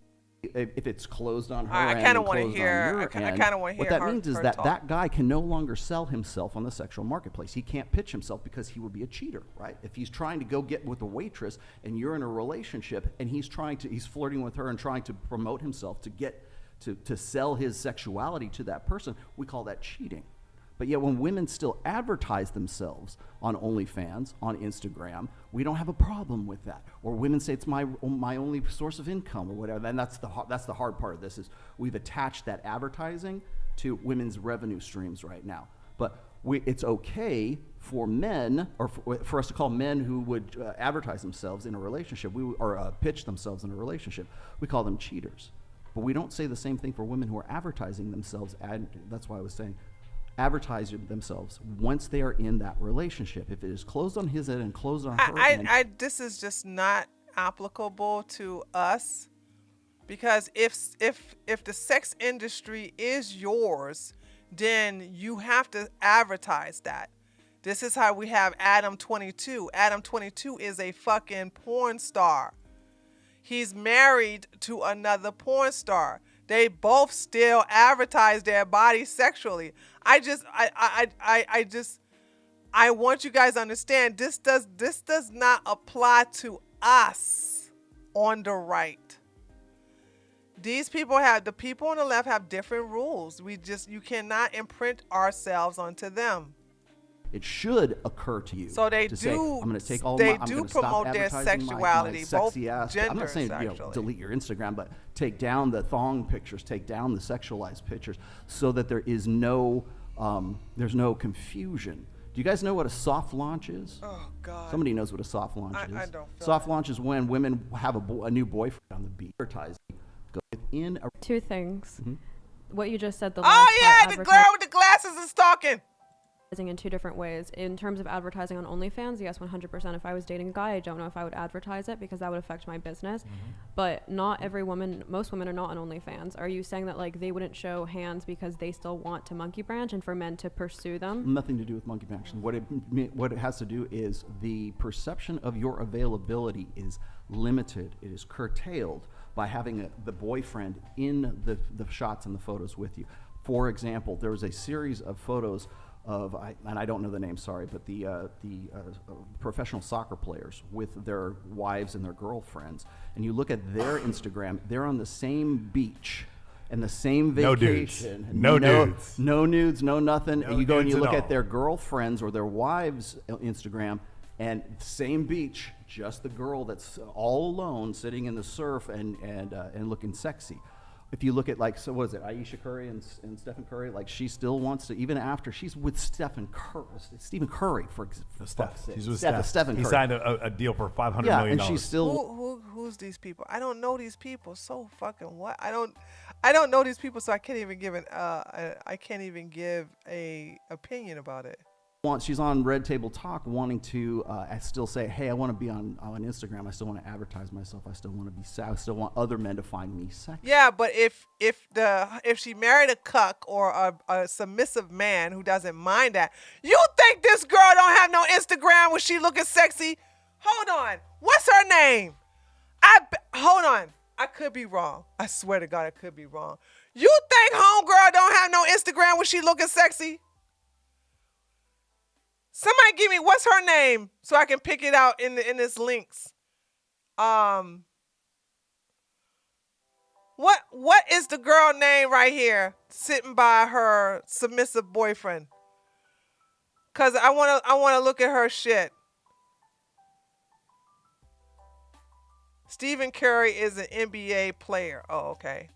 If it's closed on her I end kinda and wanna closed on hear- your I kinda end, wanna what hear that her- means is her that talk. that guy can no longer sell himself on the sexual marketplace. He can't pitch himself because he would be a cheater, right? If he's trying to go get with a waitress and you're in a relationship and he's flirting with her and trying to promote himself to get to sell his sexuality to that person, we call that cheating. But yet when women still advertise themselves on OnlyFans, on Instagram, we don't have a problem with that. Or women say it's my only source of income or whatever. And that's the hard part of this is we've attached that advertising to women's revenue streams right now. But it's okay for men, or for us to call men who would advertise themselves in a relationship, or pitch themselves in a relationship, we call them cheaters. But we don't say the same thing for women who are advertising themselves. That's why I was saying advertise themselves once they are in that relationship. If it is closed on his end and closed on her end. This is just not applicable to us, because if the sex industry is yours, then you have to advertise that. This is how we have Adam 22. Adam 22 is a fucking porn star. He's married to another porn star. They both still advertise their bodies sexually. I want you guys to understand this does not apply to us on the right. These people the people on the left have different rules. You cannot imprint ourselves onto them. It should occur to you. So they to do. say, I'm going to take all they my. I'm do gonna stop promote their advertising sexuality, my sexy both ass. genders. I'm not saying actually. delete your Instagram, but take down the thong pictures, take down the sexualized pictures, so that there is there's no confusion. Do you guys know what a soft launch is? Oh God. Somebody knows what a soft launch is. I don't. Soft launch is when women have a new boyfriend on the beach. Advertising go within a. Two things. Mm-hmm. What you just said. The The girl with the glasses is talking. In two different ways. In terms of advertising on OnlyFans, yes, 100%. If I was dating a guy, I don't know if I would advertise it because that would affect my business. But not every woman, most women are not on OnlyFans. Are you saying that like they wouldn't show hands because they still want to monkey branch and for men to pursue them? Nothing to do with monkey branch. What it has to do is the perception of your availability is limited. It is curtailed by having the boyfriend in the shots and the photos with you. For example, there was a series of photos of, and I don't know the name, sorry, but the professional soccer players with their wives and their girlfriends, and you look at their Instagram, they're on the same beach and the same vacation. No nudes. No nudes, no nothing. No and you go and nudes you look at at all. their girlfriends or their wives' Instagram, and same beach, just the girl that's all alone sitting in the surf and looking sexy. If you look at what is it, Ayesha Curry and Stephen Curry, like she still wants to, even after she's with Stephen Curry, for fuck's sake. She's with Stephen Curry. He signed a deal for $500 yeah, million. And she's still. Who's these people? I don't know these people. So fucking what? I don't know these people, so I can't even give a opinion about it. She's on Red Table Talk wanting to still say, hey, I want to be on Instagram. I still want to advertise myself. I still want to be sad. I still want other men to find me sexy. Yeah, but if she married a cuck or a submissive man who doesn't mind that, you think this girl don't have no Instagram when she looking sexy? Hold on. What's her name? Hold on. I could be wrong. I swear to God, I could be wrong. You think homegirl don't have no Instagram when she looking sexy? Somebody give me what's her name so I can pick it out in this links. What is the girl name right here sitting by her submissive boyfriend? Cause I wanna look at her shit. Stephen Curry is an NBA player. Oh, okay.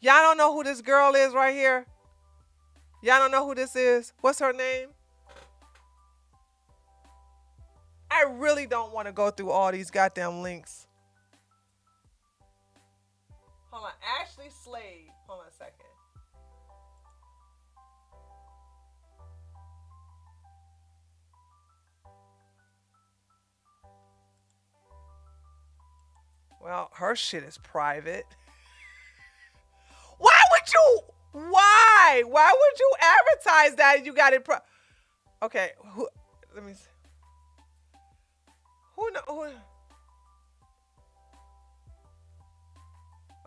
Y'all don't know who this girl is right here? Y'all don't know who this is? What's her name? I really don't want to go through all these goddamn links. Hold on. Ashley Slade. Hold on a second. Well, her shit is private. Why would you? Why? Why would you advertise that? You got it. Okay. Let me see. Who?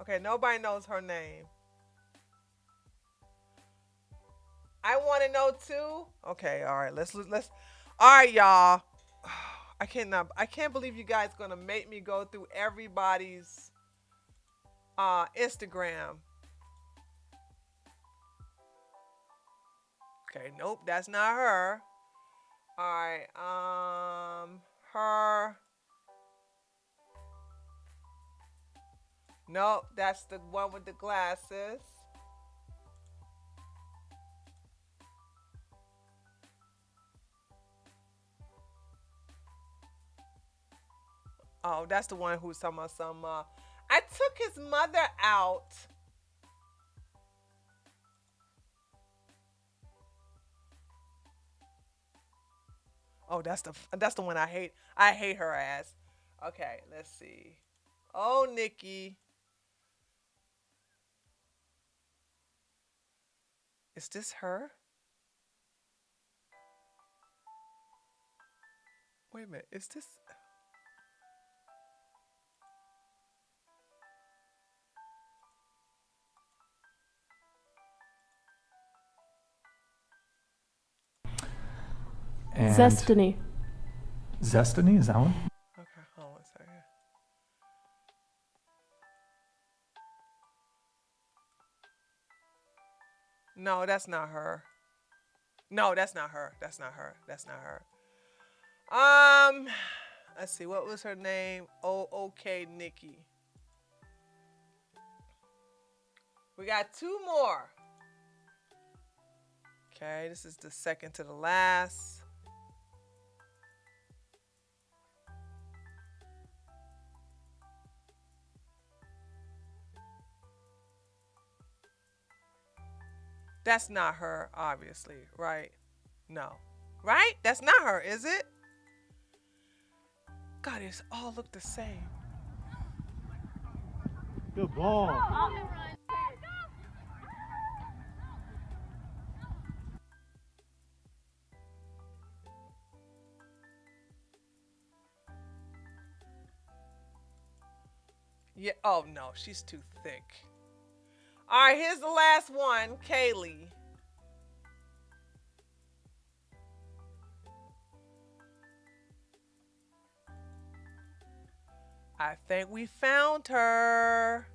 Okay, nobody knows her name. I want to know too. Okay, all right. Let's. All right, y'all. I can't believe you guys gonna make me go through everybody's Instagram. Okay, nope, that's not her. All right, her. Nope, that's the one with the glasses. Oh, that's the one who's talking about some. I took his mother out. Oh, that's the one I hate. I hate her ass. Okay, let's see. Oh, Nikki. Is this her? Wait a minute. Is this? And Zestiny. Zestiny, is that one? Okay, hold on a second. No, that's not her. No, that's not her. That's not her. That's not her. Let's see. What was her name? Oh, okay, Nikki. We got two more. Okay, this is the second to the last. That's not her, obviously, right? No. Right? That's not her, is it? God, it all look the same. Good ball. Yeah. Oh no, she's too thick. All right, here's the last one, Kaylee. I think we found her.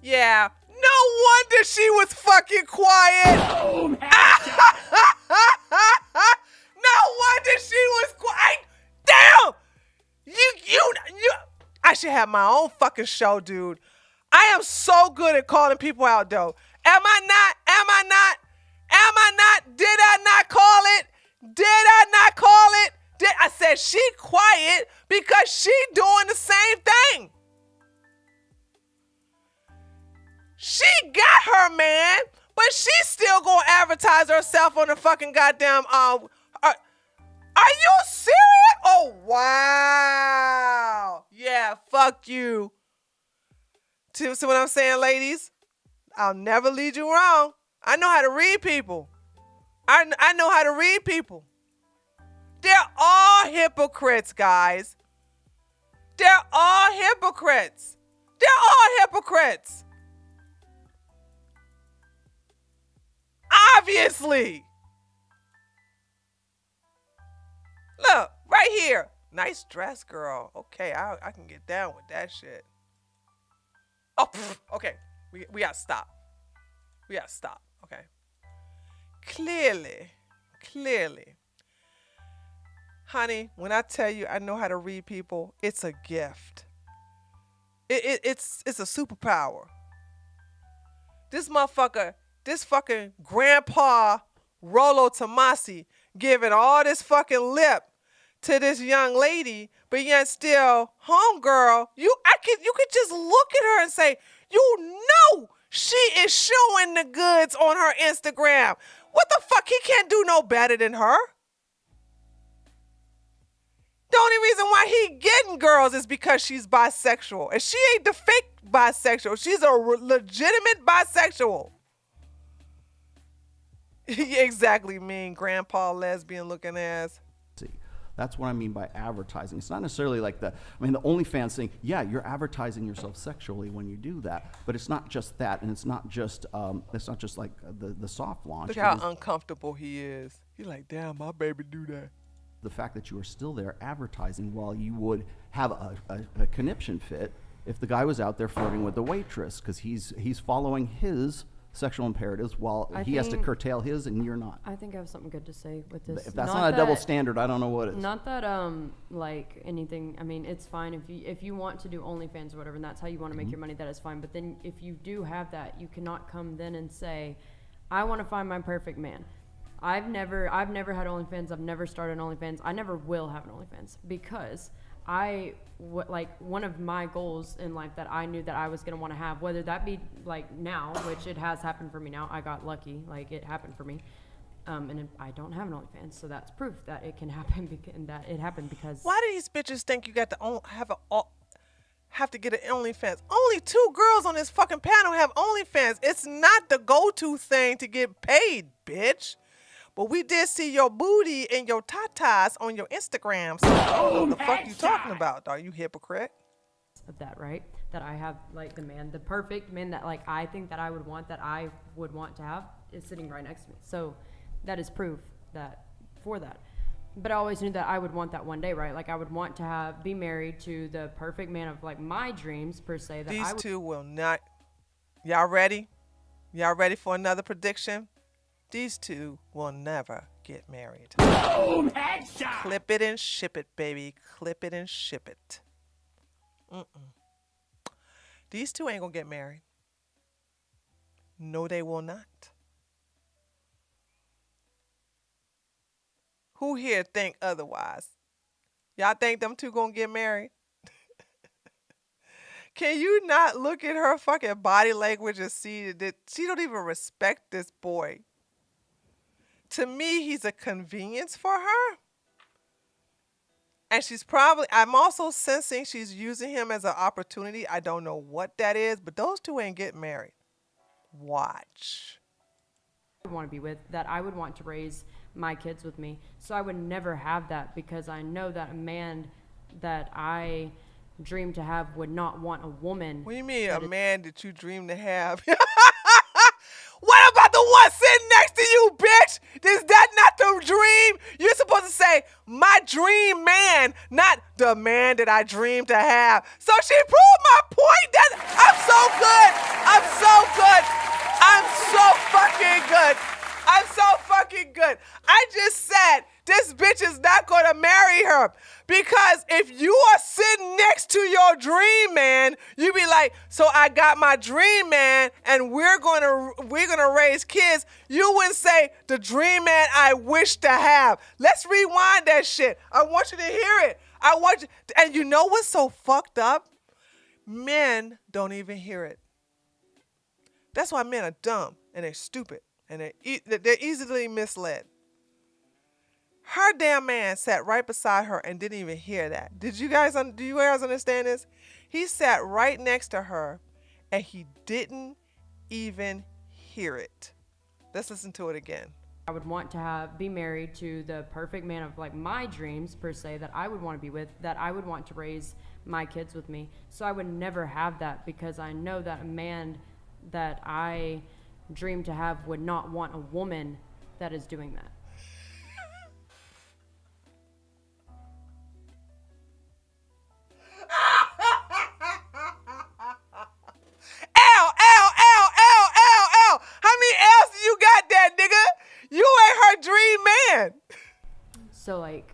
Yeah, no wonder she was fucking quiet. No wonder she was quiet. Damn! You. I should have my own fucking show, dude. I am so good at calling people out, though. Am I not? Am I not? Am I not? Did I not call it? Did I not call it? I said she quiet because she doing the same thing. She got her man, but she's still gonna advertise herself on the fucking goddamn. Are you serious? Oh wow. Yeah, fuck you. See what I'm saying, ladies? I'll never lead you wrong. I know how to read people. I know how to read people. They're all hypocrites, guys. They're all hypocrites. They're all hypocrites. Obviously. Look, right here. Nice dress, girl. Okay, I can get down with that shit. Oh, okay. We gotta stop. We gotta stop. Okay. Clearly. Honey, when I tell you I know how to read people, it's a gift. It's a superpower. This motherfucker, this fucking grandpa Rollo Tomassi giving all this fucking lip to this young lady, but yet still, homegirl, you could just look at her and say, you know she is showing the goods on her Instagram. What the fuck? He can't do no better than her. The only reason why he getting girls is because she's bisexual. And she ain't the fake bisexual. She's a legitimate bisexual. Exactly, mean grandpa lesbian looking ass. That's what I mean by advertising. It's not necessarily like the OnlyFans thing. Yeah, you're advertising yourself sexually when you do that, but it's not just that, and it's not just like the soft launch. Look how uncomfortable he is. He's like, damn, my baby do that. The fact that you are still there advertising while you would have a conniption fit if the guy was out there flirting with the waitress because he's following his sexual imperatives while he has to curtail his and you're not. I think I have something good to say with this. If that's not a double standard, I don't know what is. Not that like anything. I mean, it's fine if you want to do OnlyFans or whatever, and that's how you want to make your money. That is fine. But then if you do have that, you cannot come then and say, I want to find my perfect man. I've never had OnlyFans. I've never started OnlyFans. I never will have an OnlyFans because like one of my goals in life that I knew that I was going to want to have, whether that be like now, which it has happened for me now. I got lucky, like it happened for me. And I don't have an OnlyFans, so that's proof that it can happen and that it happened because. Why do these bitches think you got to have to get an OnlyFans? Only 2 girls on this fucking panel have OnlyFans. It's not the go-to thing to get paid, bitch. But we did see your booty and your tatas on your Instagram. So I don't know what the fuck you talking about. Are you hypocrite? Of that, right? That I have like the perfect man that like I think that I would want to have is sitting right next to me. So that is proof for that. But I always knew that I would want that one day, right? Like I would want to be married to the perfect man of like my dreams per se. That These two will not. Y'all ready? Y'all ready for another prediction? These two will never get married. Boom! Headshot! Clip it and ship it, baby. Clip it and ship it. These two ain't gonna get married. No, they will not. Who here think otherwise? Y'all think them two gonna get married? Can you not look at her fucking body language and see that she don't even respect this boy? To me, he's a convenience for her. And I'm also sensing she's using him as an opportunity. I don't know what that is, but those two ain't getting married. Watch. I would want to be with, that I would want to raise my kids with me. So I would never have that because I know that a man that I dream to have would not want a woman. What do you mean a man that you dream to have? What about the one sitting next to you, bitch? Is that not the dream? You're supposed to say, my dream man, not the man that I dream to have. So she proved my point that I'm so good. I'm so good. I'm so fucking good. I'm so fucking good. I just said this bitch is not going to marry her because if you are sitting next to your dream man, you be like, so I got my dream man and we're going to raise kids. You wouldn't say the dream man I wish to have. Let's rewind that shit. I want you to hear it. And you know what's so fucked up? Men don't even hear it. That's why men are dumb and they're stupid. And they're easily misled. Her damn man sat right beside her and didn't even hear that. Do you guys understand this? He sat right next to her and he didn't even hear it. Let's listen to it again. I would want to be married to the perfect man of like my dreams per se that I would want to be with, that I would want to raise my kids with me. So I would never have that because I know that a man that I dream to have would not want a woman that is doing that. L. How many L's do you got there, nigga? You ain't her dream man. So like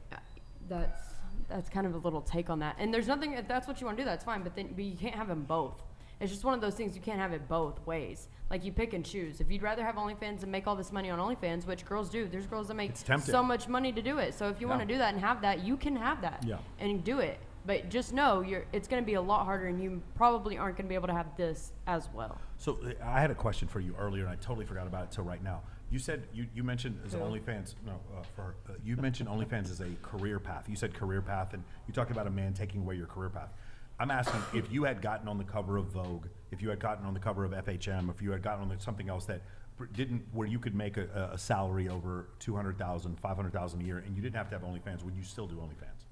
that's kind of a little take on that. And there's nothing, if that's what you want to do, that's fine. But you can't have them both. It's just one of those things, you can't have it both ways. Like, you pick and choose. If you'd rather have OnlyFans and make all this money on OnlyFans, which girls do, there's girls that make so much money to do it. So if you want to do that and have that, you can have that and do it. But just know it's going to be a lot harder, and you probably aren't going to be able to have this as well. So I had a question for you earlier, and I totally forgot about it till right now. You said you mentioned as OnlyFans. No, you mentioned OnlyFans as a career path. You said career path, and you talked about a man taking away your career path. I'm asking if you had gotten on the cover of Vogue, if you had gotten on the cover of FHM, if you had gotten on something else that where you could make a salary over $200,000, $500,000 a year, and you didn't have to have OnlyFans, would you still do OnlyFans?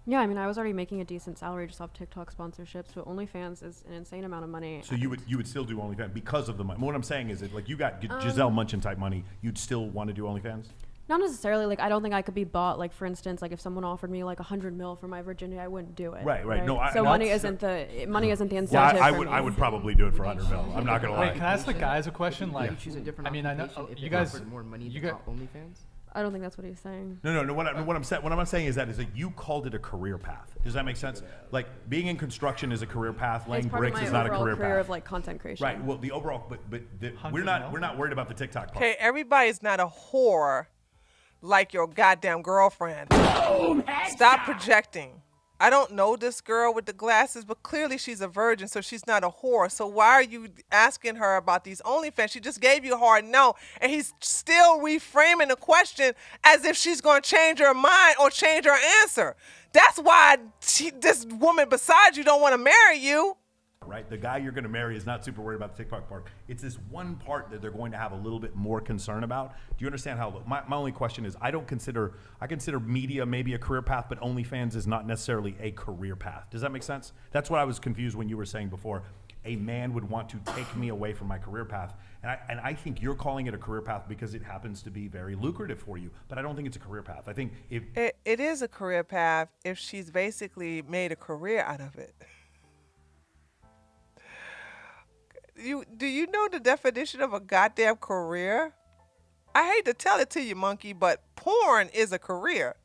Yeah, I mean, I was already making a decent salary just off TikTok sponsorships, but OnlyFans is an insane amount of money. So you would still do OnlyFans because of the money. What I'm saying is that, like, you got Giselle Munchin type money, you'd still want to do OnlyFans? Not necessarily. Like, I don't think I could be bought. Like, for instance, like if someone offered me like $100 million for my virginity, I wouldn't do it. Right. No, so money isn't the incentive. Yeah, for me. I would probably do it for $100 million. I'm not gonna lie. Wait, can I ask the guys a question? Like, choose a different I mean, I know occupation if you they guys offered more money you than got OnlyFans. I don't think that's what he's saying. No. What I'm saying is that you called it a career path. Does that make sense? Like, being in construction is a career path. Laying bricks is not a career path. Of like content creation. Right. Well, the overall, but we're not worried about the TikTok part. Okay, everybody's not a whore like your goddamn girlfriend. Stop projecting. I don't know this girl with the glasses, but clearly she's a virgin, so she's not a whore. So why are you asking her about these OnlyFans? She just gave you a hard no, and he's still reframing the question as if she's going to change her mind or change her answer. That's why this woman beside you don't want to marry you. Right? The guy you're going to marry is not super worried about the TikTok part. It's this one part that they're going to have a little bit more concern about. Do you understand how? My only question is, I consider media maybe a career path, but OnlyFans is not necessarily a career path. Does that make sense? That's what I was confused when you were saying before. A man would want to take me away from my career path. And I think you're calling it a career path because it happens to be very lucrative for you. But I don't think it's a career path. I think it is a career path if she's basically made a career out of it. Do you know the definition of a goddamn career? I hate to tell it to you, monkey, but porn is a career.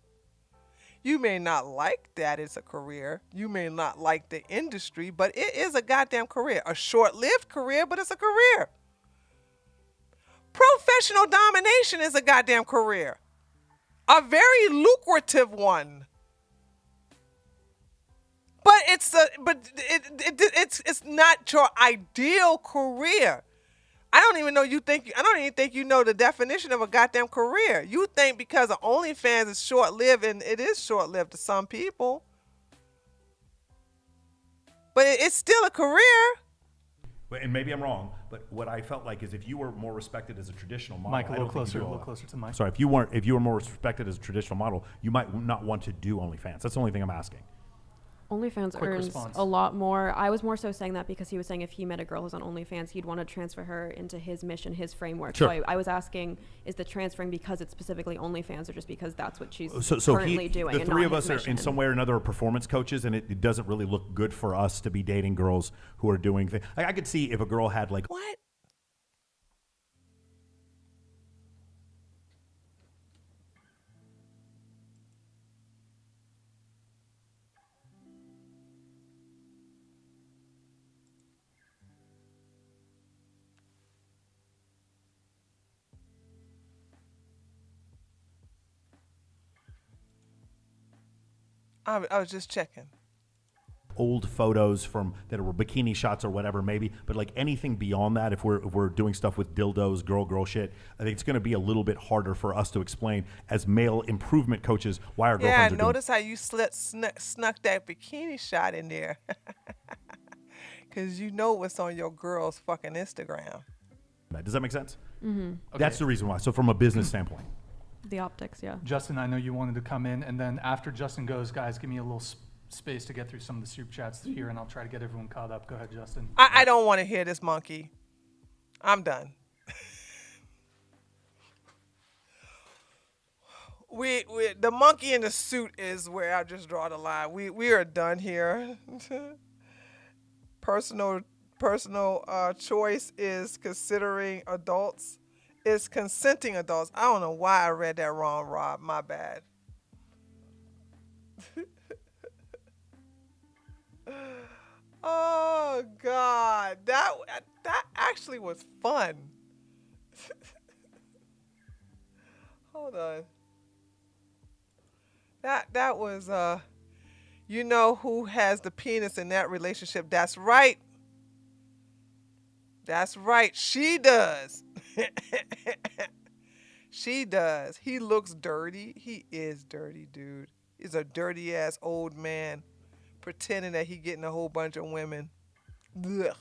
You may not like that it's a career. You may not like the industry, but it is a goddamn career. A short-lived career, but it's a career. Professional domination is a goddamn career. A very lucrative one. But it's not your ideal career. I don't even think you know the definition of a goddamn career. You think because of OnlyFans is short-lived, and it is short-lived to some people. But it's still a career. And maybe I'm wrong, but what I felt like is if you were more respected as a traditional model, Mike, a little closer to the mic. Sorry, if you were more respected as a traditional model, you might not want to do OnlyFans. That's the only thing I'm asking. OnlyFans earns a lot more. I was more so saying that because he was saying if he met a girl who's on OnlyFans, he'd want to transfer her into his mission, his framework. Sure. So I was asking, is the transferring because it's specifically OnlyFans or just because that's what she's So currently doing? The three of us are in some way or another are performance coaches, and it doesn't really look good for us to be dating girls who are doing things. Like, I could see if a girl had like what? I was just checking. Old photos from that were bikini shots or whatever, maybe, but like anything beyond that, if we're doing stuff with dildos, girl shit, I think it's going to be a little bit harder for us to explain as male improvement coaches why our girlfriends are notice how you snuck that bikini shot in there, because you know what's on your girl's fucking Instagram. Does that make sense? Mm-hmm. Okay. That's the reason why. So from a business standpoint. The optics, yeah. Justin, I know you wanted to come in, and then after Justin goes, guys, give me a little space to get through some of the soup chats here, and I'll try to get everyone caught up. Go ahead, Justin. I don't want to hear this monkey. I'm done. The monkey in the suit is where I just draw the line. We are done here. Personal choice is considering adults. Is consenting adults. I don't know why I read that wrong, Rob. My bad. Oh God, that actually was fun. Hold on. That was you know who has the penis in that relationship? That's right. That's right. She does. She does. He looks dirty. He is dirty, dude. He's a dirty ass old man pretending that he getting a whole bunch of women. Ugh.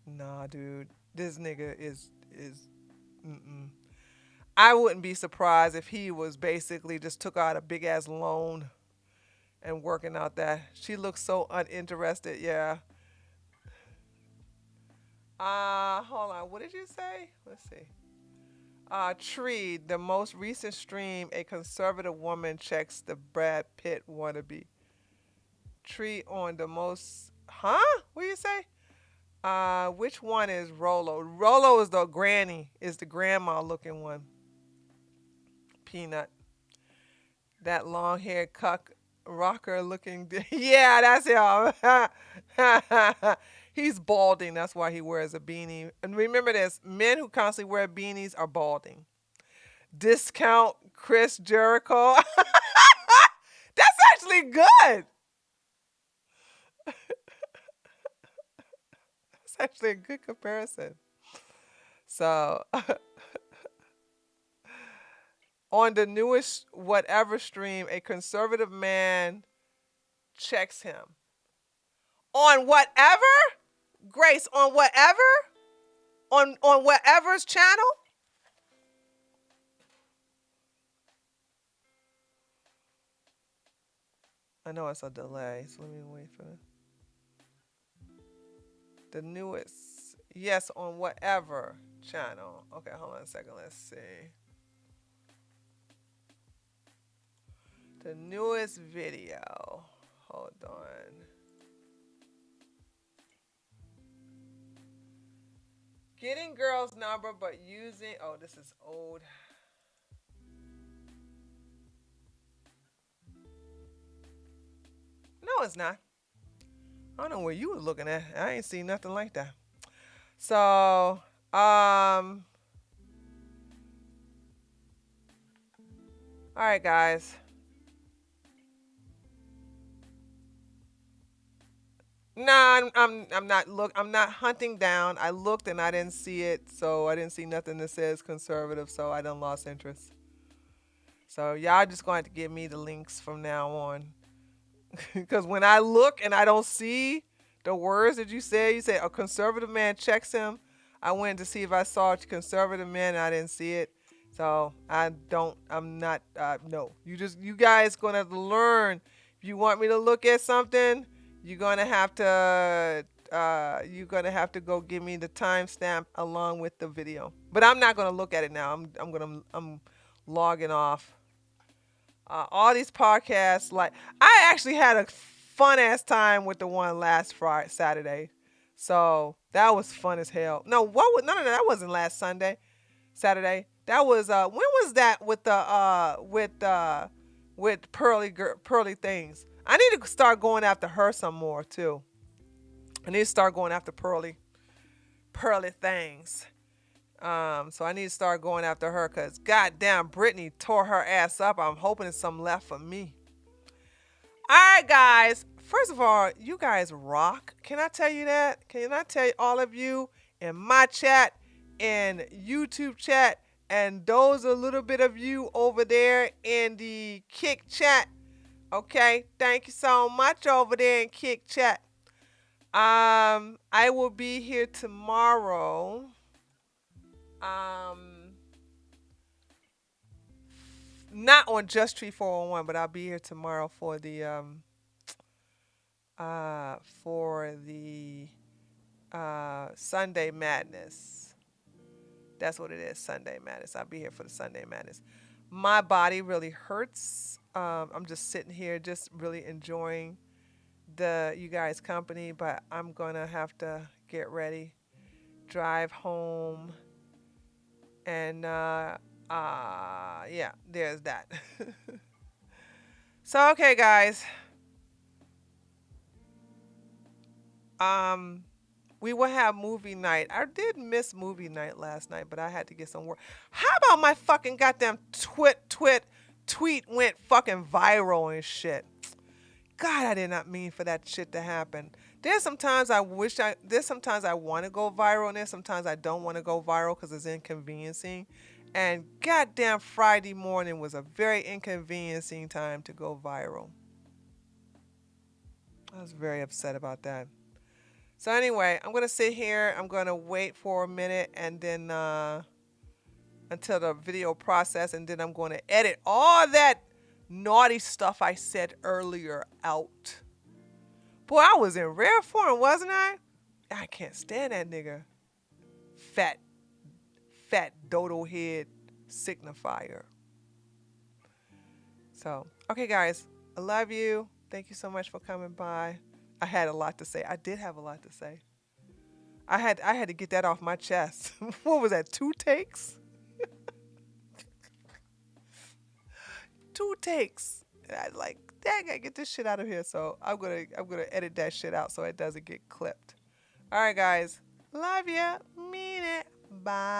Nah, dude. This nigga is mm-mm. I wouldn't be surprised if he was basically just took out a big ass loan and working out that. She looks so uninterested. Yeah. Hold on. What did you say? Let's see. Tree, the most recent stream, a conservative woman checks the Brad Pitt wannabe. Tree on the most, huh? What do you say? Which one is Rollo? Rollo is the granny, is the grandma looking one. Peanut. That long haired cuck rocker looking. Yeah, that's him. He's balding. That's why he wears a beanie. And remember this, men who constantly wear beanies are balding. Discount Chris Jericho. That's actually good. That's actually a good comparison. So, on the newest whatever stream, a conservative man checks him. On whatever? Grace, on whatever? On whatever's channel? I know it's a delay, so let me wait for it. The newest. Yes, on whatever channel. Okay, hold on a second. Let's see. The newest video. Hold on. Getting girls' number, but using. Oh, this is old. No, it's not. I don't know where you were looking at. I ain't seen nothing like that. So, all right, guys. Nah, I'm not I'm not hunting down. I looked and I didn't see it, so I didn't see nothing that says conservative, so I done lost interest. So y'all just going to have to give me the links from now on. Because when I look and I don't see the words that you say a conservative man checks him. I went to see if I saw a conservative man and I didn't see it. So I'm not, no. You guys going to have to learn. If you want me to look at something, you're going to have to go give me the timestamp along with the video. But I'm not going to look at it now. I'm logging off. All these podcasts, like I actually had a fun ass time with the one last Saturday, so that was fun as hell. No, no, that wasn't last Saturday. That was when was that with the with Pearly Things? I need to start going after her some more too. I need to start going after Pearly Things. So I need to start going after her because goddamn Brittany tore her ass up. I'm hoping there's some left for me. All right, guys. First of all, you guys rock. Can I tell you that? Can I tell all of you in my chat, in YouTube chat, and those a little bit of you over there in the Kick chat? Okay, thank you so much over there in Kick chat. I will be here tomorrow. Not on Just Tree 401, but I'll be here tomorrow for the Sunday Madness. That's what it is, Sunday Madness. I'll be here for the Sunday Madness. My body really hurts. I'm just sitting here, just really enjoying you guys' company, but I'm gonna have to get ready, drive home. And yeah, there's that. So okay, guys. We will have movie night. I did miss movie night last night, but I had to get some work. How about my fucking goddamn tweet went fucking viral and shit? God, I did not mean for that shit to happen. There's sometimes I want to go viral, and there's sometimes I don't want to go viral because it's inconveniencing. And goddamn Friday morning was a very inconveniencing time to go viral. I was very upset about that. So anyway, I'm going to sit here. I'm going to wait for a minute and then until the video process, and then I'm going to edit all that naughty stuff I said earlier out. Boy, I was in rare form, wasn't I? I can't stand that nigga. Fat dodo head signifier. So, okay guys, I love you. Thank you so much for coming by. I had a lot to say. I did have a lot to say. I had to get that off my chest. What was that? 2 takes? 2 takes. And I like, dang, I get this shit out of here. So I'm gonna edit that shit out so it doesn't get clipped. All right, guys. Love ya. Mean it. Bye.